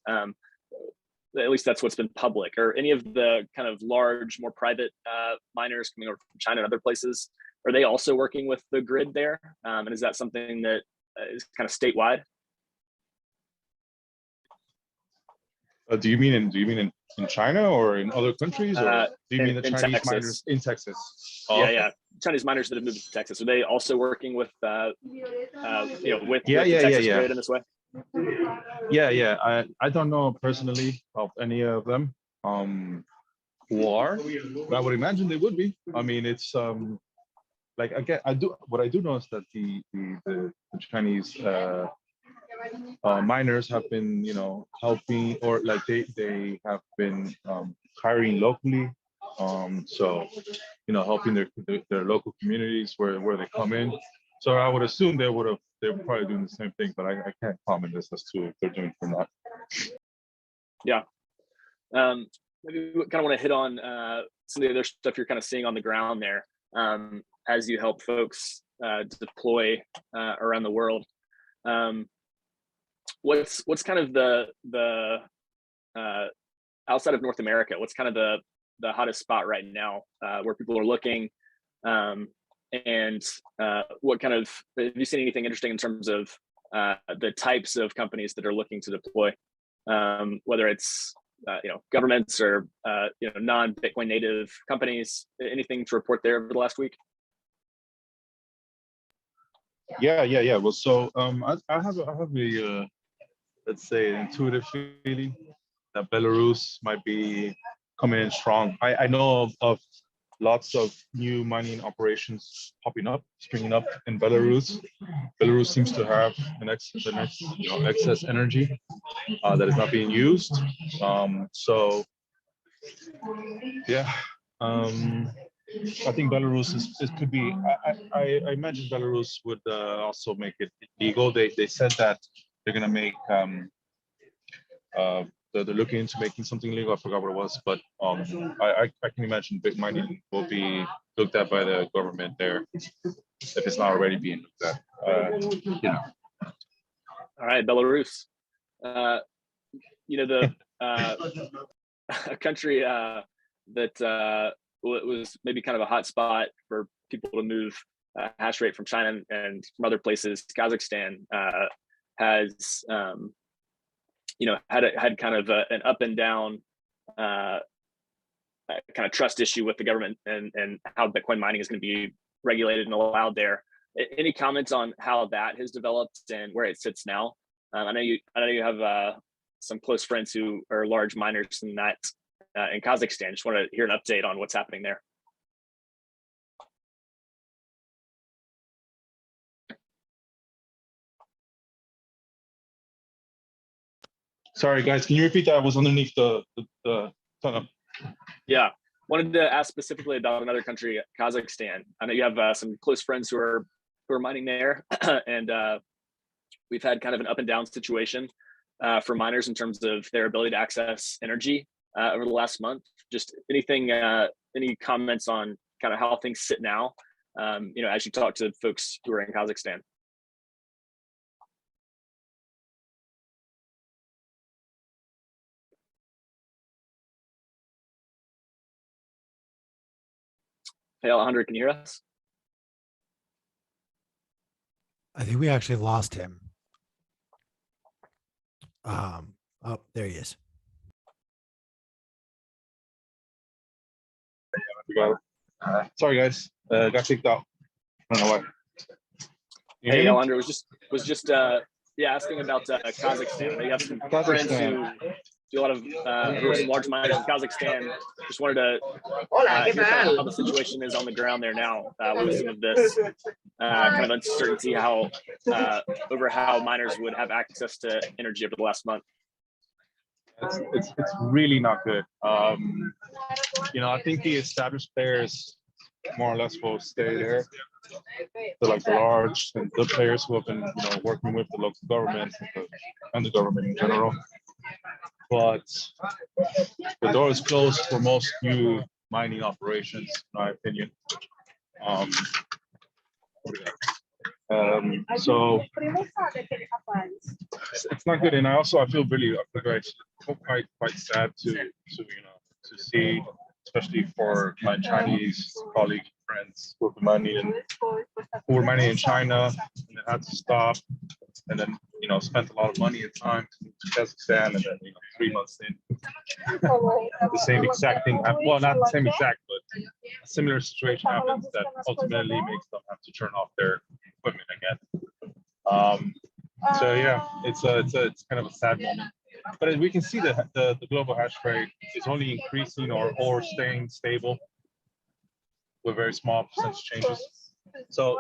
At least that's what's been public. Or any of the kind of large, more private miners coming over from China and other places, are they also working with the grid there? And is that something that is kind of statewide? Do you mean in China or in other countries, or do you mean the Chinese Texas. miners in Texas? Oh, yeah. Chinese miners that have moved to Texas, are they also working with the Texas grid in this way? Yeah. I don't know personally of any of them who are, but I would imagine they would be. I mean, it's like, again, what I do know is that the Chinese miners have been helping, or like they have been hiring locally, so helping their local communities where they come in. So I would assume they were probably doing the same thing, but I can't comment as to if they're doing it or not. Yeah. Maybe we kind of want to hit on some of the other stuff you're kind of seeing on the ground there as you help folks deploy around the world. What's kind of the outside of North America, what's kind of the hottest spot right now where people are looking, and what kind of, have you seen anything interesting in terms of the types of companies that are looking to deploy, whether it's governments or non-Bitcoin native companies? Anything to report there over the last week? Yeah. Well, so I have a let's say an intuitive feeling that Belarus might be coming in strong. I know of lots of new mining operations popping up, springing up in Belarus. Belarus seems to have excess energy that is not being used. So yeah, I think Belarus could be. I imagine Belarus would also make it legal. They said that they're gonna make they're looking into making something legal. I forgot what it was, but I can imagine big mining will be looked at by the government there if it's not already being looked at. All right, Belarus. The a country that was maybe kind of a hot spot for people to move hash rate from China and from other places. Kazakhstan has had kind of an up and down kind of trust issue with the government and how Bitcoin mining is going to be regulated and allowed there. Any comments on how that has developed and where it sits now? I know you have some close friends who are large miners in that in Kazakhstan. Just want to hear an update on what's happening there. Sorry, guys, can you repeat that? I was underneath the tunnel. Yeah, wanted to ask specifically about another country, Kazakhstan. I know you have some close friends who are mining there, and we've had kind of an up and down situation for miners in terms of their ability to access energy over the last month. Just anything, any comments on kind of how things sit now, as you talk to folks who are in Kazakhstan? Hey, Alejandro, can you hear us? I think we actually lost him. Oh, there he is. Sorry, guys, got kicked out. I don't know why. Hey, Alejandro, was just asking about Kazakhstan. I know you have some friends who do a lot of who are some large miners in Kazakhstan. Just wanted to hear kind of how the situation is on the ground there now with some of this kind of uncertainty over how miners would have access to energy over the last month. It's really not good. I think the established players more or less will stay there. The large and good players who have been working with the local government and the government in general. But the door is closed for most new mining operations, in my opinion. So it's not good, and I feel quite sad to see, especially for my Chinese colleague friends who were mining in China and they had to stop, and then spent a lot of money and time to move to Kazakhstan, and then 3 months in, the same exact thing happened. Well, not the same exact, but a similar situation happens that ultimately makes them have to turn off their equipment again. So yeah, it's kind of a sad moment. But as we can see, the global hash rate is only increasing or staying stable with very small percentage changes. So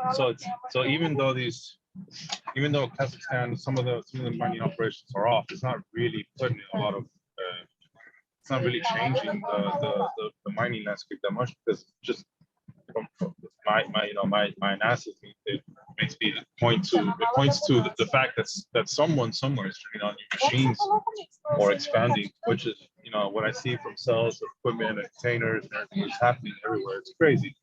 even though Kazakhstan, some of the mining operations are off, it's not really putting a lot of it's not really changing the mining landscape that much, because just from my analysis, it points to the fact that someone somewhere is turning on new machines or expanding, which is what I see from sales of equipment and containers and everything is happening everywhere. It's crazy.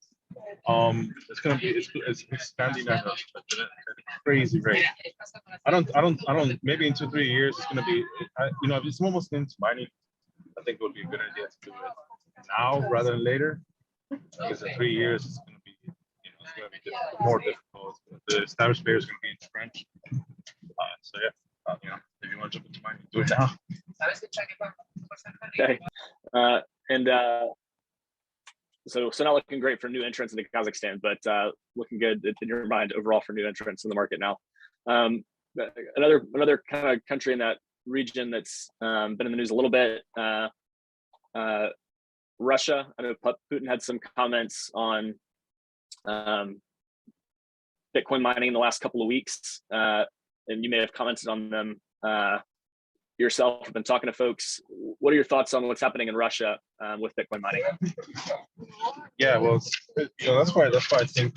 It's expanding at a crazy rate. I don't. Maybe in 2-3 years it's gonna be. If it's almost into mining, I think it would be a good idea to do it now rather than later. Because in 3 years it's gonna be, more difficult. The established players are gonna be entrenched. So yeah, if you want to jump into mining, do it now. Okay, and. So not looking great for new entrants into Kazakhstan, but looking good in your mind overall for new entrants in the market now. Another kind of country in that region that's been in the news a little bit, Russia. I know Putin had some comments on Bitcoin mining in the last couple of weeks, and you may have commented on them yourself. I've been talking to folks. What are your thoughts on what's happening in Russia with Bitcoin mining? Yeah, well, that's why I think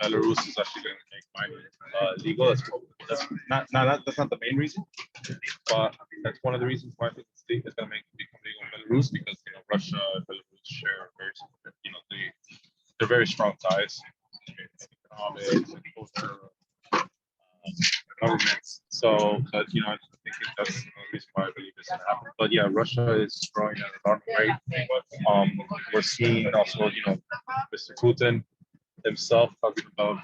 Belarus is actually going to make mining legal. That's not the main reason, but that's one of the reasons why I think it's going to become legal in Belarus, because Russia and Belarus share very, they're very strong ties, economics, culture, governments. So that I think that's the reason why I believe this is happening. But yeah, Russia is growing at an alarming rate. We're seeing also Mr. Putin himself talking about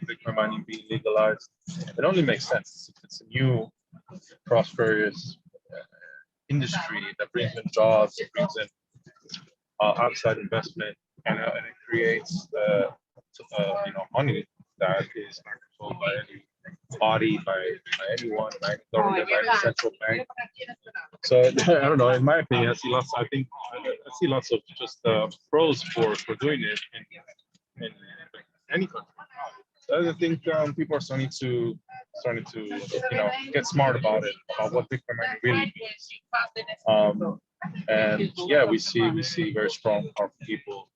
Bitcoin mining being legalized. It only makes sense. It's a new prosperous industry that brings in jobs, it brings in outside investment, and it creates money that is not controlled by any body, by anyone, by any government, by any central bank. So I don't know. In my opinion, I see lots of just pros for doing it in any country. I think people are starting to get smart about it, about what Bitcoin mining really means. And yeah, we see very strong, powerful people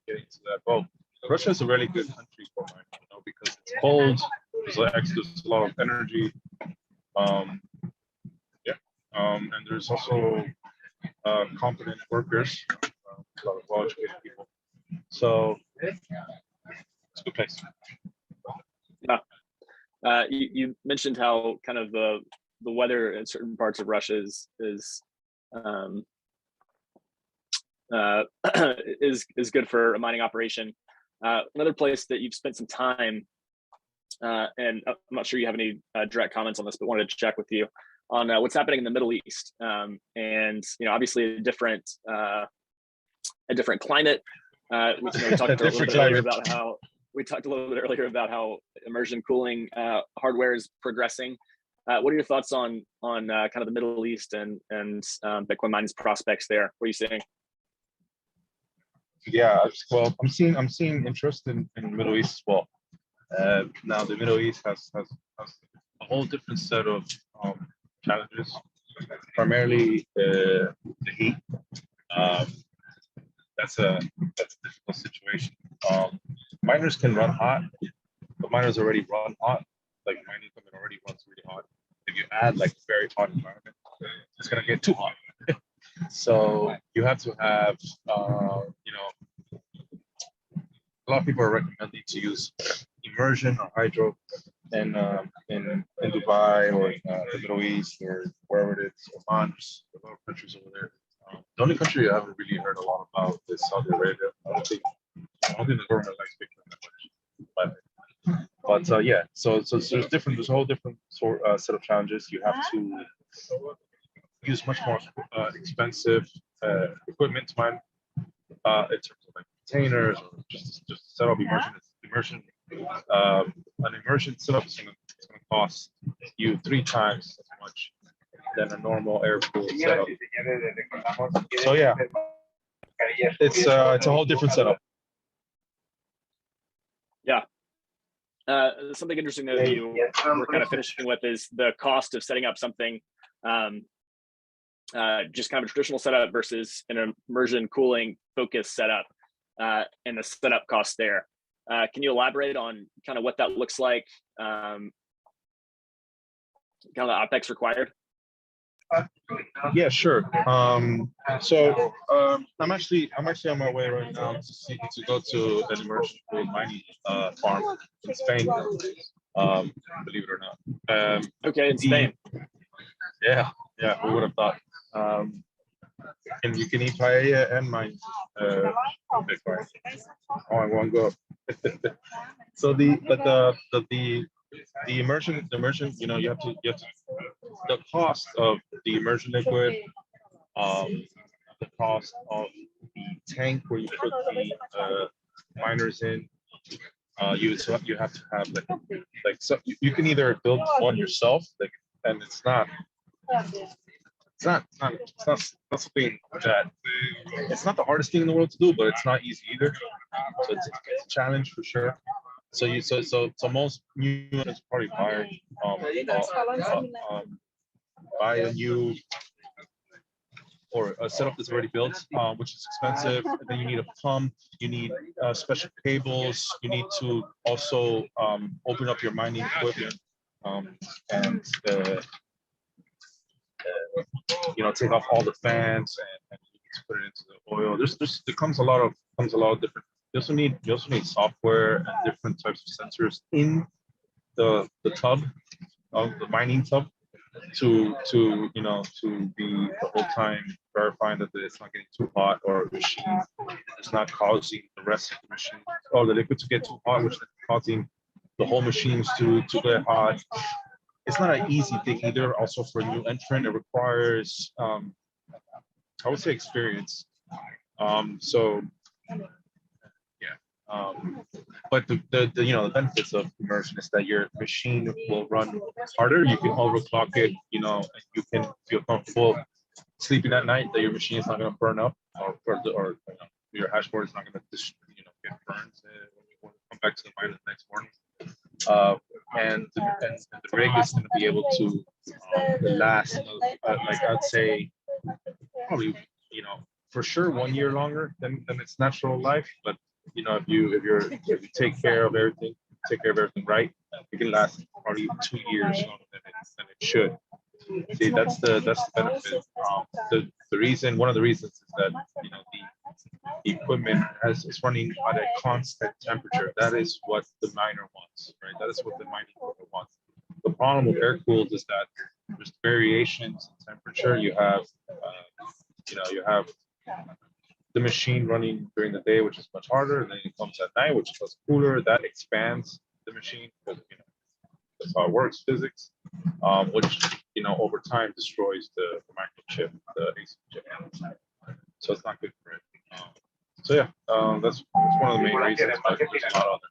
getting to that boat. Russia is a really good country for mining, because it's cold. There's a lot of energy. And there's also competent workers, a lot of well-educated people. So it's a good place. Yeah. You mentioned how kind of the weather in certain parts of Russia is good for a mining operation. Another place that you've spent some time, and I'm not sure you have any direct comments on this, but wanted to check with you on what's happening in the Middle East, and obviously a different climate. We talked a little bit earlier about how immersion cooling hardware is progressing. What are your thoughts on kind of the Middle East and Bitcoin mining's prospects there? What are you seeing? Yeah, well, I'm seeing interest in the Middle East as well. Now the Middle East has a whole different set of challenges. Primarily the heat. That's a difficult situation. Miners can run hot, but miners already run hot. Like mining equipment already runs really hot. If you add like a very hot environment, it's gonna get too hot. So you have to have, a lot of people are recommending to use immersion or hydro in Dubai or the Middle East or wherever it is, Oman, a lot of countries over there. The only country I haven't really heard a lot about is Saudi Arabia. I don't think the government likes Bitcoin that much. But yeah, so there's a whole different set of challenges. You have to use much more expensive equipment to mine in terms of like containers or just set up immersion. An immersion setup is going to cost you 3 times as much than a normal air cooled setup. So yeah, it's a whole different setup. Yeah. Something interesting that we're kind of finishing with is the cost of setting up something, just kind of a traditional setup versus an immersion cooling focused setup, and the setup cost there. Can you elaborate on kind of what that looks like, kind of the OpEx required? Yeah, sure. So I'm actually on my way right now to go to an immersion cooled mining farm in Spain. Believe it or not. Okay, in Spain. Yeah, who would have thought? And you can eat paella and mine Bitcoin all in one go. So the immersion, you have to the cost of the immersion liquid, the cost of the tank where you put the miners in. You have to have like so you can either build one yourself, and it's not not something that it's not the hardest thing in the world to do, but it's not easy either. So it's a challenge for sure. So most new owners probably buy a new or a setup that's already built, which is expensive. And then you need a pump, you need special cables, you need to also open up your mining equipment and take off all the fans and put it into the oil. There comes a lot of different. You also need software and different types of sensors in the tub of the mining tub to be the whole time verifying that it's not getting too hot or the machine is not causing the rest of the machine or the liquid to get too hot, which is causing the whole machines to get hot. It's not an easy thing either. Also for a new entrant, it requires I would say experience. But the benefits of immersion is that your machine will run harder. You can overclock it, and you can feel comfortable sleeping at night that your machine is not going to burn up or your hash board is not going to get burned when you come back to the mine the next morning. And the rig is going to be able to last, like I'd say, probably for sure 1 year longer than its natural life. But if you take care of everything right, it can last probably 2 years longer than it should. See, that's the benefit. One of the reasons is that the equipment is running at a constant temperature. That is what the miner wants, right? That is what the mining equipment wants. The problem with air cooled is that there's variations in temperature. You have the machine running during the day, which is much harder, and then it comes at night, which is much cooler. That expands the machine because that's how it works, physics, which over time destroys the microchip, the ASIC chip. So it's not good for it. That's one of the main reasons. But there's a lot of other.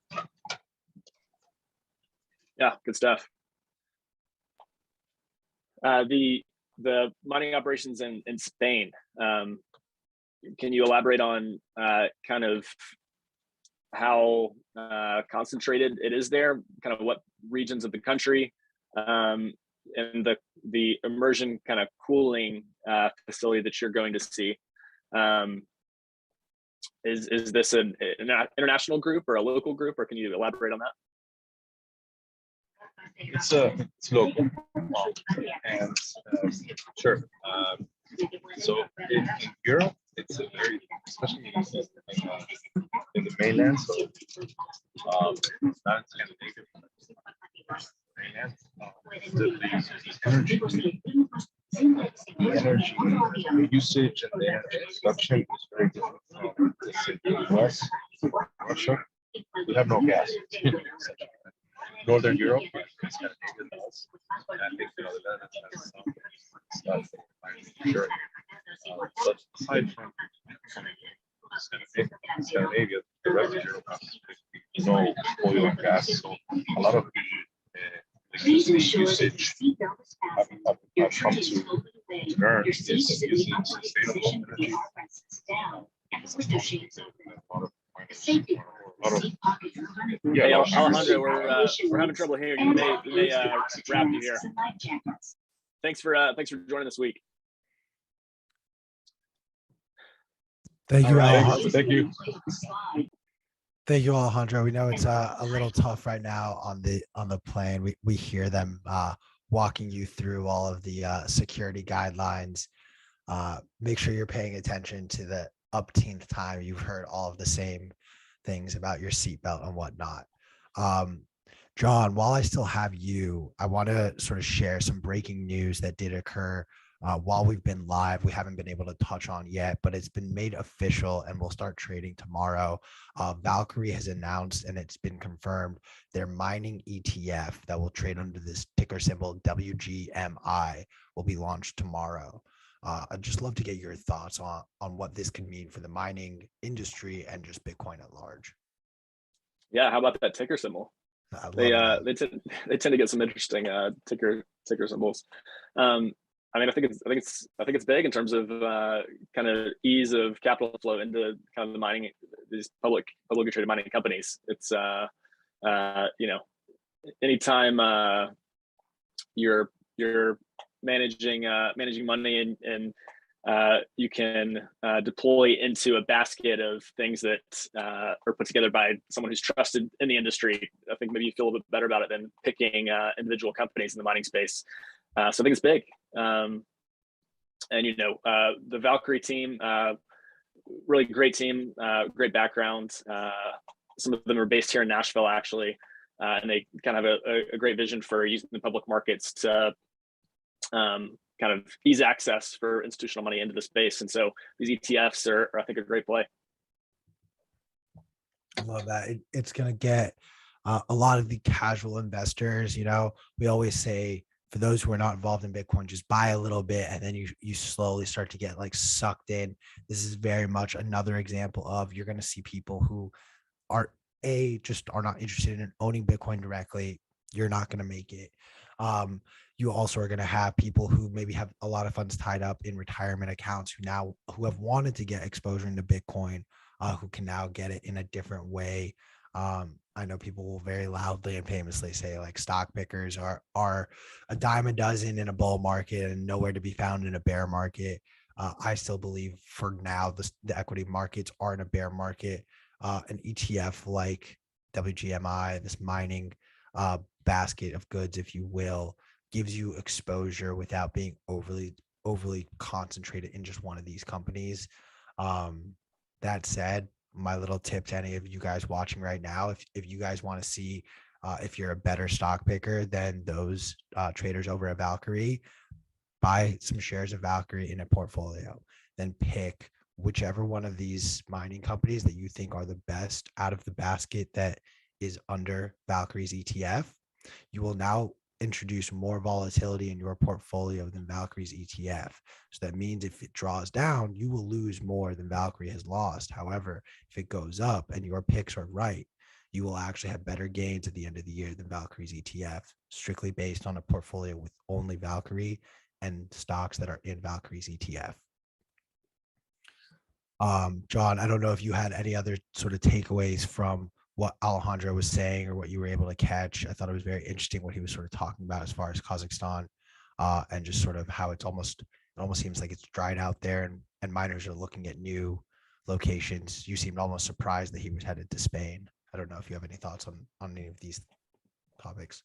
Yeah, good stuff. The mining operations in Spain. Can you elaborate on kind of how concentrated it is there, kind of what regions of the country, and the immersion kind of cooling facility that you're going to see? Is this an international group or a local group, or can you elaborate on that? It's local, and sure. So in Europe, it's a very, especially in the mainland. So not in Scandinavia, mainland. The energy usage and the energy production is very different from the US, Russia. We have no gas. Northern Europe, Scandinavia does. And I think that has some stuff. Sure. But aside from Scandinavia, the rest of Europe has no oil and gas. So a lot of the electricity usage have come to learn is using sustainable energy. Hey, Alejandro, we're having trouble hearing you. We may wrap you here. Thanks for joining this week. Thank you, Alejandro. Thank you. Thank you, Alejandro. We know it's a little tough right now on the plane. We hear them walking you through all of the security guidelines. Make sure you're paying attention to the upteenth time. You've heard all of the same things about your seatbelt and whatnot. John, while I still have you, I want to sort of share some breaking news that did occur while we've been live. We haven't been able to touch on yet, but it's been made official and we'll start trading tomorrow. Valkyrie has announced, and it's been confirmed, their mining ETF that will trade under this ticker symbol WGMI will be launched tomorrow. I'd just love to get your thoughts on what this could mean for the mining industry and just Bitcoin at large. Yeah, how about that ticker symbol? They tend to get some interesting ticker symbols. I mean, I think it's big in terms of kind of ease of capital flow into kind of the mining, these publicly traded mining companies. It's you know, anytime you're managing money and you can deploy into a basket of things that are put together by someone who's trusted in the industry. I think maybe you feel a bit better about it than picking individual companies in the mining space. So I think it's big. And the Valkyrie team, really great team, great background. Some of them are based here in Nashville, actually, and they kind of have a great vision for using the public markets to kind of ease access for institutional money into the space. And so these ETFs are I think, a great play. I love that. It's going to get a lot of the casual investors. We always say, for those who are not involved in Bitcoin, just buy a little bit and then you slowly start to get like sucked in. This is very much another example of, you're going to see people who just are not interested in owning Bitcoin directly. You're not going to make it. You also are going to have people who maybe have a lot of funds tied up in retirement accounts who have wanted to get exposure into Bitcoin, who can now get it in a different way. I know people will very loudly and famously say, like, stock pickers are a dime a dozen in a bull market and nowhere to be found in a bear market. I still believe for now the equity markets are in a bear market. An ETF like WGMI, this mining basket of goods, if you will, gives you exposure without being overly concentrated in just one of these companies. That said, my little tip to any of you guys watching right now, if you guys want to see if you're a better stock picker than those traders over at Valkyrie, buy some shares of Valkyrie in a portfolio, then pick whichever one of these mining companies that you think are the best out of the basket that is under Valkyrie's ETF. You will now introduce more volatility in your portfolio than Valkyrie's ETF. So that means if it draws down, you will lose more than Valkyrie has lost. However, if it goes up and your picks are right, you will actually have better gains at the end of the year than Valkyrie's ETF, strictly based on a portfolio with only Valkyrie and stocks that are in Valkyrie's ETF. John, I don't know if you had any other sort of takeaways from what Alejandro was saying or what you were able to catch. I thought it was very interesting what he was sort of talking about as far as Kazakhstan, and just sort of how it almost seems like it's dried out there and miners are looking at new locations. You seemed almost surprised that he was headed to Spain. I don't know if you have any thoughts on any of these topics.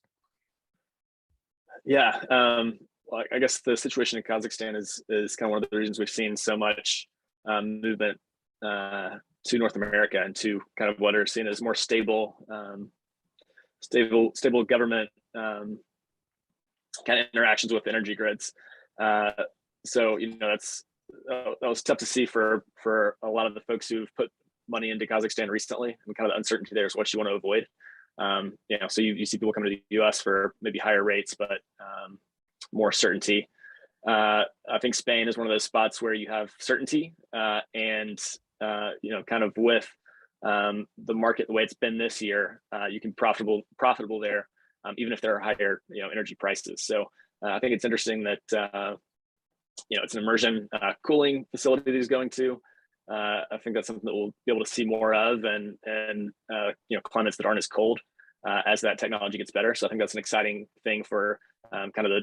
Yeah, well, I guess the situation in Kazakhstan is kind of one of the reasons we've seen so much movement to North America and to kind of what are seen as more stable government kind of interactions with energy grids. So that was tough to see for a lot of the folks who've put money into Kazakhstan recently, and kind of the uncertainty there is what you want to avoid. So you see people coming to the US for maybe higher rates, but more certainty. I think Spain is one of those spots where you have certainty and kind of with the market the way it's been this year, you can profitable there, even if there are higher energy prices. So I think it's interesting that it's an immersion cooling facility that he's going to. I think that's something that we'll be able to see more of, and climates that aren't as cold as that technology gets better. So I think that's an exciting thing for kind of the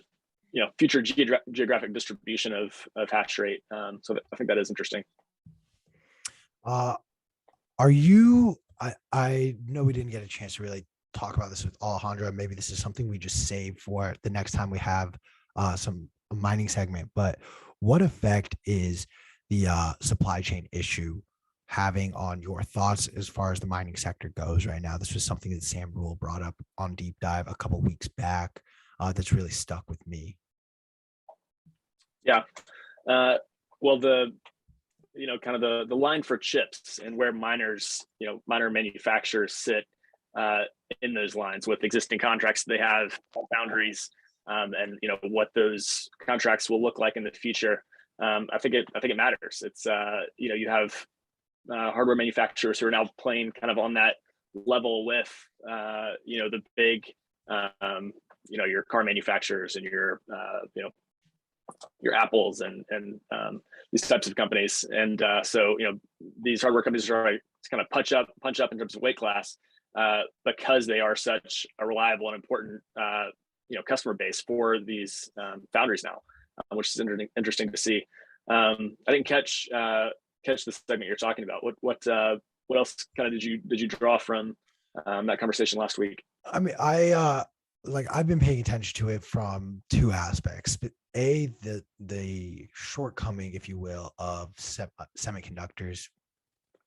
future geographic distribution of hash rate. So I think that is interesting. I know we didn't get a chance to really talk about this with Alejandro. Maybe this is something we just save for the next time we have some mining segment, but what effect is the supply chain issue having on your thoughts as far as the mining sector goes right now? This was something that Sam Rule brought up on Deep Dive a couple weeks back that's really stuck with me. Yeah. Well, the line for chips and where miners, miner manufacturers sit in those lines with existing contracts they have, boundaries, and what those contracts will look like in the future. I think it matters. It's you have hardware manufacturers who are now playing kind of on that level with the big your car manufacturers and your your Apples and these types of companies. And so these hardware companies are to kind of punch up in terms of weight class because they are such a reliable and important customer base for these foundries now, which is interesting to see. I didn't catch the segment you're talking about. What else kind of did you draw from that conversation last week? I mean, I've been paying attention to it from two aspects. But the shortcoming, if you will, of semiconductors.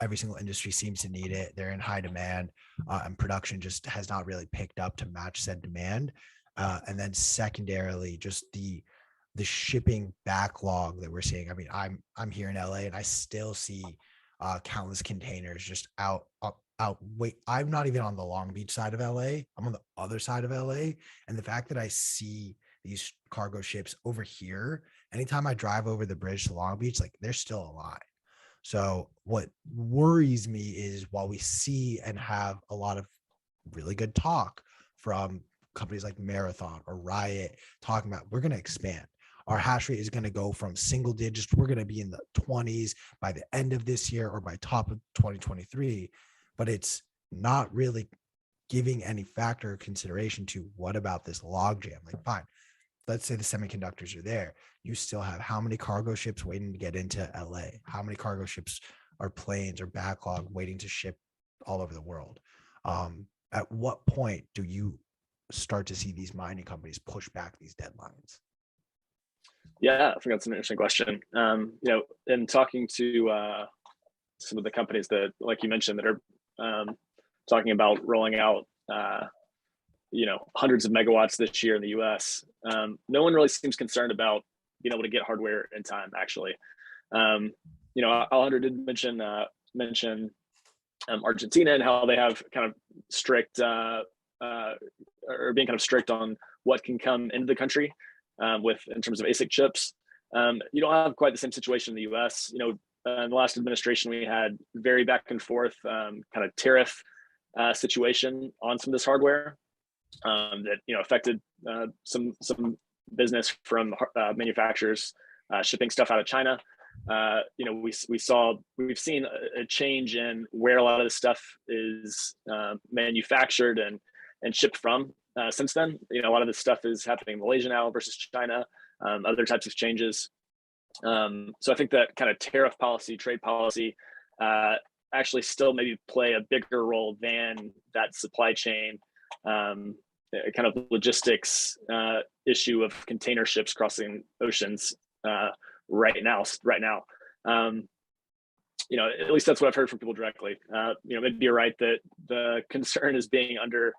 Every single industry seems to need it. They're in high demand, and production just has not really picked up to match said demand. And then secondarily, just the shipping backlog that we're seeing. I mean, I'm here in LA, and I still see countless containers just out. Wait, I'm not even on the Long Beach side of LA. I'm on the other side of LA, and the fact that I see these cargo ships over here, anytime I drive over the bridge to Long Beach, like there's still a line. So what worries me is while we see and have a lot of really good talk from companies like Marathon or Riot talking about, we're going to expand. Our hash rate is going to go from single digits. We're going to be in the 20s by the end of this year or by top of 2023. But it's not really giving any factor or consideration to what about this logjam? Like, fine, let's say the semiconductors are there. You still have how many cargo ships waiting to get into LA? How many cargo ships or planes or backlog waiting to ship all over the world? At what point do you start to see these mining companies push back these deadlines? Yeah, I think that's an interesting question. In talking to some of the companies that, like you mentioned, that are talking about rolling out, hundreds of megawatts this year in the U.S. No one really seems concerned about being able to get hardware in time. Actually, Alejandro did mention Argentina and how they have kind of strict or being kind of strict on what can come into the country in terms of ASIC chips. You don't have quite the same situation in the U.S. In the last administration, we had very back and forth kind of tariff situation on some of this hardware that affected some business from manufacturers shipping stuff out of China. We've seen a change in where a lot of this stuff is manufactured and shipped from since then. A lot of this stuff is happening in Malaysia now versus China. Other types of changes. So I think that kind of tariff policy, trade policy, actually still maybe play a bigger role than that supply chain kind of logistics issue of container ships crossing oceans right now. At least that's what I've heard from people directly. Maybe you're right that the concern is being under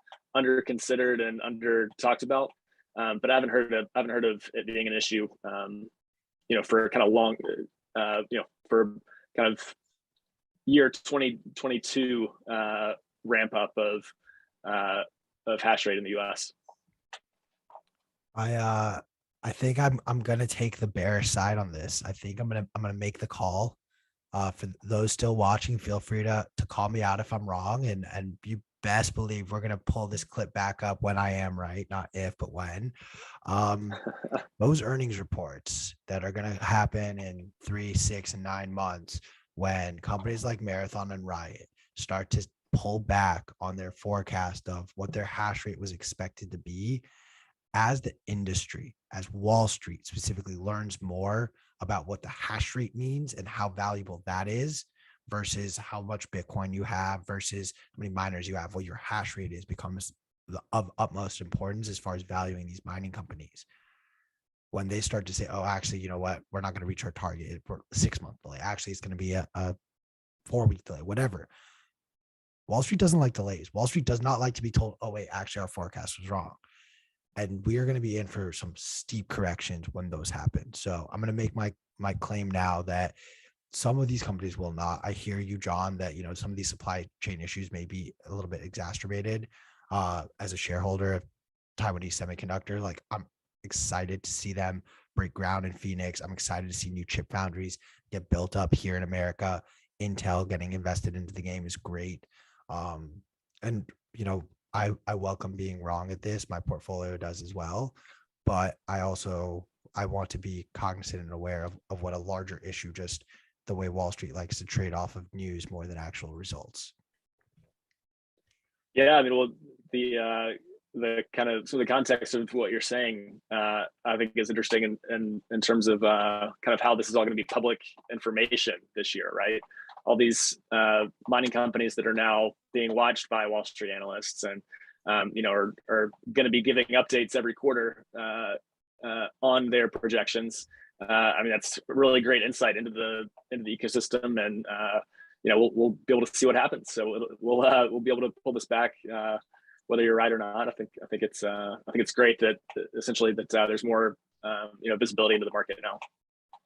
considered and under talked about, but I haven't heard of it being an issue. For kind of long, for kind of year 2022 ramp up of hash rate in the U.S. I think I'm gonna take the bearish side on this. I think I'm gonna make the call. For those still watching, feel free to call me out if I'm wrong, and you best believe we're gonna pull this clip back up when I am right, not if, but when. Those earnings reports that are gonna happen in 3, 6, and 9 months, when companies like Marathon and Riot start to pull back on their forecast of what their hash rate was expected to be, as the industry, as Wall Street specifically learns more about what the hash rate means and how valuable that is versus how much Bitcoin you have versus how many miners you have, what your hash rate is becomes of utmost importance as far as valuing these mining companies. When they start to say, oh, actually, you know what, we're not going to reach our target for a 6-month delay. Actually, it's going to be a 4-week delay, whatever. Wall Street doesn't like delays. Wall Street does not like to be told, oh, wait, actually, our forecast was wrong. And we are going to be in for some steep corrections when those happen. So I'm going to make my claim now that some of these companies will not. I hear you, John, that, some of these supply chain issues may be a little bit exacerbated. As a shareholder of Taiwanese Semiconductor, like, I'm excited to see them break ground in Phoenix. I'm excited to see new chip foundries get built up here in America. Intel getting invested into the game is great. And, I welcome being wrong at this. My portfolio does as well. But I also I want to be cognizant and aware of what a larger issue, just the way Wall Street likes to trade off of news more than actual results. Yeah, I mean, well, the kind of, so the context of what you're saying, I think is interesting in terms of kind of how this is all going to be public information this year, right? All these mining companies that are now being watched by Wall Street analysts and are going to be giving updates every quarter on their projections. I mean, that's really great insight into the ecosystem, and we'll be able to see what happens. So we'll be able to pull this back, whether you're right or not. I think it's great that essentially that there's more visibility into the market now.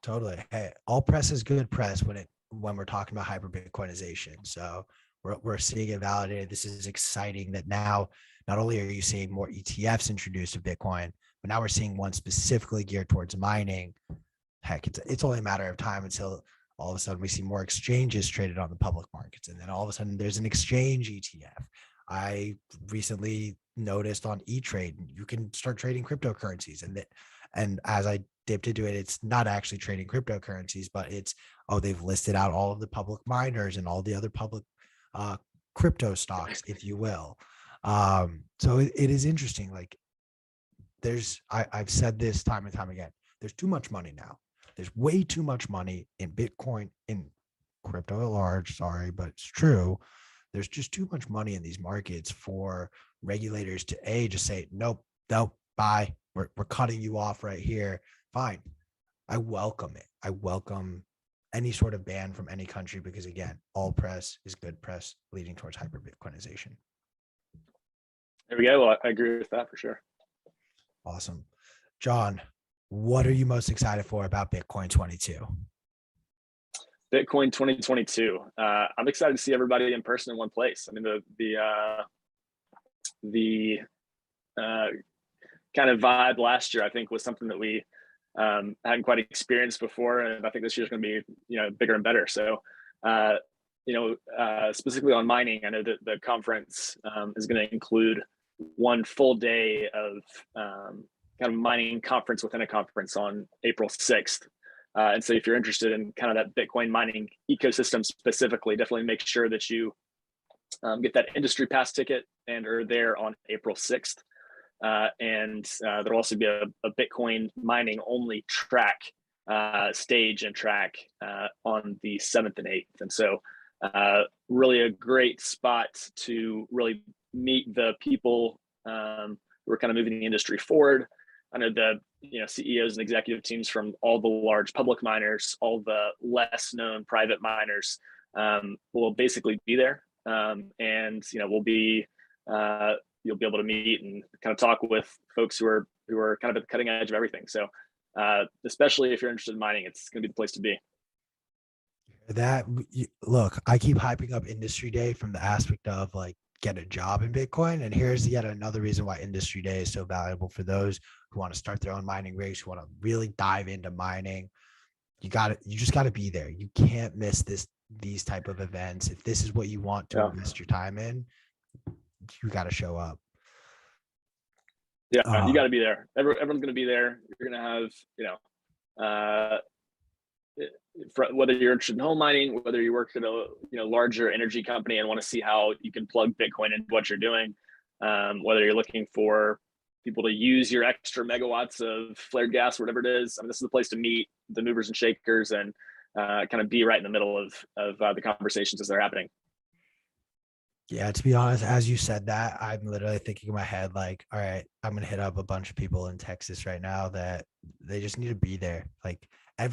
Totally. Hey, all press is good press when we're talking about hyper Bitcoinization. So we're seeing it validated. This is exciting that now not only are you seeing more ETFs introduced to Bitcoin, but now we're seeing one specifically geared towards mining. Heck, it's only a matter of time until all of a sudden we see more exchanges traded on the public markets. And then all of a sudden there's an exchange ETF. I recently noticed on E-Trade, you can start trading cryptocurrencies. And as I dipped into it, it's not actually trading cryptocurrencies, but it's, they've listed out all of the public miners and all the other public crypto stocks, if you will. So it is interesting. Like I've said this time and time again, there's too much money now. There's way too much money in Bitcoin, in crypto at large, sorry, but it's true. There's just too much money in these markets for regulators to just say, nope, bye. We're cutting you off right here. Fine. I welcome it. I welcome any sort of ban from any country because, again, all press is good press leading towards hyper Bitcoinization. There we go. Well, I agree with that for sure. Awesome. John, what are you most excited for about Bitcoin 22? Bitcoin 2022. I'm excited to see everybody in person in one place. I mean, the kind of vibe last year, I think, was something that we hadn't quite experienced before, and I think this year's going to be bigger and better. So, specifically on mining, I know that the conference is going to include one full day of kind of mining conference within a conference on April 6th. And so if you're interested in kind of that Bitcoin mining ecosystem specifically, definitely make sure that you get that industry pass ticket and are there on April 6th. And there'll also be a Bitcoin mining only track, stage and track on the 7th and 8th. And so really a great spot to really meet the people who are kind of moving the industry forward. I know the CEOs and executive teams from all the large public miners, all the less known private miners will basically be there, and we'll be you'll be able to meet and kind of talk with folks who are kind of at the cutting edge of everything. So especially if you're interested in mining, it's going to be the place to be. Look, I keep hyping up Industry Day from the aspect of like get a job in Bitcoin, and here's yet another reason why Industry Day is so valuable for those who want to start their own mining rigs, who want to really dive into mining. You just got to be there. You can't miss these type of events. If this is what you want to invest your time in, you got to show up. Yeah, you got to be there. Everyone's going to be there. You're going to have, whether you're interested in home mining, whether you work at a larger energy company and want to see how you can plug Bitcoin into what you're doing, whether you're looking for people to use your extra megawatts of flared gas, whatever it is. I mean, this is the place to meet the movers and shakers and kind of be right in the middle of the conversations as they're happening. Yeah, to be honest, as you said that, I'm literally thinking in my head, like, all right, I'm going to hit up a bunch of people in Texas right now that they just need to be there. Like all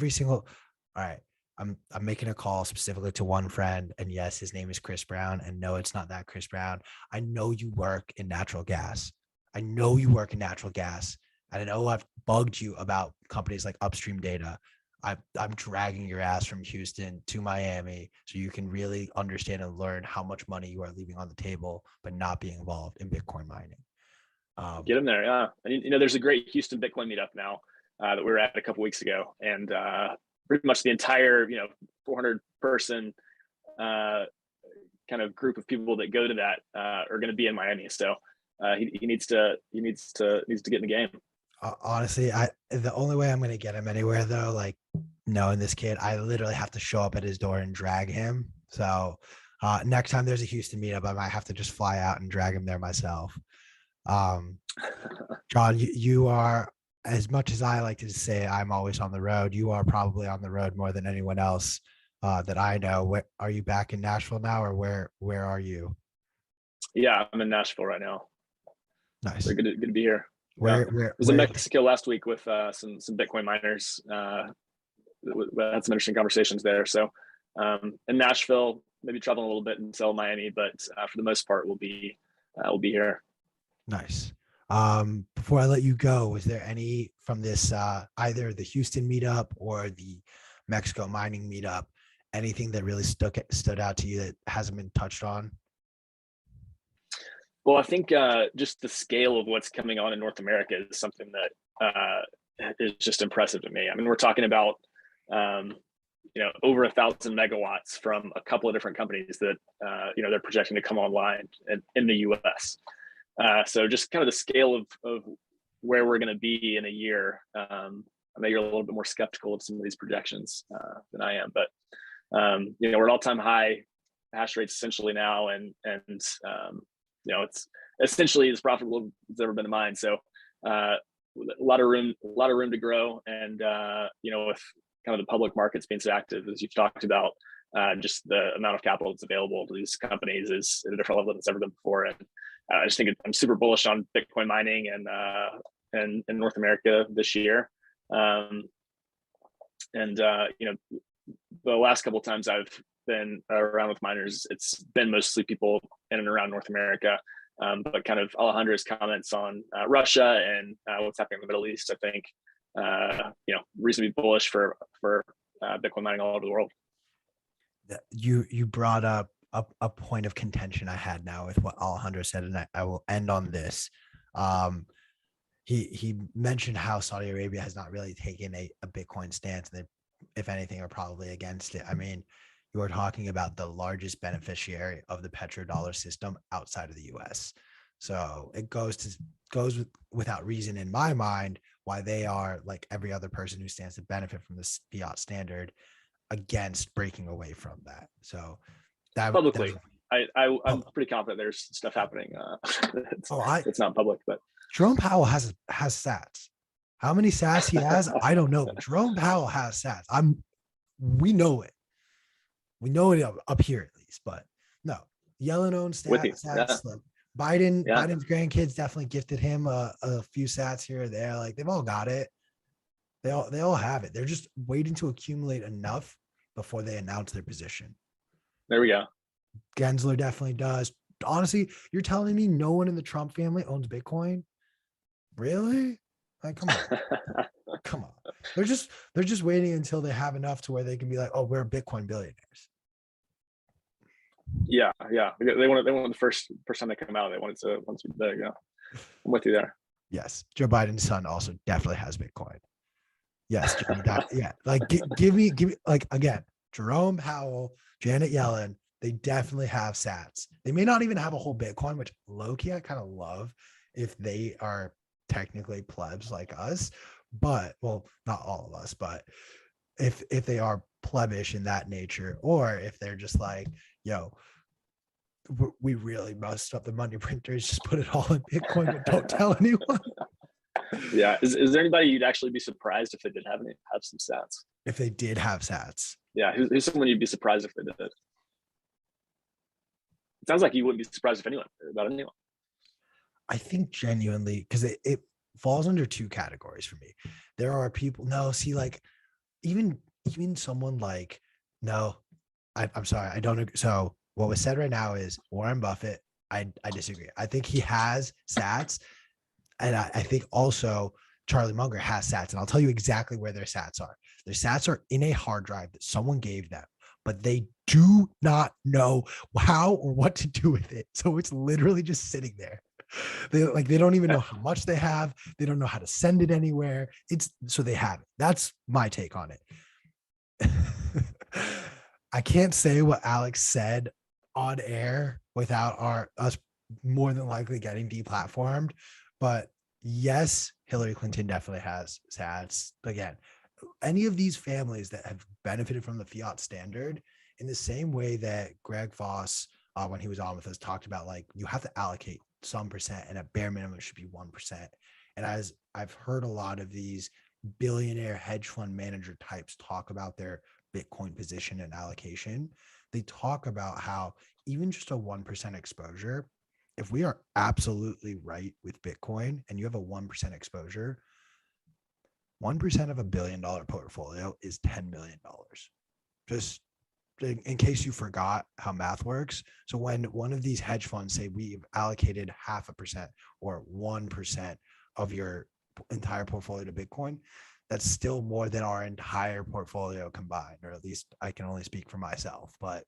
right, I'm making a call specifically to one friend, and yes, his name is Chris Brown, and no, it's not that Chris Brown. I know you work in natural gas. And I know I've bugged you about companies like Upstream Data. I'm dragging your ass from Houston to Miami so you can really understand and learn how much money you are leaving on the table, but not being involved in Bitcoin mining. Get them there, yeah. And there's a great Houston Bitcoin meetup now that we were at a couple weeks ago, and pretty much the entire 400 person kind of group of people that go to that are going to be in Miami. So he needs to get in the game. Honestly, the only way I'm gonna get him anywhere though, like knowing this kid, I literally have to show up at his door and drag him. So next time there's a Houston meetup, I might have to just fly out and drag him there myself. Um, John, you are, as much as I like to say I'm always on the road, you are probably on the road more than anyone else that I know. Where are you, back in Nashville now, or where are you? Yeah, I'm in Nashville right now. Nice. So good to be here. Where I was in Mexico last week with some Bitcoin miners. We had some interesting conversations there. So in Nashville, maybe traveling a little bit until Miami, but for the most part, we'll be here. Nice. Before I let you go, was there any from this either the Houston meetup or the Mexico mining meetup, anything that really stood out to you that hasn't been touched on? Well, I think just the scale of what's coming on in North America is something that is just impressive to me. I mean, we're talking about over 1,000 megawatts from a couple of different companies that they're projecting to come online in the U.S. So just kind of the scale of where we're going to be in a year. I know you're a little bit more skeptical of some of these projections than I am, but we're at all-time high hash rates essentially now, and it's essentially as profitable as ever been in mine. So a lot of room to grow, and with kind of the public markets being so active as you've talked about, just the amount of capital that's available to these companies is at a different level than it's ever been before. And I just think I'm super bullish on Bitcoin mining and in North America this year. The last couple of times I've been around with miners, it's been mostly people in and around North America. But kind of Alejandra's comments on Russia and what's happening in the Middle East, I think, reasonably bullish for Bitcoin mining all over the world. You brought up a point of contention I had now with what Alejandra said, and I will end on this. He mentioned how Saudi Arabia has not really taken a Bitcoin stance. They, if anything, are probably against it. I mean, you are talking about the largest beneficiary of the petrodollar system outside of the US. So it goes without reason in my mind why they are, like every other person who stands to benefit from this fiat standard, against breaking away from that. So that publicly, I'm pretty confident there's stuff happening. It's not public, but Jerome Powell has sats. How many sats he has, I don't know. But Jerome Powell has sats. We know it. We know it up here at least, but no. Yellen owns sats. Yeah. Like Biden's grandkids definitely gifted him a few sats here or there. Like they've all got it. They all have it. They're just waiting to accumulate enough before they announce their position. There we go. Gensler definitely does. Honestly, you're telling me no one in the Trump family owns Bitcoin? Really? Like, come on. Come on. They're just waiting until they have enough to where they can be like, oh, we're Bitcoin billionaires. Yeah. They want the first time they come out, they want to be big. Yeah. I'm with you there. Yes. Joe Biden's son also definitely has Bitcoin. Yes. Yeah. Like give me like, again, Jerome Powell, Janet Yellen, they definitely have sats. They may not even have a whole Bitcoin, which low-key I kind of love if they are technically plebs like us, but well, not all of us, but if they are plebish in that nature, or if they're just like, yo, we really messed up the money printers, just put it all in Bitcoin, but don't tell anyone. Yeah. Is there anybody you'd actually be surprised if they did have some sats? If they did have sats. Yeah. Who's someone you'd be surprised if they did? It sounds like you wouldn't be surprised about anyone. I think genuinely, because it falls under two categories for me. There are people, like even someone like, I'm sorry, I don't agree. So what was said right now is Warren Buffett. I disagree. I think he has sats. And I think also Charlie Munger has sats. And I'll tell you exactly where their sats are. Their sats are in a hard drive that someone gave them, but they do not know how or what to do with it. So it's literally just sitting there. They don't even know how much they have. They don't know how to send it anywhere. So they have it. That's my take on it. I can't say what Alex said on air without us more than likely getting deplatformed. But Yes, Hillary Clinton definitely has sats. Again, any of these families that have benefited from the fiat standard, in the same way that Greg Voss, when he was on with us, talked about, like, you have to allocate some percent and a bare minimum should be 1%. And as I've heard a lot of these billionaire hedge fund manager types talk about their Bitcoin position and allocation, they talk about how even just a 1% exposure, if we are absolutely right with Bitcoin and you have a 1% exposure, 1% of $1 billion portfolio is $10 million. Just in case you forgot how math works. So when one of these hedge funds say we've allocated 0.5% or 1% of your entire portfolio to Bitcoin, that's still more than our entire portfolio combined, or at least I can only speak for myself. But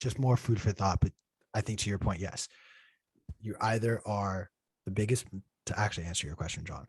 just more food for thought. But I think to your point, yes, you either are the biggest, to actually answer your question, John,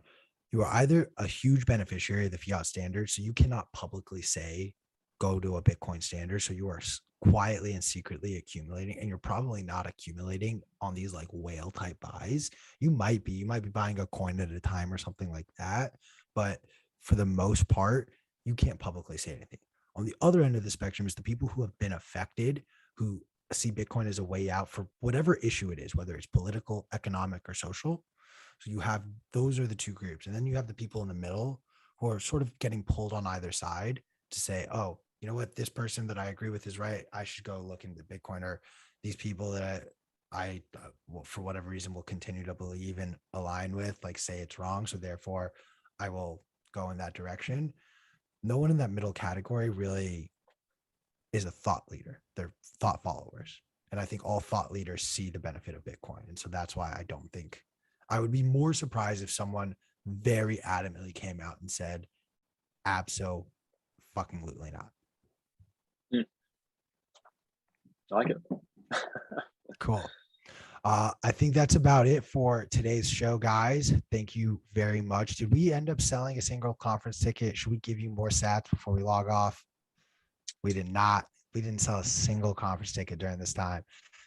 you are either a huge beneficiary of the fiat standard, so you cannot publicly say, go to a Bitcoin standard. So you are quietly and secretly accumulating, and you're probably not accumulating on these like whale type buys. You might be buying a coin at a time or something like that. But for the most part, you can't publicly say anything. On the other end of the spectrum is the people who have been affected, who see Bitcoin as a way out for whatever issue it is, whether it's political, economic, or social. So you have, those are the two groups. And then you have the people in the middle who are sort of getting pulled on either side to say, oh, you know what, this person that I agree with is right, I should go look into Bitcoin. Or these people that I for whatever reason will continue to believe and align with, like, say it's wrong, so therefore I will go in that direction. No one in that middle category really is a thought leader. They're thought followers. And I think all thought leaders see the benefit of Bitcoin. And so that's why I don't think, I would be more surprised if someone very adamantly came out and said, abso-fucking-lutely not. I like it. Cool. I think that's about it for today's show, guys. Thank you very much. Did we end up selling a single conference ticket? Should we give you more sats before we log off? We did not. We didn't sell a single conference ticket during this time.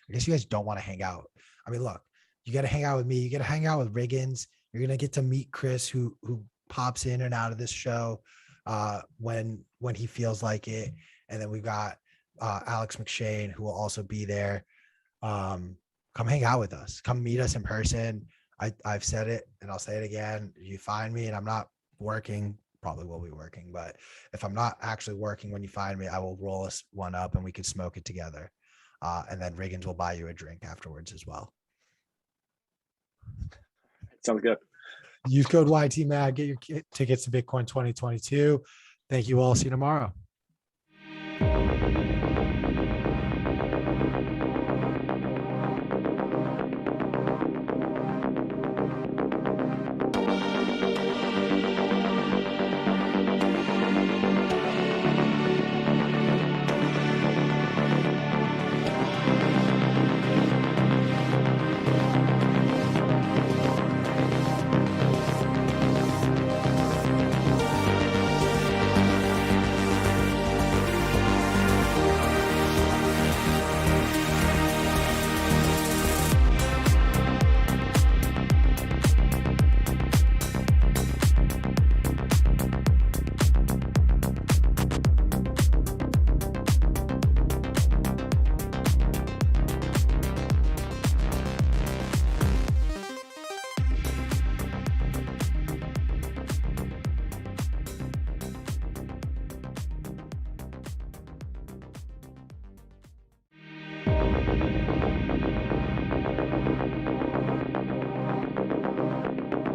I guess you guys don't want to hang out. I mean, look, you got to hang out with me. You got to hang out with Riggins. You're going to get to meet Chris, who pops in and out of this show when he feels like it. And then we've got Alex McShane, who will also be there. Come hang out with us. Come meet us in person. I've said it and I'll say it again. You find me and I'm not working, probably will be working, but if I'm not actually working when you find me, I will roll us one up and we could smoke it together. And then Riggins will buy you a drink afterwards as well. Sounds good. Use code YTMAG. Get your tickets to Bitcoin 2022. Thank you all. See you tomorrow.